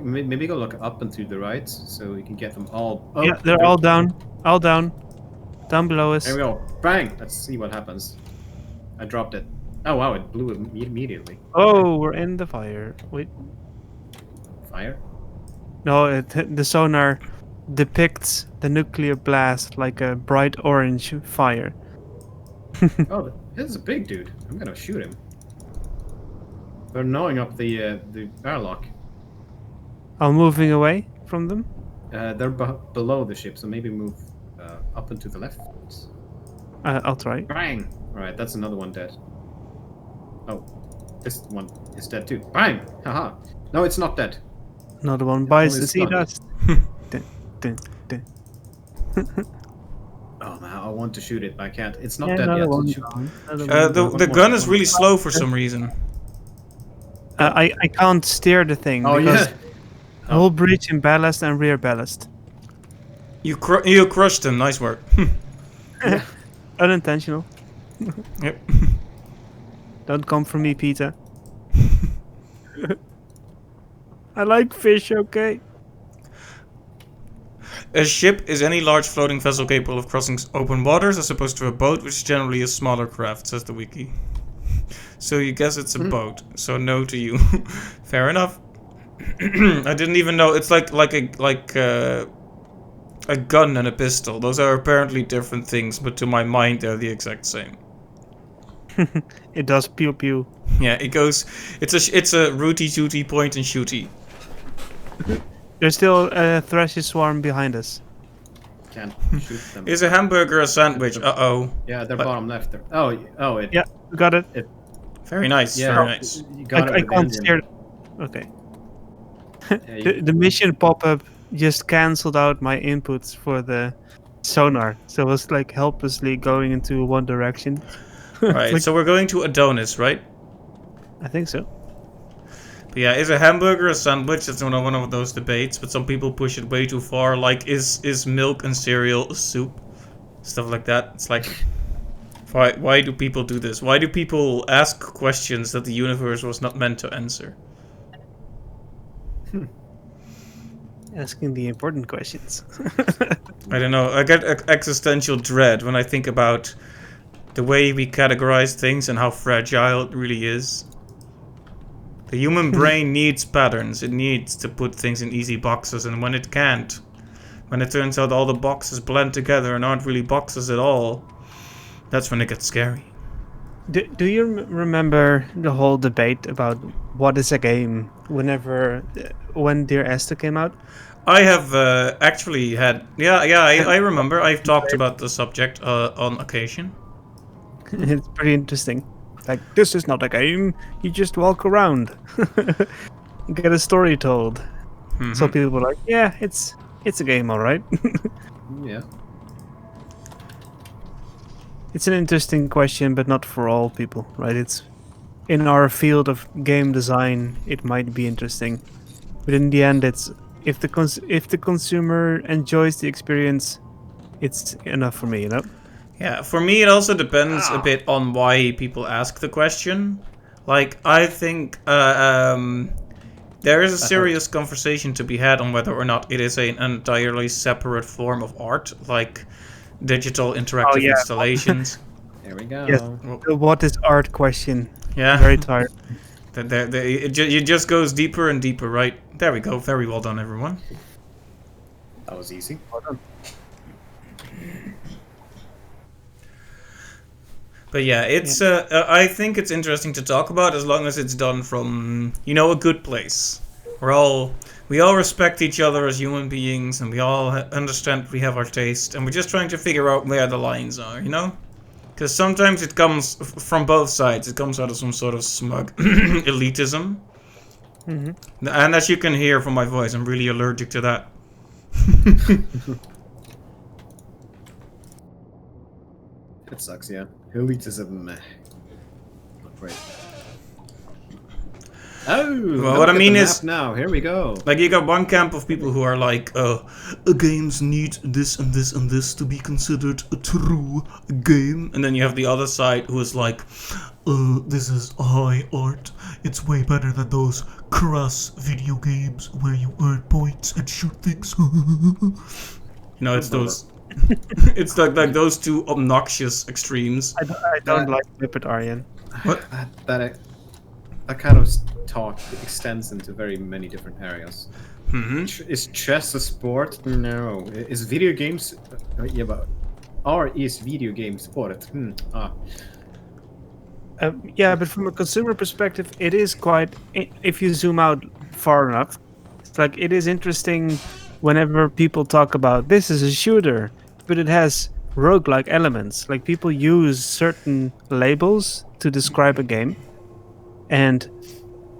Speaker 1: Maybe go look up and to the right, so we can get them all. Oh,
Speaker 3: Yeah, they're all down. All down. Down below us.
Speaker 1: There we go. Bang! Let's see what happens. I dropped it. Oh wow! It blew immediately.
Speaker 3: Oh, we're in the fire. Wait.
Speaker 1: Fire.
Speaker 3: No, the sonar depicts the nuclear blast like a bright orange fire.
Speaker 1: Oh, this is a big dude. I'm gonna shoot him. They're gnawing up the airlock.
Speaker 3: I'm moving away from them.
Speaker 1: They're below the ship, so maybe move up and to the left.
Speaker 3: I'll try.
Speaker 1: Bang! Alright, that's another one dead. Oh, this one is dead too. Bang! Haha! No, it's not dead.
Speaker 3: Another one bites
Speaker 1: only
Speaker 3: the sea
Speaker 1: stunned.
Speaker 3: dust. Dun, dun, dun.
Speaker 1: Oh man, I want to shoot it, but I can't. It's not
Speaker 3: Yeah,
Speaker 1: dead
Speaker 3: another
Speaker 1: yet.
Speaker 3: one
Speaker 1: Shoot-
Speaker 3: down. Another one.
Speaker 2: The gun is really slow for some reason.
Speaker 3: I can't steer the thing
Speaker 1: Oh
Speaker 3: because
Speaker 1: yeah.
Speaker 3: whole breach in ballast and rear ballast.
Speaker 2: You crushed him. Nice work.
Speaker 3: Unintentional.
Speaker 2: Yep.
Speaker 3: Don't come for me, Peter. I like fish, okay?
Speaker 2: A ship is any large floating vessel capable of crossing open waters as opposed to a boat, which is generally a smaller craft, says the wiki. So you guess it's a boat. So no to you. Fair enough. I didn't even know. It's like a gun and a pistol. Those are apparently different things, but to my mind they're the exact same.
Speaker 3: It does pew pew.
Speaker 2: Yeah, it goes. It's a rooty tooty point and shooty.
Speaker 3: There's still a thrashy swarm behind us.
Speaker 1: Can't shoot them.
Speaker 2: Is a hamburger a sandwich? Uh-oh.
Speaker 1: Yeah, they're bottom left. There. Oh, it.
Speaker 3: Yeah, we got it.
Speaker 2: Very nice,
Speaker 1: Yeah,
Speaker 2: very nice.
Speaker 1: You got
Speaker 3: I
Speaker 1: it. with the
Speaker 3: can't
Speaker 1: engine.
Speaker 3: steer. Okay.
Speaker 1: Yeah, you-
Speaker 3: The mission pop-up just cancelled out my inputs for the sonar, so it was like helplessly going into one direction.
Speaker 2: Right,
Speaker 3: Like-
Speaker 2: so we're going to Adonis, right?
Speaker 3: I think so.
Speaker 2: But yeah, is a hamburger a sandwich? That's one of those debates, but some people push it way too far. Like, is milk and cereal a soup? Stuff like that. It's like, why do people do this? Why do people ask questions that the universe was not meant to answer?
Speaker 3: Asking the important questions.
Speaker 2: I don't know. I get existential dread when I think about the way we categorize things and how fragile it really is. The human brain needs patterns. It needs to put things in easy boxes, and when it can't, when it turns out all the boxes blend together and aren't really boxes at all, that's when it gets scary.
Speaker 3: Do you remember the whole debate about what is a game when Dear Esther came out?
Speaker 2: I have actually had... Yeah, I remember. I've talked about the subject on occasion.
Speaker 3: It's pretty interesting. Like, this is not a game. You just walk around. Get a story told. So people were like, yeah, it's a game, all right.
Speaker 1: Yeah.
Speaker 3: It's an interesting question, but not for all people, right? It's in our field of game design, it might be interesting, but in the end, it's if the consumer enjoys the experience, it's enough for me, you know.
Speaker 2: Yeah, for me it also depends a bit on why people ask the question. Like, I think there is a serious conversation to be had on whether or not it is an entirely separate form of art, like digital interactive
Speaker 3: yeah.
Speaker 2: installations.
Speaker 1: There we go.
Speaker 3: Yes. The what is art question.
Speaker 2: Yeah,
Speaker 3: Very tired.
Speaker 2: it just goes deeper and deeper, right? There we go. Very well done, everyone.
Speaker 1: That was easy.
Speaker 2: But yeah, it's I think it's interesting to talk about as long as it's done from, you know, a good place. We all respect each other as human beings, and we all understand we have our taste, and we're just trying to figure out where the lines are, you know? Because sometimes it comes from both sides. It comes out of some sort of smug elitism.
Speaker 3: Mm-hmm.
Speaker 2: And as you can hear from my voice, I'm really allergic to that.
Speaker 1: It sucks, yeah. Elitism. Not great. Oh,
Speaker 2: Well, what I
Speaker 1: look at
Speaker 2: mean
Speaker 1: the
Speaker 2: is,
Speaker 1: map now. Here we go.
Speaker 2: like, you got one camp of people who are like, games need this and this and this to be considered a true game. And then you have the other side who is like, this is high art. It's way better than those crass video games where you earn points and shoot things. It's those... it's like those two obnoxious extremes.
Speaker 3: I don't like Muppet Aryan.
Speaker 2: What?
Speaker 1: That kind of talk extends into very many different areas. Is chess a sport? No. Is video games? Yeah, but is video game sport?
Speaker 3: Yeah, but from a consumer perspective, it is quite. If you zoom out far enough, it's like it is interesting whenever people talk about this is a shooter, but it has roguelike elements. Like people use certain labels to describe a game, and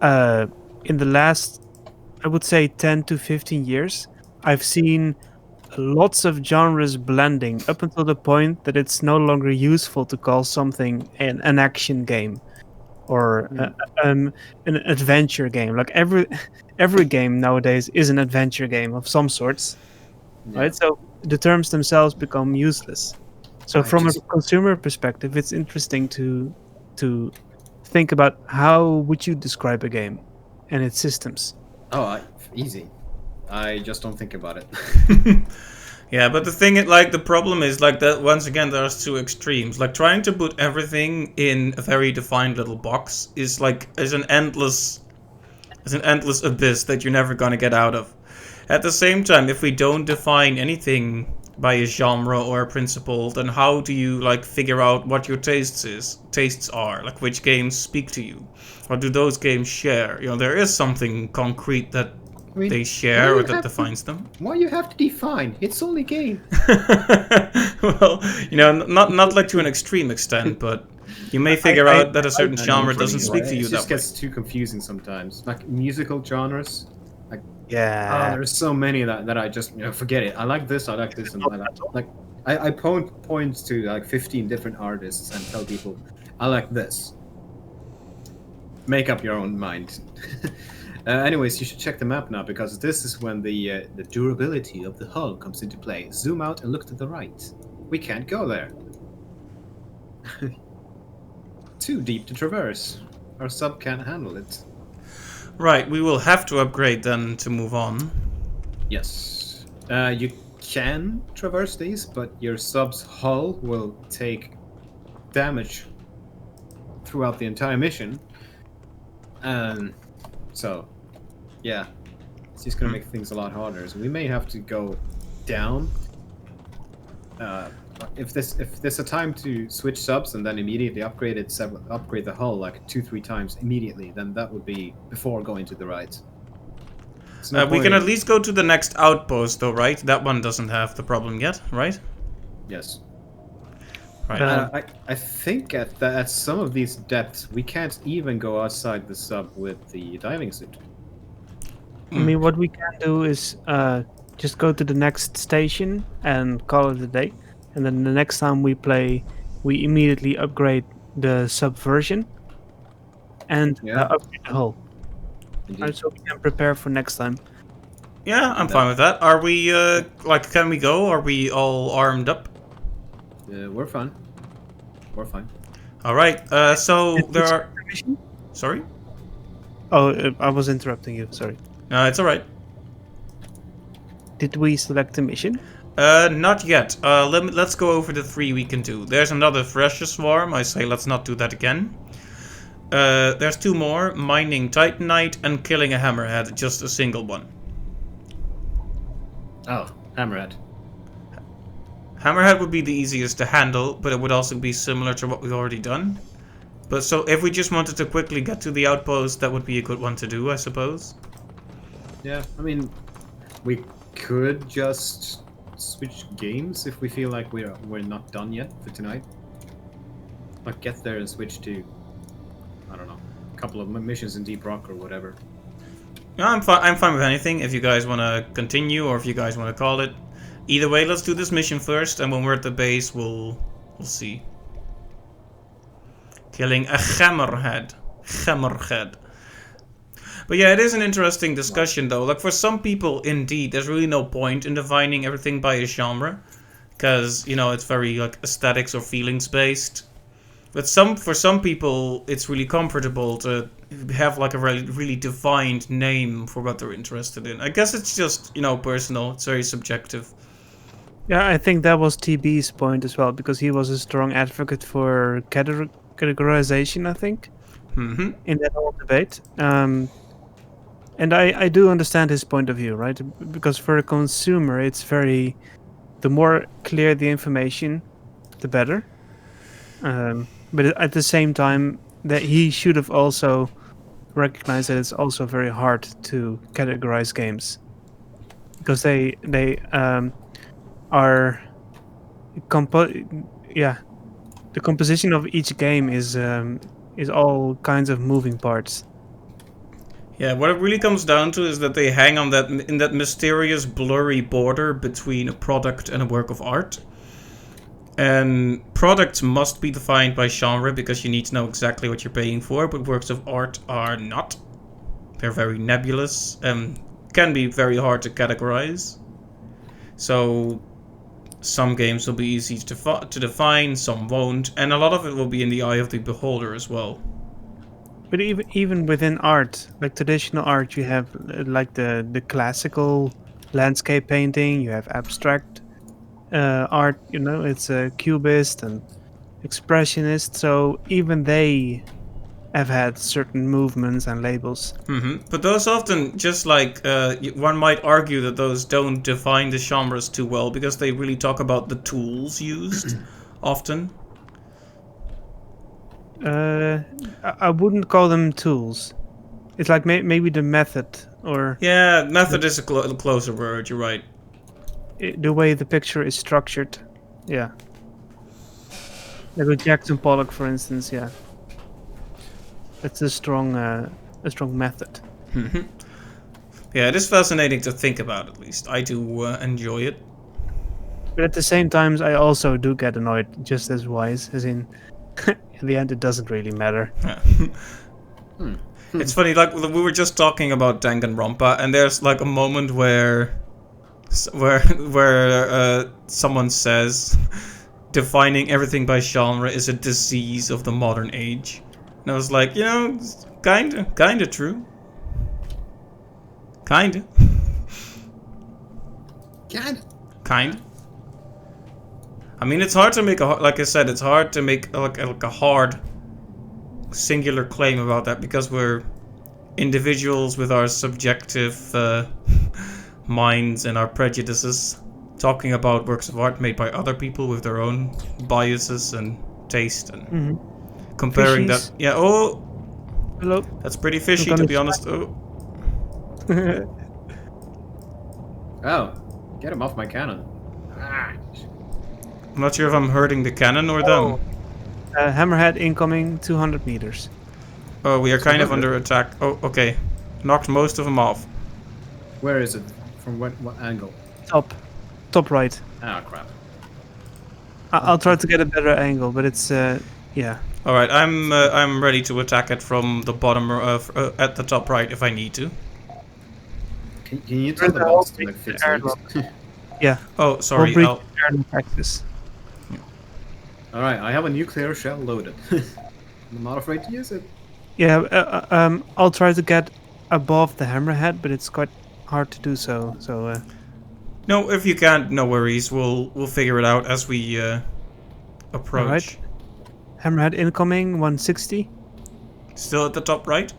Speaker 3: in the last, I would say, 10 to 15 years, I've seen lots of genres blending up until the point that it's no longer useful to call something an action game or an adventure game. Like every game nowadays is an adventure game of some sorts, right? So the terms themselves become useless. So from a consumer perspective, it's interesting to think about how would you describe a game and its systems.
Speaker 1: Easy. I just don't think about it.
Speaker 2: Yeah, but the problem is like that. Once again, there's two extremes. Like trying to put everything in a very defined little box is an endless abyss that you're never gonna get out of. At the same time, if we don't define anything by a genre or a principle, then how do you figure out what your tastes are? Like which games speak to you, or do those games share? There is something concrete that they share or that defines them.
Speaker 1: Why you have to define? It's only game.
Speaker 2: Well, not to an extreme extent, but you may figure out that a certain genre doesn't speak to you
Speaker 1: it
Speaker 2: that way.
Speaker 1: just gets too confusing sometimes. Like musical genres.
Speaker 3: Yeah.
Speaker 1: There's so many that I just forget it. I like this, and I point to 15 different artists and tell people I like this. Make up your own mind. Anyways, you should check the map now because this is when the durability of the hull comes into play. Zoom out and look to the right. We can't go there. Too deep to traverse. Our sub can't handle it.
Speaker 2: Right, we will have to upgrade then to move on.
Speaker 1: Yes. You can traverse these, but your sub's hull will take damage throughout the entire mission. So, yeah. It's just gonna make things a lot harder. So we may have to go down. If there's a time to switch subs and then immediately upgrade the hull 2-3 times immediately, then that would be before going to the right.
Speaker 2: We can at least go to the next outpost though, right? That one doesn't have the problem yet, right?
Speaker 1: Yes.
Speaker 2: Right.
Speaker 1: I think at some of these depths we can't even go outside the sub with the diving suit.
Speaker 3: I mean, what we can do is just go to the next station and call it a day. And then the next time we play, we immediately upgrade the subversion and upgrade the hull. Right, so we can prepare for next time.
Speaker 2: Yeah, I'm fine with that. Are we, can we go? Are we all armed up?
Speaker 1: We're fine. We're fine.
Speaker 2: Alright, so there are... Sorry?
Speaker 3: Oh, I was interrupting you, sorry.
Speaker 2: It's alright.
Speaker 3: Did we select a mission?
Speaker 2: Not yet. Let's go over the 3 we can do. There's another Thresher Swarm. I say let's not do that again. There's 2 more. Mining Titanite and killing a Hammerhead. Just a single one.
Speaker 1: Oh, Hammerhead.
Speaker 2: Hammerhead would be the easiest to handle, but it would also be similar to what we've already done. But so if we just wanted to quickly get to the outpost, that would be a good one to do, I suppose.
Speaker 1: Yeah, I mean, we could just switch games if we feel like we're not done yet for tonight. Like get there and switch to, I don't know, a couple of missions in Deep Rock or whatever.
Speaker 2: Yeah, I'm fine with anything. If you guys want to continue or if you guys want to call it, either way, let's do this mission first, and when we're at the base, we'll see. Killing a Hammerhead. But yeah, it is an interesting discussion though. Like for some people, indeed, there's really no point in defining everything by a genre, because you know it's very like aesthetics or feelings based. But for some people, it's really comfortable to have like a really defined name for what they're interested in. I guess it's just personal. It's very subjective.
Speaker 3: Yeah, I think that was TB's point as well, because he was a strong advocate for categorization, I think,
Speaker 2: Hmm.
Speaker 3: in that whole debate. And I do understand his point of view, right? Because for a consumer, it's the more clear the information, the better. But at the same time, that he should have also recognized that it's also very hard to categorize games, because they are yeah, the composition of each game is all kinds of moving parts.
Speaker 2: Yeah, what it really comes down to is that they hang on that mysterious blurry border between a product and a work of art. And products must be defined by genre because you need to know exactly what you're paying for, but works of art are not. They're very nebulous and can be very hard to categorize. So some games will be easy to define, some won't, and a lot of it will be in the eye of the beholder as well.
Speaker 3: But even within art, like traditional art, you have like the classical landscape painting. You have abstract art. It's a cubist and expressionist. So even they have had certain movements and labels.
Speaker 2: But those often, just like, one might argue that those don't define the genres too well because they really talk about the tools used often.
Speaker 3: I wouldn't call them tools. It's like maybe the method or
Speaker 2: Yeah, method is a closer word, you're right.
Speaker 3: the way the picture is structured. Yeah. Like with Jackson Pollock, for instance. Yeah. It's a strong method.
Speaker 2: Yeah, it is fascinating to think about, at least. I do enjoy it.
Speaker 3: But at the same time, I also do get annoyed just as Wise, as in, in the end, it doesn't really matter.
Speaker 2: Yeah. It's funny, like, we were just talking about Danganronpa, and there's, like, a moment where someone says defining everything by genre is a disease of the modern age. And I was like, it's kinda true. Kinda. Kinda. I mean, it's hard to make like I said, it's hard to make like a hard singular claim about that because we're individuals with our subjective minds and our prejudices, talking about works of art made by other people with their own biases and taste, and comparing
Speaker 3: Fishies.
Speaker 2: that. Yeah. Oh,
Speaker 3: Hello.
Speaker 2: that's pretty fishy, to be honest. Oh.
Speaker 1: Oh, get him off my cannon. Ah.
Speaker 2: I'm not sure if I'm hurting the cannon or them.
Speaker 3: Hammerhead incoming 200 meters.
Speaker 2: Oh, we are kind of under attack. Oh, okay. Knocked most of them off.
Speaker 1: Where is it? From what angle?
Speaker 3: Top right.
Speaker 1: Ah, crap.
Speaker 3: I'll try to get a better angle, but it's yeah.
Speaker 2: All right, I'm ready to attack it from the bottom at the top right if I need to.
Speaker 1: Can you tell the boss to like fix it?
Speaker 3: Yeah.
Speaker 2: Oh, sorry.
Speaker 3: We'll practice.
Speaker 1: Alright, I have a nuclear shell loaded. I'm not afraid to use it.
Speaker 3: Yeah, I'll try to get above the hammerhead, but it's quite hard to do so. So.
Speaker 2: No, if you can't, no worries. We'll figure it out as we approach.
Speaker 3: All right. Hammerhead incoming 160.
Speaker 2: Still at the top right?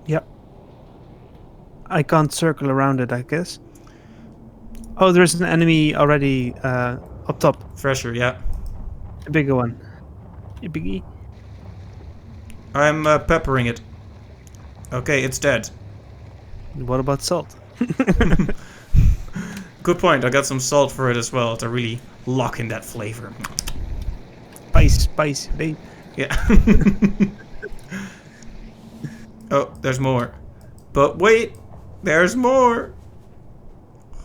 Speaker 3: Yep. I can't circle around it, I guess. Oh, there's an enemy already up top.
Speaker 2: Fresher, yeah.
Speaker 3: A bigger one. A biggie.
Speaker 2: I'm peppering it. Okay, it's dead.
Speaker 3: What about salt?
Speaker 2: Good point. I got some salt for it as well to really lock in that flavor.
Speaker 3: Spice, babe.
Speaker 2: Yeah. Oh, there's more. But wait, there's more.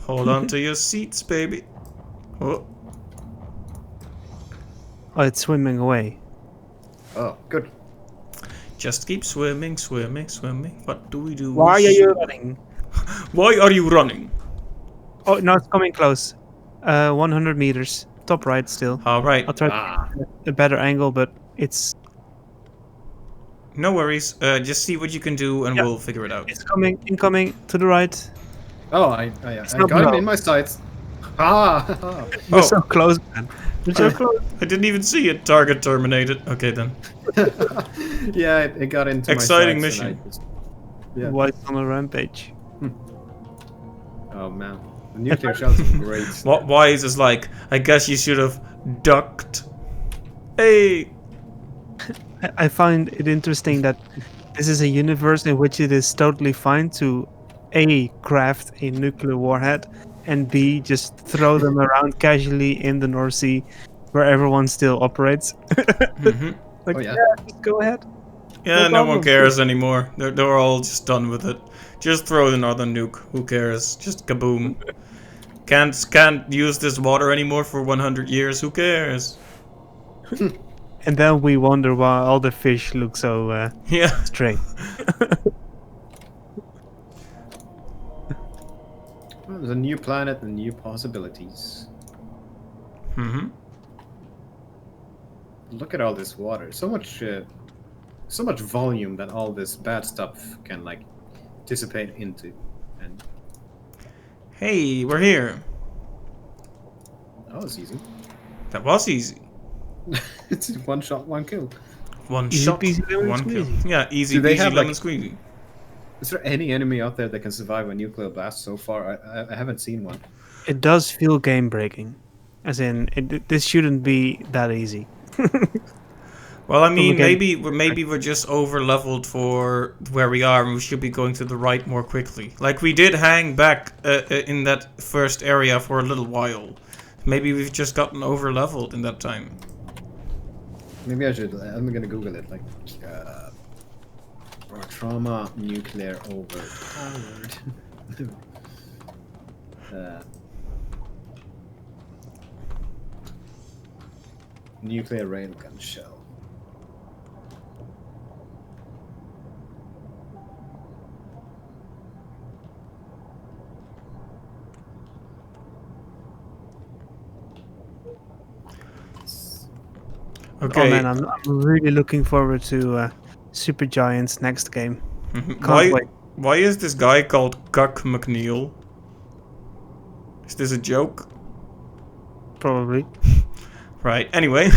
Speaker 2: Hold on to your seats, baby. Oh.
Speaker 3: Oh, it's swimming away.
Speaker 1: Oh, good.
Speaker 2: Just keep swimming, swimming, swimming. What do we do?
Speaker 3: Why are you running?
Speaker 2: Why are you running?
Speaker 3: Oh, no, it's coming close. 100 meters. Top right still.
Speaker 2: All right.
Speaker 3: I'll try to get a better angle, but it's
Speaker 2: No worries. Just see what you can do, and we'll figure it out.
Speaker 3: it's coming, incoming to the right.
Speaker 1: Oh, I
Speaker 3: not
Speaker 1: got him
Speaker 3: low.
Speaker 1: in my sights. Ah!
Speaker 3: You're so close, man. You're so close.
Speaker 2: I didn't even see it. Target terminated. Okay then.
Speaker 1: Yeah, it got into
Speaker 2: Exciting
Speaker 1: my sights.
Speaker 2: mission.
Speaker 1: Yeah.
Speaker 3: White on a rampage.
Speaker 1: Oh man, the nuclear shells is great.
Speaker 2: What? Why is this like? I guess you should have ducked. Hey.
Speaker 3: I find it interesting that this is a universe in which it is totally fine to A, craft a nuclear warhead, and B, just throw them around casually in the North Sea where everyone still operates. Like,
Speaker 1: Oh, yeah.
Speaker 3: just go ahead.
Speaker 2: Yeah,
Speaker 3: No
Speaker 2: no one
Speaker 3: problem.
Speaker 2: cares anymore. They're all just done with it. Just throw the northern nuke. Who cares? Just kaboom. Can't use this water anymore for 100 years. Who cares?
Speaker 3: And then we wonder why all the fish look so
Speaker 2: Yeah.
Speaker 3: strange.
Speaker 1: Well, there's a new planet and new possibilities. Look at all this water. So much volume that all this bad stuff can like dissipate into. And
Speaker 2: Hey, we're here.
Speaker 1: that was easy.
Speaker 2: That was easy.
Speaker 1: It's one shot, one kill.
Speaker 2: One
Speaker 3: Easy
Speaker 2: shot,
Speaker 3: peasy lemon
Speaker 2: one kill.
Speaker 3: squeezy.
Speaker 2: Yeah, easy
Speaker 1: Do they
Speaker 2: peasy
Speaker 1: have,
Speaker 2: lemon
Speaker 1: like-
Speaker 2: squeezy.
Speaker 1: Is there any enemy out there that can survive a nuclear blast so far? I haven't seen one.
Speaker 3: It does feel game breaking. As in, this shouldn't be that easy.
Speaker 2: Well, I mean,
Speaker 3: game-
Speaker 2: maybe we're just over leveled for where we are, and we should be going to the right more quickly. Like we did hang back in that first area for a little while. Maybe we've just gotten over leveled in that time.
Speaker 1: Maybe I should. I'm gonna Google it. Like, Barotrauma nuclear overpowered. Nuclear railgun shell.
Speaker 2: Okay.
Speaker 3: Oh man, I'm really looking forward to Super Giant's next game. Can't
Speaker 2: why?
Speaker 3: wait.
Speaker 2: Why is this guy called Cuck McNeil? Is this a joke?
Speaker 3: Probably.
Speaker 2: Right. Anyway, is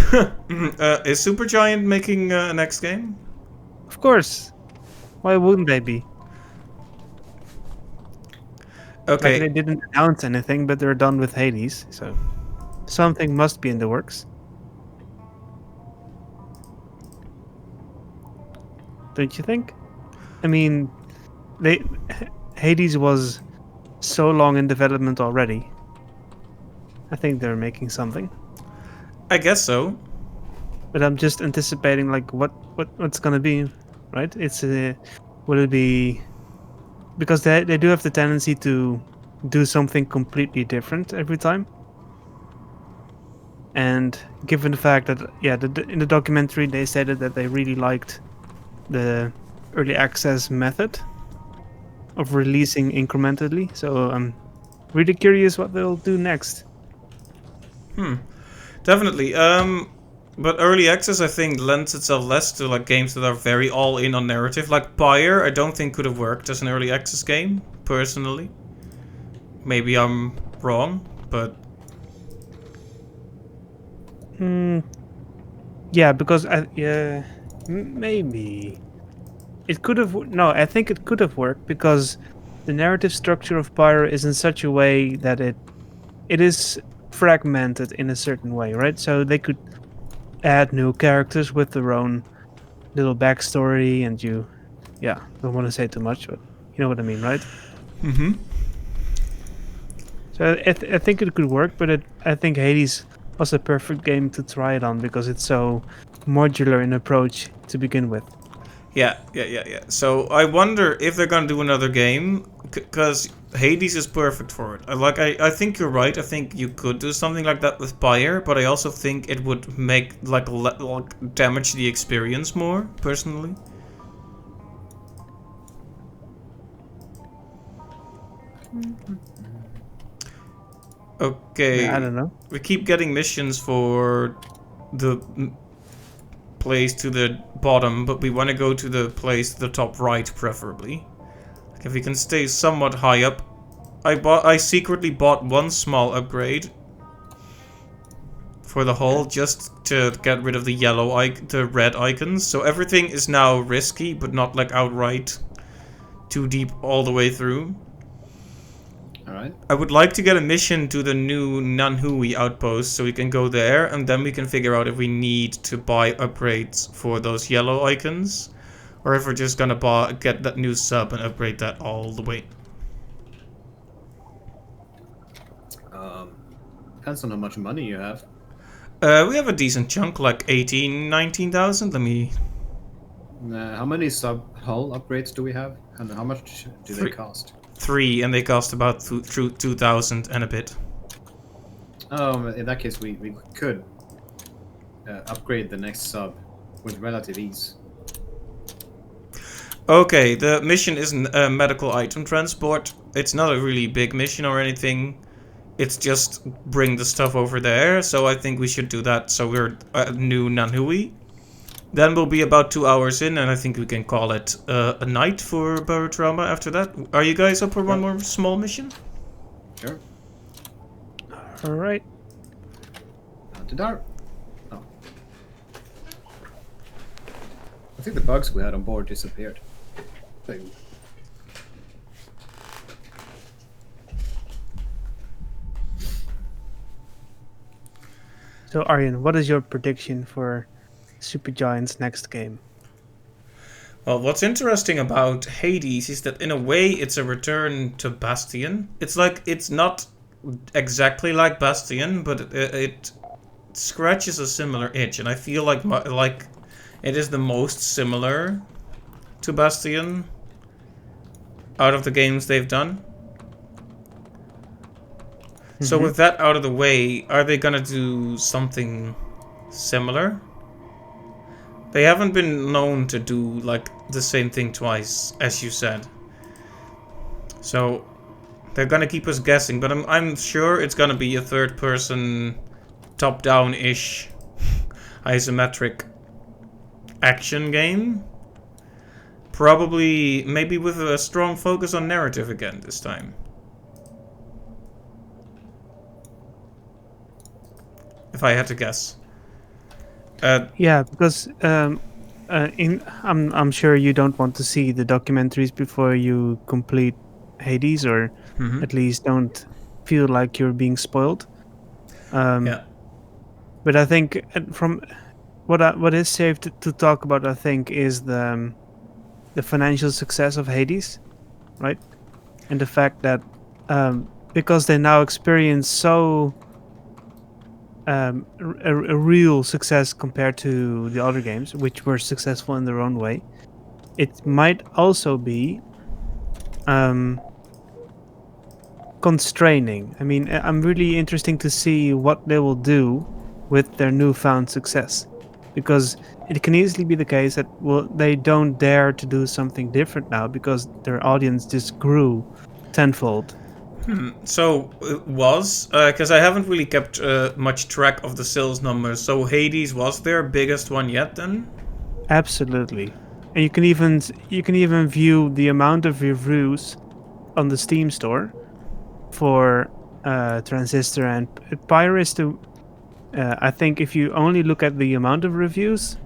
Speaker 2: Supergiant making a next game?
Speaker 3: Of course. Why wouldn't they be?
Speaker 2: Okay.
Speaker 3: Like, they didn't announce anything, but they're done with Hades, so something must be in the works. Don't you think? I mean, Hades was so long in development already. I think they're making something,
Speaker 2: I guess so.
Speaker 3: but I'm just anticipating like what's gonna be, right? Will it be because they do have the tendency to do something completely different every time. And given the fact that in the documentary they stated that they really liked the early access method of releasing incrementally, so I'm really curious what they'll do next.
Speaker 2: Definitely. But early access, I think, lends itself less to like games that are very all in on narrative. Like Pyre, I don't think could have worked as an early access game, personally. Maybe I'm wrong, but
Speaker 3: Yeah, because maybe it could have. No, I think it could have worked because the narrative structure of Pyre is in such a way that it is fragmented in a certain way, right? So they could add new characters with their own little backstory, and don't want to say too much, but you know what I mean, right? So I think it could work, but I think Hades was a perfect game to try it on because it's so modular in approach to begin with.
Speaker 2: yeah. So I wonder if they're gonna do another game, because Hades is perfect for it. I think you're right. I think you could do something like that with Pyre, but I also think it would make like damage the experience more, personally. Okay.
Speaker 3: I don't know.
Speaker 2: We keep getting missions for the place to the bottom, but we want to go to the place to the top right, preferably. Like if we can stay somewhat high up. I secretly bought one small upgrade for the hull just to get rid of the the red icons. So everything is now risky, but not like outright too deep all the way through.
Speaker 1: Alright.
Speaker 2: I would like to get a mission to the new Nanhui outpost so we can go there, and then we can figure out if we need to buy upgrades for those yellow icons, or if we're just gonna get that new sub and upgrade that all the way.
Speaker 1: Depends on how much money you have.
Speaker 2: We have a decent chunk, like 18, 19,000. Let me...
Speaker 1: How many sub-hull upgrades do we have? And how much do they cost?
Speaker 2: 3, and they cost about 2,000 and a bit.
Speaker 1: Oh, in that case, we could upgrade the next sub with relative ease.
Speaker 2: Okay, the mission isn't a medical item transport. It's not a really big mission or anything. It's just bring the stuff over there, so I think we should do that. So we're at New Nanhui. Then we'll be about 2 hours in, and I think we can call it a night for Barotrauma after that. Are you guys up for one more small mission?
Speaker 1: Sure.
Speaker 3: Alright.
Speaker 1: On to dark. Oh. I think the bugs we had on board disappeared. Thing.
Speaker 3: So Aryan, what is your prediction for Supergiant's next game?
Speaker 2: Well, what's interesting about Hades is that in a way it's a return to Bastion. It's like, it's not exactly like Bastion, but it scratches a similar itch, and I feel like it is the most similar to Bastion out of the games they've done. So with that out of the way, are they gonna do something similar? They haven't been known to do like the same thing twice, as you said. So they're gonna keep us guessing, but I'm sure it's gonna be a third-person, top-down-ish, isometric action game. Probably, maybe with a strong focus on narrative again this time. If I had to guess.
Speaker 3: Yeah, because I'm sure you don't want to see the documentaries before you complete Hades, or at least don't feel like you're being spoiled.
Speaker 2: Yeah.
Speaker 3: But I think from what is safe to talk about, I think, is the financial success of Hades, right? And the fact that because they now experience so a real success compared to the other games, which were successful in their own way, it might also be constraining. I mean, I'm really interested to see what they will do with their newfound success, because it can easily be the case that they don't dare to do something different now because their audience just grew tenfold.
Speaker 2: So it was, because I haven't really kept much track of the sales numbers. So Hades was their biggest one yet, then?
Speaker 3: Absolutely, and you can even view the amount of reviews on the Steam store for Transistor and Pyrus. I think if you only look at the amount of reviews,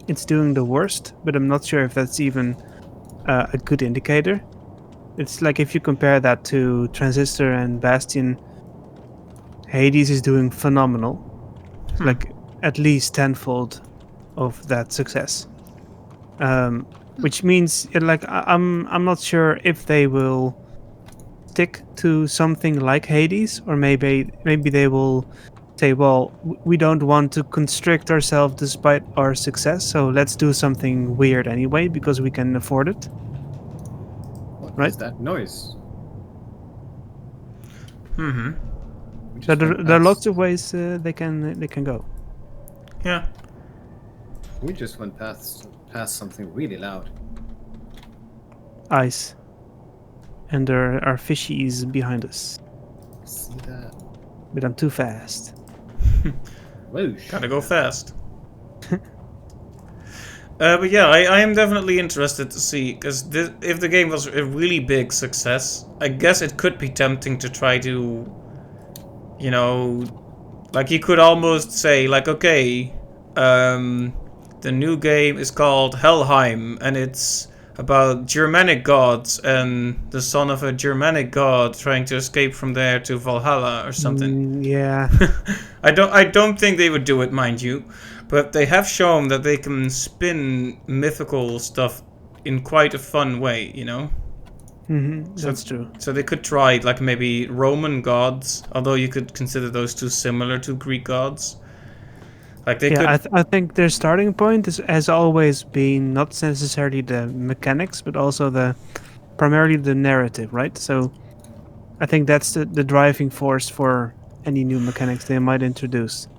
Speaker 3: it's doing the worst. But I'm not sure if that's even a good indicator. It's like if you compare that to Transistor and Bastion, Hades is doing phenomenal. Like at least tenfold of that success. Which means like I'm not sure if they will stick to something like Hades, or maybe they will say, well, we don't want to constrict ourselves despite our success, so let's do something weird anyway because we can afford it.
Speaker 1: What is that noise?
Speaker 3: So there are lots of ways they can go.
Speaker 2: Yeah.
Speaker 1: We just went past something really loud.
Speaker 3: Ice. And there are fishies behind us.
Speaker 1: See that?
Speaker 3: But I'm too fast.
Speaker 1: Whoosh.
Speaker 2: Gotta go fast. But yeah, I am definitely interested to see, because if the game was a really big success, I guess it could be tempting to try to, you know, like you could almost say, like, okay, the new game is called Helheim, and it's about Germanic gods and the son of a Germanic god trying to escape from there to Valhalla or something.
Speaker 3: Yeah.
Speaker 2: I don't think they would do it, mind you, but they have shown that they can spin mythical stuff in quite a fun way, you know?
Speaker 3: That's true.
Speaker 2: So they could try like maybe Roman gods, although you could consider those two similar to Greek gods. Like they
Speaker 3: Yeah,
Speaker 2: could.
Speaker 3: I think their starting point has always been not necessarily the mechanics, but also primarily the narrative, right? So I think that's the driving force for any new mechanics they might introduce.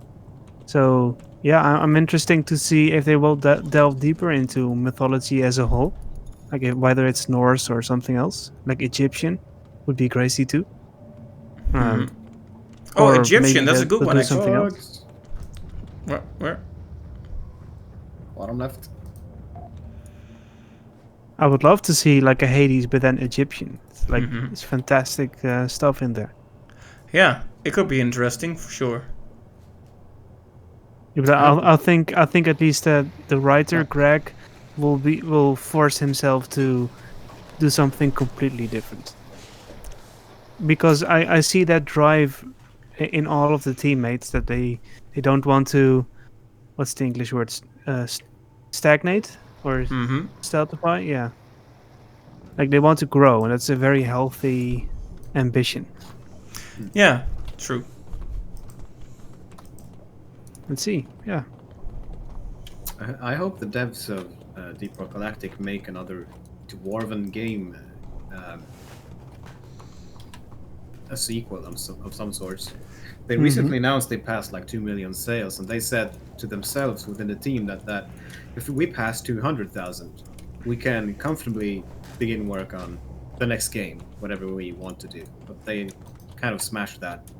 Speaker 3: So yeah, I'm interesting to see if they will delve deeper into mythology as a whole, like whether it's Norse or something else, like Egyptian, would be crazy too. Um,
Speaker 2: Oh,
Speaker 3: or
Speaker 2: Egyptian.
Speaker 3: maybe
Speaker 2: That's a good
Speaker 3: they'll
Speaker 2: one
Speaker 3: do
Speaker 2: actually.
Speaker 3: something else.
Speaker 1: Bugs.
Speaker 2: Where?
Speaker 1: Bottom left.
Speaker 3: I would love to see like a Hades, but then Egyptian. It's like it's fantastic stuff in there.
Speaker 2: Yeah, it could be interesting for sure.
Speaker 3: Yeah, but I think at least the writer
Speaker 1: Yeah.
Speaker 3: Greg will force himself to do something completely different, because I see that drive in all of the teammates that they don't want to, what's the English word, stagnate or
Speaker 2: Mm-hmm.
Speaker 3: stultify. Yeah, like they want to grow, and that's a very healthy ambition.
Speaker 2: Yeah, true.
Speaker 3: Let's see. Yeah.
Speaker 1: I hope the devs of Deep Rock Galactic make another Dwarven game, a sequel of some sorts. They recently announced they passed like 2 million sales, and they said to themselves within the team that if we pass 200,000, we can comfortably begin work on the next game, whatever we want to do. But they kind of smashed that,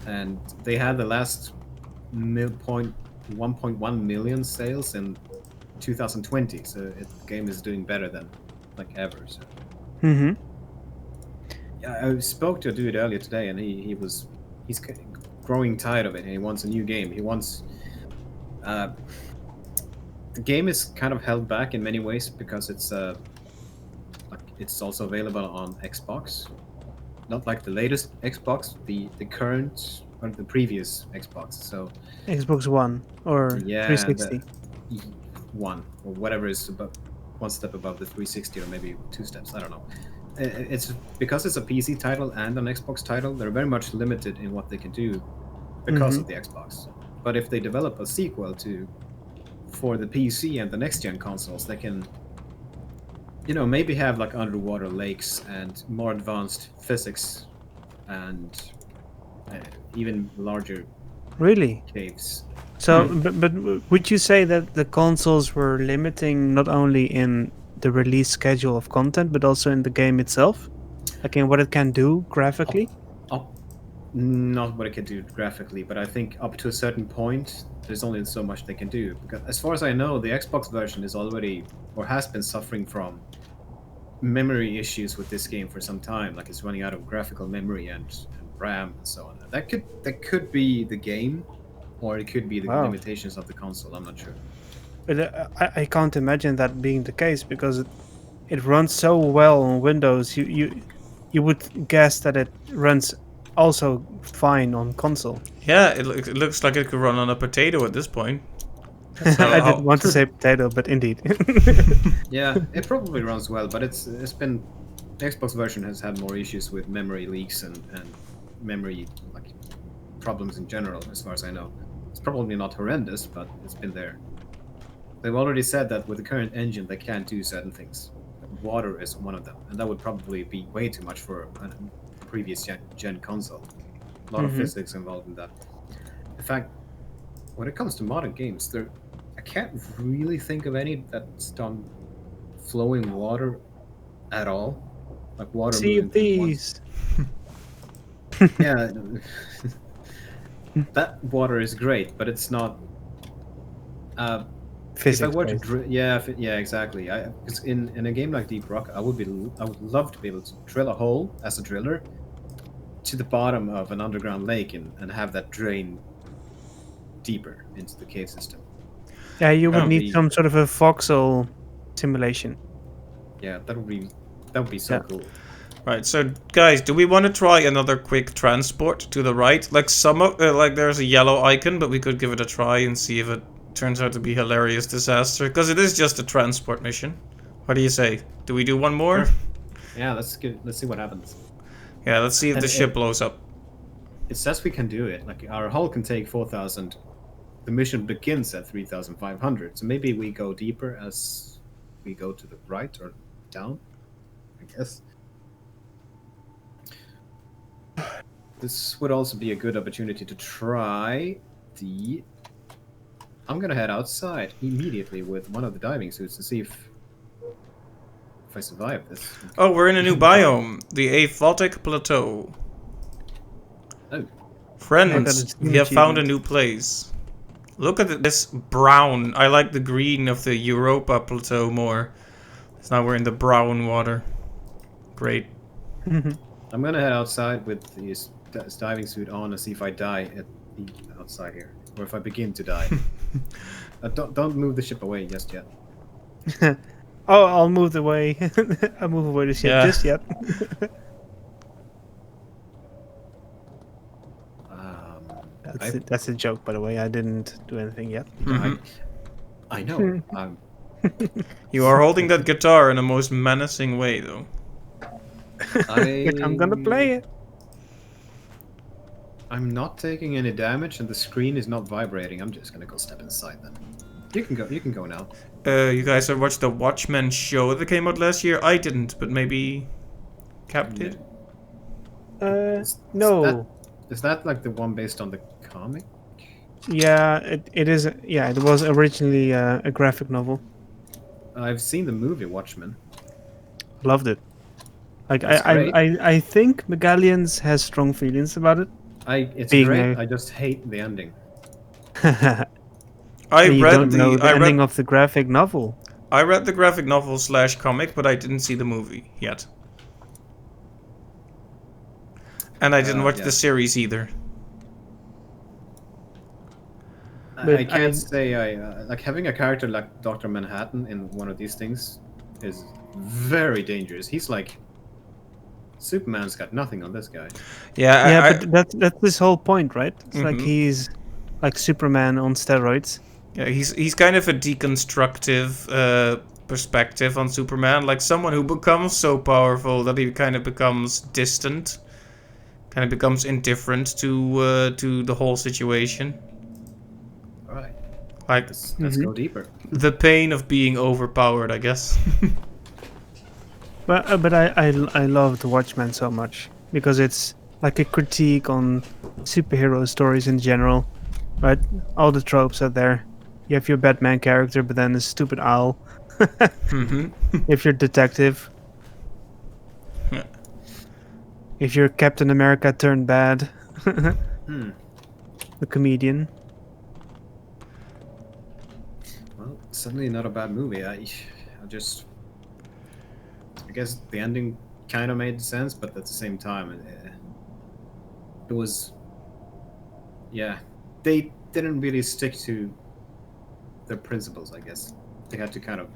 Speaker 1: and they had the last 1.1 million sales in 2020, so the game is doing better than like ever. So yeah, I spoke to a dude earlier today, and he's growing tired of it, and he wants a new game. He wants the game is kind of held back in many ways because it's like it's also available on Xbox, not like the latest Xbox, the current or the previous Xbox. So
Speaker 3: Xbox One or
Speaker 1: yeah,
Speaker 3: 360.
Speaker 1: the one or whatever is above, one step above the 360, or maybe two steps. I don't know. It's because it's a PC title and an Xbox title. They're very much limited in what they can do because of the Xbox. But if they develop a sequel for the PC and the next gen consoles, they can, maybe have like underwater lakes and more advanced physics and even larger
Speaker 3: Really?
Speaker 1: caves.
Speaker 3: So, but would you say that the consoles were limiting not only in the release schedule of content, but also in the game itself? Like in what it can do graphically?
Speaker 1: Up, not what it can do graphically, but I think up to a certain point, there's only so much they can do. Because as far as I know, the Xbox version is already, or has been suffering from memory issues with this game for some time. Like it's running out of graphical memory and RAM and so on. That could be the game, or it could be the
Speaker 3: Wow.
Speaker 1: limitations of the console. I'm not sure.
Speaker 3: But I can't imagine that being the case because it runs so well on Windows. You would guess that it runs also fine on console.
Speaker 2: Yeah, it looks like it could run on a potato at this point.
Speaker 3: I didn't want to say potato, but indeed.
Speaker 1: Yeah, it probably runs well, but it's been the Xbox version has had more issues with memory leaks and memory like problems in general, as far as I know. It's probably not horrendous, but it's been there. They've already said that with the current engine, they can't do certain things. Water is one of them, and that would probably be way too much for a previous gen console. A lot of physics involved in that. In fact, when it comes to modern games, I can't really think of any that's done flowing water at all. like water
Speaker 3: Sea
Speaker 1: moving
Speaker 3: of
Speaker 1: through the ones.
Speaker 3: Thieves.
Speaker 1: Yeah, that water is great, but it's not. If I
Speaker 3: Physics
Speaker 1: were to
Speaker 3: based.
Speaker 1: yeah, yeah, exactly. Because in a game like Deep Rock, I would love to be able to drill a hole as a driller to the bottom of an underground lake and have that drain deeper into the cave system.
Speaker 3: Yeah, you
Speaker 1: That
Speaker 3: would
Speaker 2: Oh.
Speaker 1: would
Speaker 3: need
Speaker 1: be
Speaker 3: some sort of a voxel simulation.
Speaker 1: yeah, that would be so
Speaker 3: Yeah.
Speaker 1: cool.
Speaker 2: Right, so guys, do we want to try another quick transport to the right? Like like there's a yellow icon, but we could give it a try and see if it turns out to be hilarious disaster. Because it is just a transport mission. What do you say? Do we do one more?
Speaker 1: Sure. Yeah, let's see what happens.
Speaker 2: Yeah, let's see if
Speaker 1: And
Speaker 2: the ship blows up.
Speaker 1: it says we can do it. Like our hull can take 4,000. The mission begins at 3,500. So maybe we go deeper as we go to the right or down. I guess. This would also be a good opportunity to try the. I'm gonna head outside immediately with one of the diving suits to see if I survive this.
Speaker 2: Oh, we're in a new biome, the Aphotic Plateau.
Speaker 1: Oh,
Speaker 3: I got
Speaker 2: Friends,
Speaker 3: a
Speaker 2: we
Speaker 3: Steam
Speaker 2: have found a
Speaker 3: achievement.
Speaker 2: new place. Look at this brown. I like the green of the Europa Plateau more. So now we're in the brown water. Great.
Speaker 1: I'm gonna head outside with this diving suit on and see if I die at the outside here, or if I begin to die. Don't move the ship away just yet.
Speaker 3: Oh, I'll move away. I'll move away the ship
Speaker 2: Yeah.
Speaker 3: just yet. That's a joke, by the way. I didn't do anything yet.
Speaker 1: I know.
Speaker 2: You are holding that guitar in a most menacing way, though.
Speaker 3: I'm gonna play it.
Speaker 1: I'm not taking any damage, and the screen is not vibrating. I'm just gonna go step inside then. You can go. You can go now.
Speaker 2: You guys have watched the Watchmen show that came out last year? I didn't, but maybe Cap did.
Speaker 3: No.
Speaker 1: Is that like the one based on the comic?
Speaker 3: Yeah, it is. Yeah, it was originally a graphic novel.
Speaker 1: I've seen the movie Watchmen.
Speaker 3: Loved it. Like
Speaker 1: It's great.
Speaker 3: I think Megallians has strong feelings about it.
Speaker 1: It's
Speaker 3: Being
Speaker 1: great.
Speaker 3: a-
Speaker 1: I just hate the ending.
Speaker 3: You don't know the ending of the graphic novel.
Speaker 2: I read the graphic novel / comic, but I didn't see the movie yet. And I didn't watch
Speaker 1: yeah.
Speaker 2: the series either.
Speaker 3: But
Speaker 1: I can't say I like having a character like Dr. Manhattan in one of these things is very dangerous. He's like Superman's got nothing on this guy.
Speaker 2: Yeah,
Speaker 3: Yeah, but that's his whole point, right? It's like
Speaker 2: Mhm.
Speaker 3: he's like Superman on steroids.
Speaker 2: yeah, he's kind of a deconstructive perspective on Superman, like someone who becomes so powerful that he kind of becomes distant, kind of becomes indifferent to the whole situation.
Speaker 1: All right,
Speaker 2: Like
Speaker 1: let's go deeper.
Speaker 2: the pain of being overpowered, I guess.
Speaker 3: But I love the Watchmen so much because it's like a critique on superhero stories in general, right? All the tropes are there. You have your Batman character, but then a stupid owl.
Speaker 2: Mhm.
Speaker 3: If you're detective,
Speaker 2: Yeah.
Speaker 3: if you're Captain America turned bad,
Speaker 1: Hmm.
Speaker 3: the comedian.
Speaker 1: Well, suddenly not a bad movie. I guess the ending kind of made sense, but at the same time, it was. Yeah, they didn't really stick to their principles. I guess they had to kind of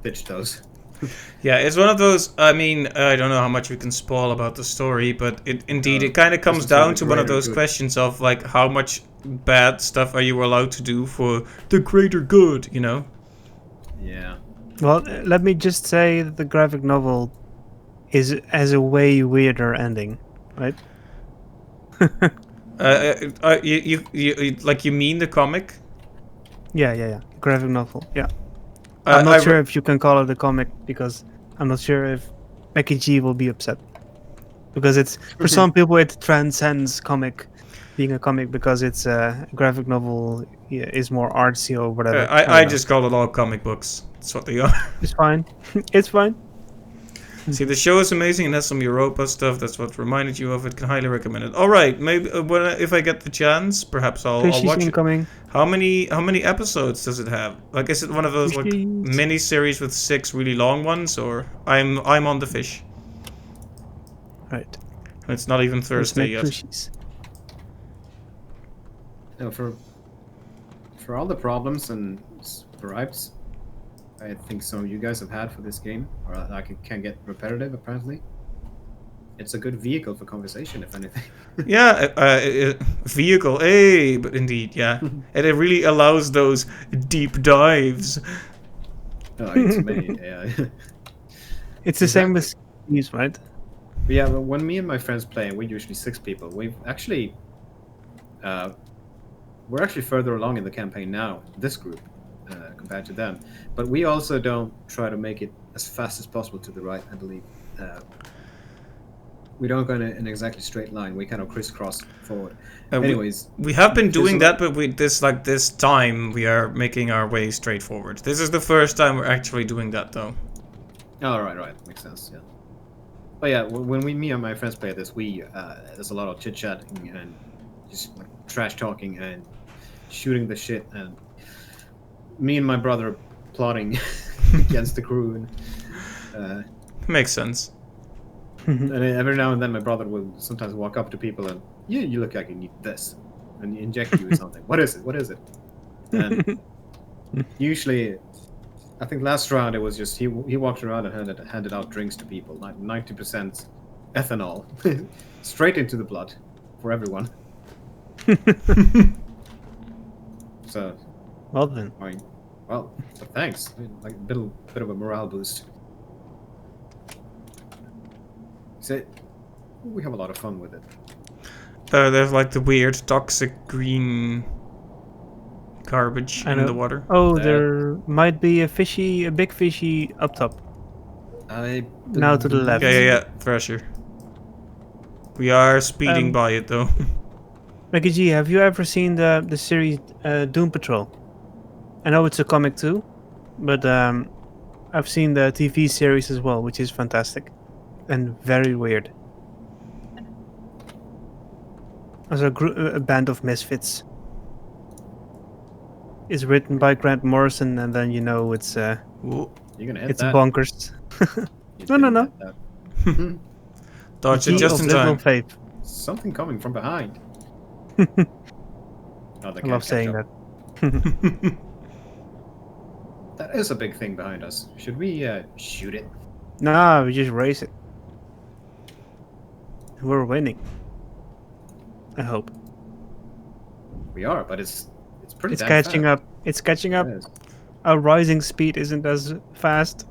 Speaker 1: ditch those.
Speaker 2: Yeah, it's one of those. I mean, I don't know how much we can spoil about the story, but it kind of comes
Speaker 1: this is for
Speaker 2: down
Speaker 1: the
Speaker 2: to one of
Speaker 1: greater
Speaker 2: those
Speaker 1: good.
Speaker 2: questions of like how much bad stuff are you allowed to do for the greater good, you know?
Speaker 1: Yeah.
Speaker 3: Well, let me just say that the graphic novel has a way weirder ending, right?
Speaker 2: You like you mean the comic?
Speaker 3: Yeah. Graphic novel. Yeah.
Speaker 2: I-
Speaker 3: I'm not
Speaker 2: I
Speaker 3: sure
Speaker 2: re-
Speaker 3: if you can call it a comic because I'm not sure if Becky G will be upset. Because it's for some people it transcends being a comic because it's a graphic novel is more artsy or whatever.
Speaker 2: I
Speaker 3: don't know.
Speaker 2: just call it all comic books. That's what they are.
Speaker 3: It's fine. It's fine.
Speaker 2: See, the show is amazing and has some Europa stuff. That's what reminded you of it. Can highly recommend it. All right, maybe if I get the chance, perhaps I'll
Speaker 3: Fishies
Speaker 2: watch it.
Speaker 3: incoming.
Speaker 2: How many episodes does it have? Like, is it one of those like
Speaker 3: Fishies.
Speaker 2: mini series with 6 really long ones, or I'm on the fish.
Speaker 3: Right.
Speaker 2: And it's not even
Speaker 3: Let's
Speaker 2: Thursday
Speaker 3: make
Speaker 2: yet.
Speaker 3: fishies.
Speaker 1: No, for all the problems and gripes I think some of you guys have had for this game, or like it can get repetitive apparently, it's a good vehicle for conversation, if anything.
Speaker 2: Yeah, vehicle, but indeed, yeah. And it really allows those deep dives.
Speaker 1: Oh, it's many, yeah.
Speaker 3: It's the same
Speaker 1: Exactly.
Speaker 3: with news, right?
Speaker 1: But yeah, but when me and my friends play, and we're usually 6 people, we've actually, we're actually further along in the campaign now, this group, compared to them. But we also don't try to make it as fast as possible to the right, I believe. We don't go in an exactly straight line. We kind of crisscross forward. Anyways,
Speaker 2: we have been doing
Speaker 1: there's
Speaker 2: that, but this time we are making our way straight forward. This is the first time we're actually doing that, though.
Speaker 1: Oh, right, makes sense. Yeah. But yeah, when me and my friends play this, there's a lot of chit chatting and just like trash talking and shooting the shit, and me and my brother plotting against the crew. And,
Speaker 2: Makes sense.
Speaker 1: and every now and then, my brother will sometimes walk up to people and, yeah, you look like you need this, and inject you with something. What is it? What is it? And usually, I think last round it was just he walked around and handed out drinks to people, like 90% ethanol, straight into the blood for everyone. So,
Speaker 3: Well then.
Speaker 1: I mean, well, but thanks, like a bit of a morale boost. So, we have a lot of fun with it.
Speaker 2: There's like the weird toxic green garbage
Speaker 3: I
Speaker 2: in
Speaker 3: know.
Speaker 2: the water.
Speaker 3: Oh,
Speaker 1: That-
Speaker 3: there might be a big fishy up top. Now to the left.
Speaker 2: Yeah, Thrasher. We are speeding by it, though.
Speaker 3: Maggie G, have you ever seen the series Doom Patrol? I know it's a comic too, but I've seen the TV series as well, which is fantastic and very weird. As a band of misfits. It's written by Grant Morrison, and then you know it's
Speaker 2: Ooh.
Speaker 1: You're gonna hit
Speaker 3: it's
Speaker 1: that.
Speaker 3: bonkers.
Speaker 1: You
Speaker 3: No, no,
Speaker 1: didn't
Speaker 3: no.
Speaker 1: hit that.
Speaker 2: Dodge it
Speaker 3: Key
Speaker 2: just
Speaker 3: of
Speaker 2: in
Speaker 3: little
Speaker 2: time.
Speaker 3: faith.
Speaker 1: Something coming from behind. Oh, they
Speaker 3: I
Speaker 1: can't
Speaker 3: love
Speaker 1: catch
Speaker 3: saying
Speaker 1: up.
Speaker 3: that.
Speaker 1: That is a big thing behind us. Should we shoot it?
Speaker 3: Nah, we just race it. We're winning. I hope.
Speaker 1: We are, but it's pretty.
Speaker 3: It's
Speaker 1: damn
Speaker 3: catching
Speaker 1: fast.
Speaker 3: up. It's catching up.
Speaker 1: It is.
Speaker 3: Our rising speed isn't as fast.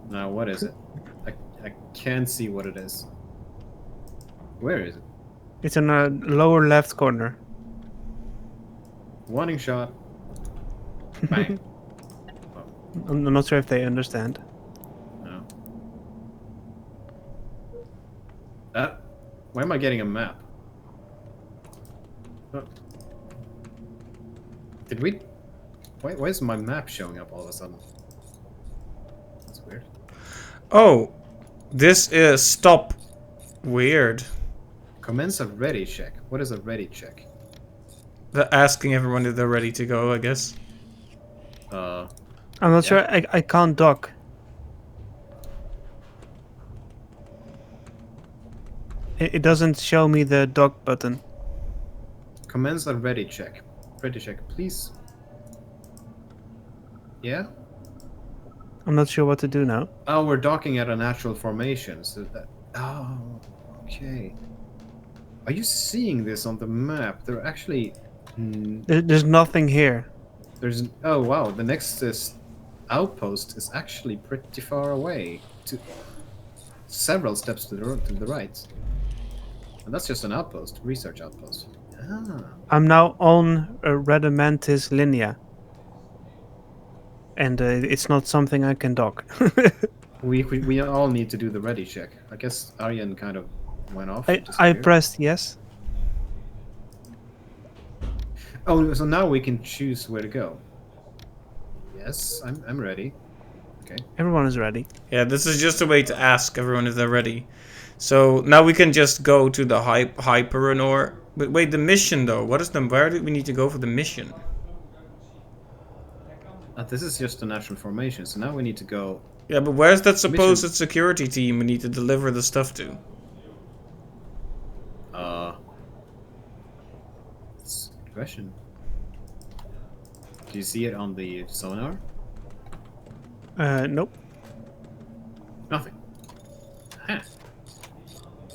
Speaker 1: Now what is it? I can't see what it is. Where is it?
Speaker 3: It's in a lower left corner.
Speaker 1: Warning shot. Bang.
Speaker 3: I'm not sure if they understand.
Speaker 1: No. Why am I getting a map? Oh. Did we? Why is my map showing up all of a sudden? That's weird.
Speaker 2: Oh, this is stop. Weird.
Speaker 1: Commence a ready check. What is a ready check?
Speaker 2: They're asking everyone if they're ready to go, I guess.
Speaker 3: I'm not
Speaker 1: Yeah.
Speaker 3: sure. I can't dock. It doesn't show me the dock button.
Speaker 1: Commence a ready check. Ready check, please. Yeah?
Speaker 3: I'm not sure what to do now.
Speaker 1: Oh, we're docking at a natural formation, so that... Oh, okay. Are you seeing this on the map? There actually...
Speaker 3: There's nothing here.
Speaker 1: There's... Oh, wow. The next outpost is actually pretty far away. Several steps to the right. And that's just an outpost. Research outpost. Ah.
Speaker 3: I'm now on Radamantis Linea. And it's not something I can dock.
Speaker 1: We all need to do the ready check. I guess Aryan kind of went off.
Speaker 3: I
Speaker 1: disappeared.
Speaker 3: pressed yes.
Speaker 1: Oh, so now we can choose where to go. Yes, I'm ready. Okay.
Speaker 3: Everyone is ready.
Speaker 2: Yeah, this is just a way to ask everyone if they're ready. So now we can just go to the Hyperonor. But wait, the mission though. What is the? Where do we need to go for the mission?
Speaker 1: This is just a natural formation, so now we need to go.
Speaker 2: Yeah, but where's that supposed
Speaker 1: Mission.
Speaker 2: security team we need to deliver the stuff to?
Speaker 1: That's a good question. Do you see it on the sonar?
Speaker 3: Nope.
Speaker 1: Nothing. Huh.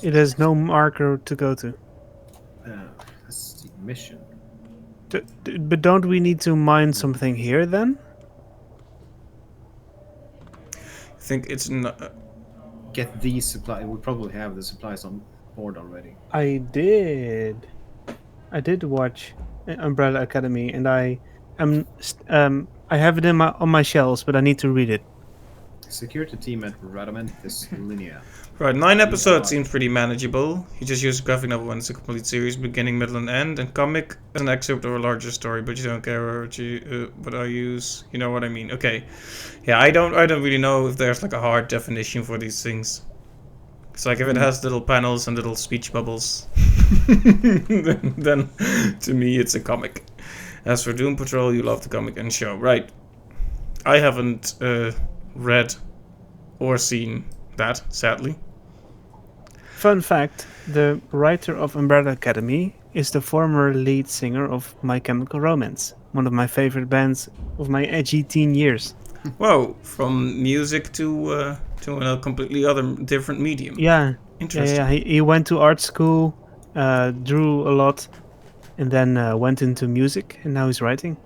Speaker 3: It has no marker to go to.
Speaker 1: That's the mission.
Speaker 3: But don't we need to mine something here then?
Speaker 2: I think it's not.
Speaker 1: Get these supplies. We probably have the supplies on board already.
Speaker 3: I did. I did watch Umbrella Academy, and I have it on my shelves, but I need to read it.
Speaker 1: Security team at Radamentis Linea.
Speaker 2: Right, 9 episodes
Speaker 1: are-
Speaker 2: seems pretty manageable. You just use a graphic novel when it's a complete series, beginning, middle, and end. And comic is an excerpt of a larger story, but you don't care what I use. You know what I mean? Okay. Yeah, I don't really know if there's like a hard definition for these things. It's like if it has little panels and little speech bubbles, then to me it's a comic. As for Doom Patrol, you love the comic and show, right? I haven't read or seen that, sadly.
Speaker 3: Fun fact: the writer of Umbrella Academy is the former lead singer of My Chemical Romance, one of my favorite bands of my edgy teen years.
Speaker 2: Whoa, from music to a completely different medium.
Speaker 3: Yeah,
Speaker 2: Interesting.
Speaker 3: yeah. He went to art school, drew a lot, and then went into music, and now he's writing.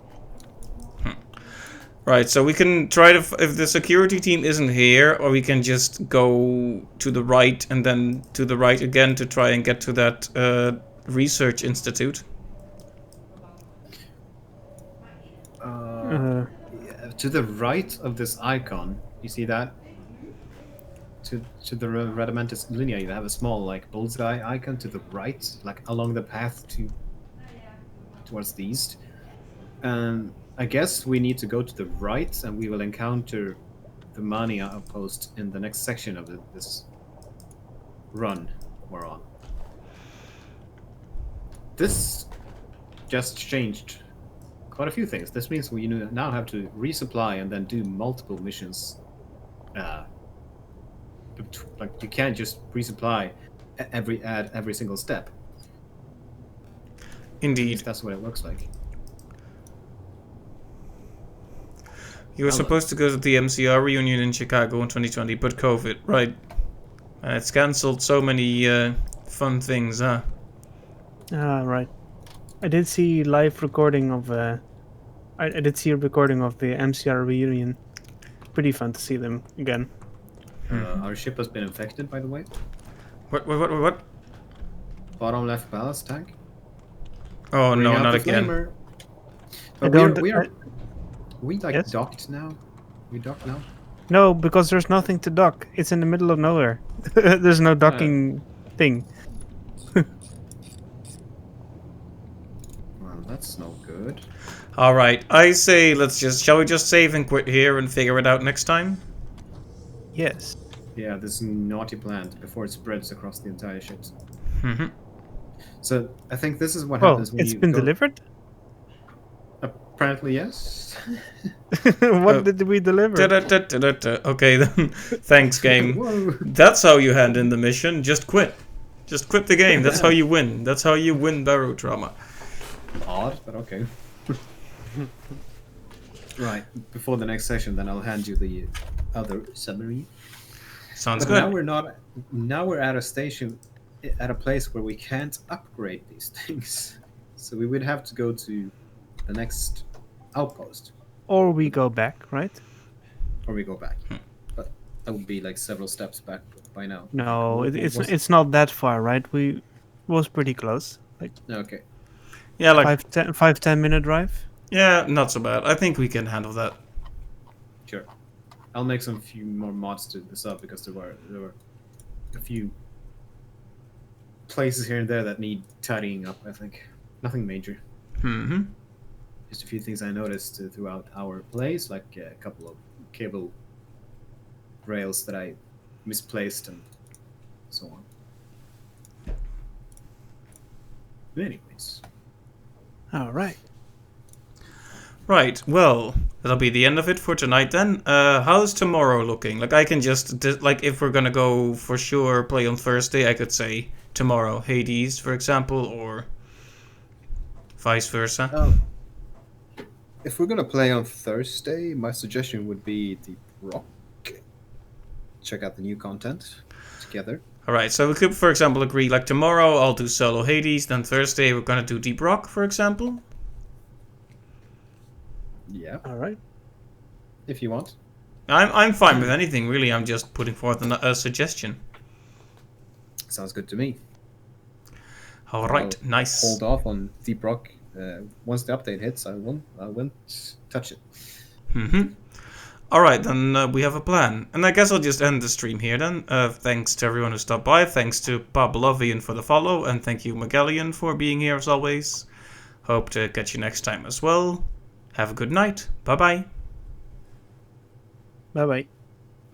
Speaker 2: Right, so we can try to, if the security team isn't here, or we can just go to the right and then to the right again to try and get to that research institute.
Speaker 1: To the right of this icon, you see that? To the Radamentis Linea, you have a small like bullseye icon to the right, like along the path towards the east. And I guess we need to go to the right, and we will encounter the Mania outpost in the next section of this run we're on. This just changed quite a few things. This means we now have to resupply and then do multiple missions. Like you can't just resupply at every single step. At
Speaker 2: Indeed.
Speaker 1: least that's what it looks like.
Speaker 2: You were supposed to go to the MCR reunion in Chicago in 2020, but COVID, right? And it's cancelled so many fun things, huh?
Speaker 3: Right. I did see live recording of. I did see a recording of the MCR reunion. Pretty fun to see them again.
Speaker 1: Our ship has been infected, by the way.
Speaker 2: What? Bottom
Speaker 1: left ballast tank.
Speaker 2: Oh
Speaker 1: Bring
Speaker 2: no,
Speaker 1: out
Speaker 2: not
Speaker 1: the
Speaker 2: again.
Speaker 1: flamer.
Speaker 3: I
Speaker 1: But
Speaker 3: don't-
Speaker 1: we like
Speaker 3: Yes?
Speaker 1: docked now. We docked now.
Speaker 3: No, because there's nothing to dock. It's in the middle of nowhere. There's no docking thing.
Speaker 1: Well, that's no good.
Speaker 2: All right, I say shall we just save and quit here and figure it out next time?
Speaker 3: Yes.
Speaker 1: Yeah, this naughty plant before it spreads across the entire ships.
Speaker 2: Mm-hmm.
Speaker 1: So I think this is what
Speaker 3: Oh,
Speaker 1: happens when
Speaker 3: it's
Speaker 1: you
Speaker 3: been
Speaker 1: go-
Speaker 3: delivered?
Speaker 1: Apparently, yes.
Speaker 3: What did we deliver?
Speaker 2: Okay then, thanks game.
Speaker 1: Whoa.
Speaker 2: That's how you hand in the mission. Just quit. Just quit the game. That's how you win. That's how you win Barotrauma.
Speaker 1: Odd, but okay. Right, before the next session, then I'll hand you the other summary.
Speaker 2: Sounds
Speaker 1: But
Speaker 2: good.
Speaker 1: now we're at a station, at a place where we can't upgrade these things. So we would have to go to the next outpost,
Speaker 3: Or we go back, right?
Speaker 1: or we go back. But that would be like several steps back by now.
Speaker 3: No,
Speaker 1: What
Speaker 3: it's not that far, right? We was pretty close. Like
Speaker 1: Okay.
Speaker 2: Yeah, like
Speaker 3: 5-10 minute drive.
Speaker 2: yeah, not so bad. I think we can handle that.
Speaker 1: Sure. I'll make some few more mods to this up because there were a few places here and there that need tidying up. I think nothing major.
Speaker 2: Mm-hmm.
Speaker 1: Just a few things I noticed throughout our plays, like a couple of cable rails that I misplaced and so on. But anyways,
Speaker 3: All right.
Speaker 2: Right, well, that'll be the end of it for tonight then. How's tomorrow looking? Like, I can just, like, if we're gonna go for sure play on Thursday, I could say tomorrow Hades, for example, or vice versa.
Speaker 1: if we're gonna play on Thursday, my suggestion would be Deep Rock. Check out the new content together.
Speaker 2: Alright, so we could, for example, agree, like, tomorrow I'll do solo Hades, then Thursday we're gonna do Deep Rock, for example.
Speaker 1: Yeah,
Speaker 3: All right.
Speaker 1: if you want.
Speaker 2: I'm fine with anything, really. I'm just putting forth a suggestion.
Speaker 1: Sounds good to me.
Speaker 2: Alright,
Speaker 1: I'll
Speaker 2: nice.
Speaker 1: Hold off on Deep Rock. Once the update hits, I won't touch it.
Speaker 2: Alright, then we have a plan. And I guess I'll just end the stream here then. Thanks to everyone who stopped by. Thanks to Pablovian for the follow. And thank you, Magellan, for being here as always. Hope to catch you next time as well. Have a good night. Bye-bye.
Speaker 3: Bye bye.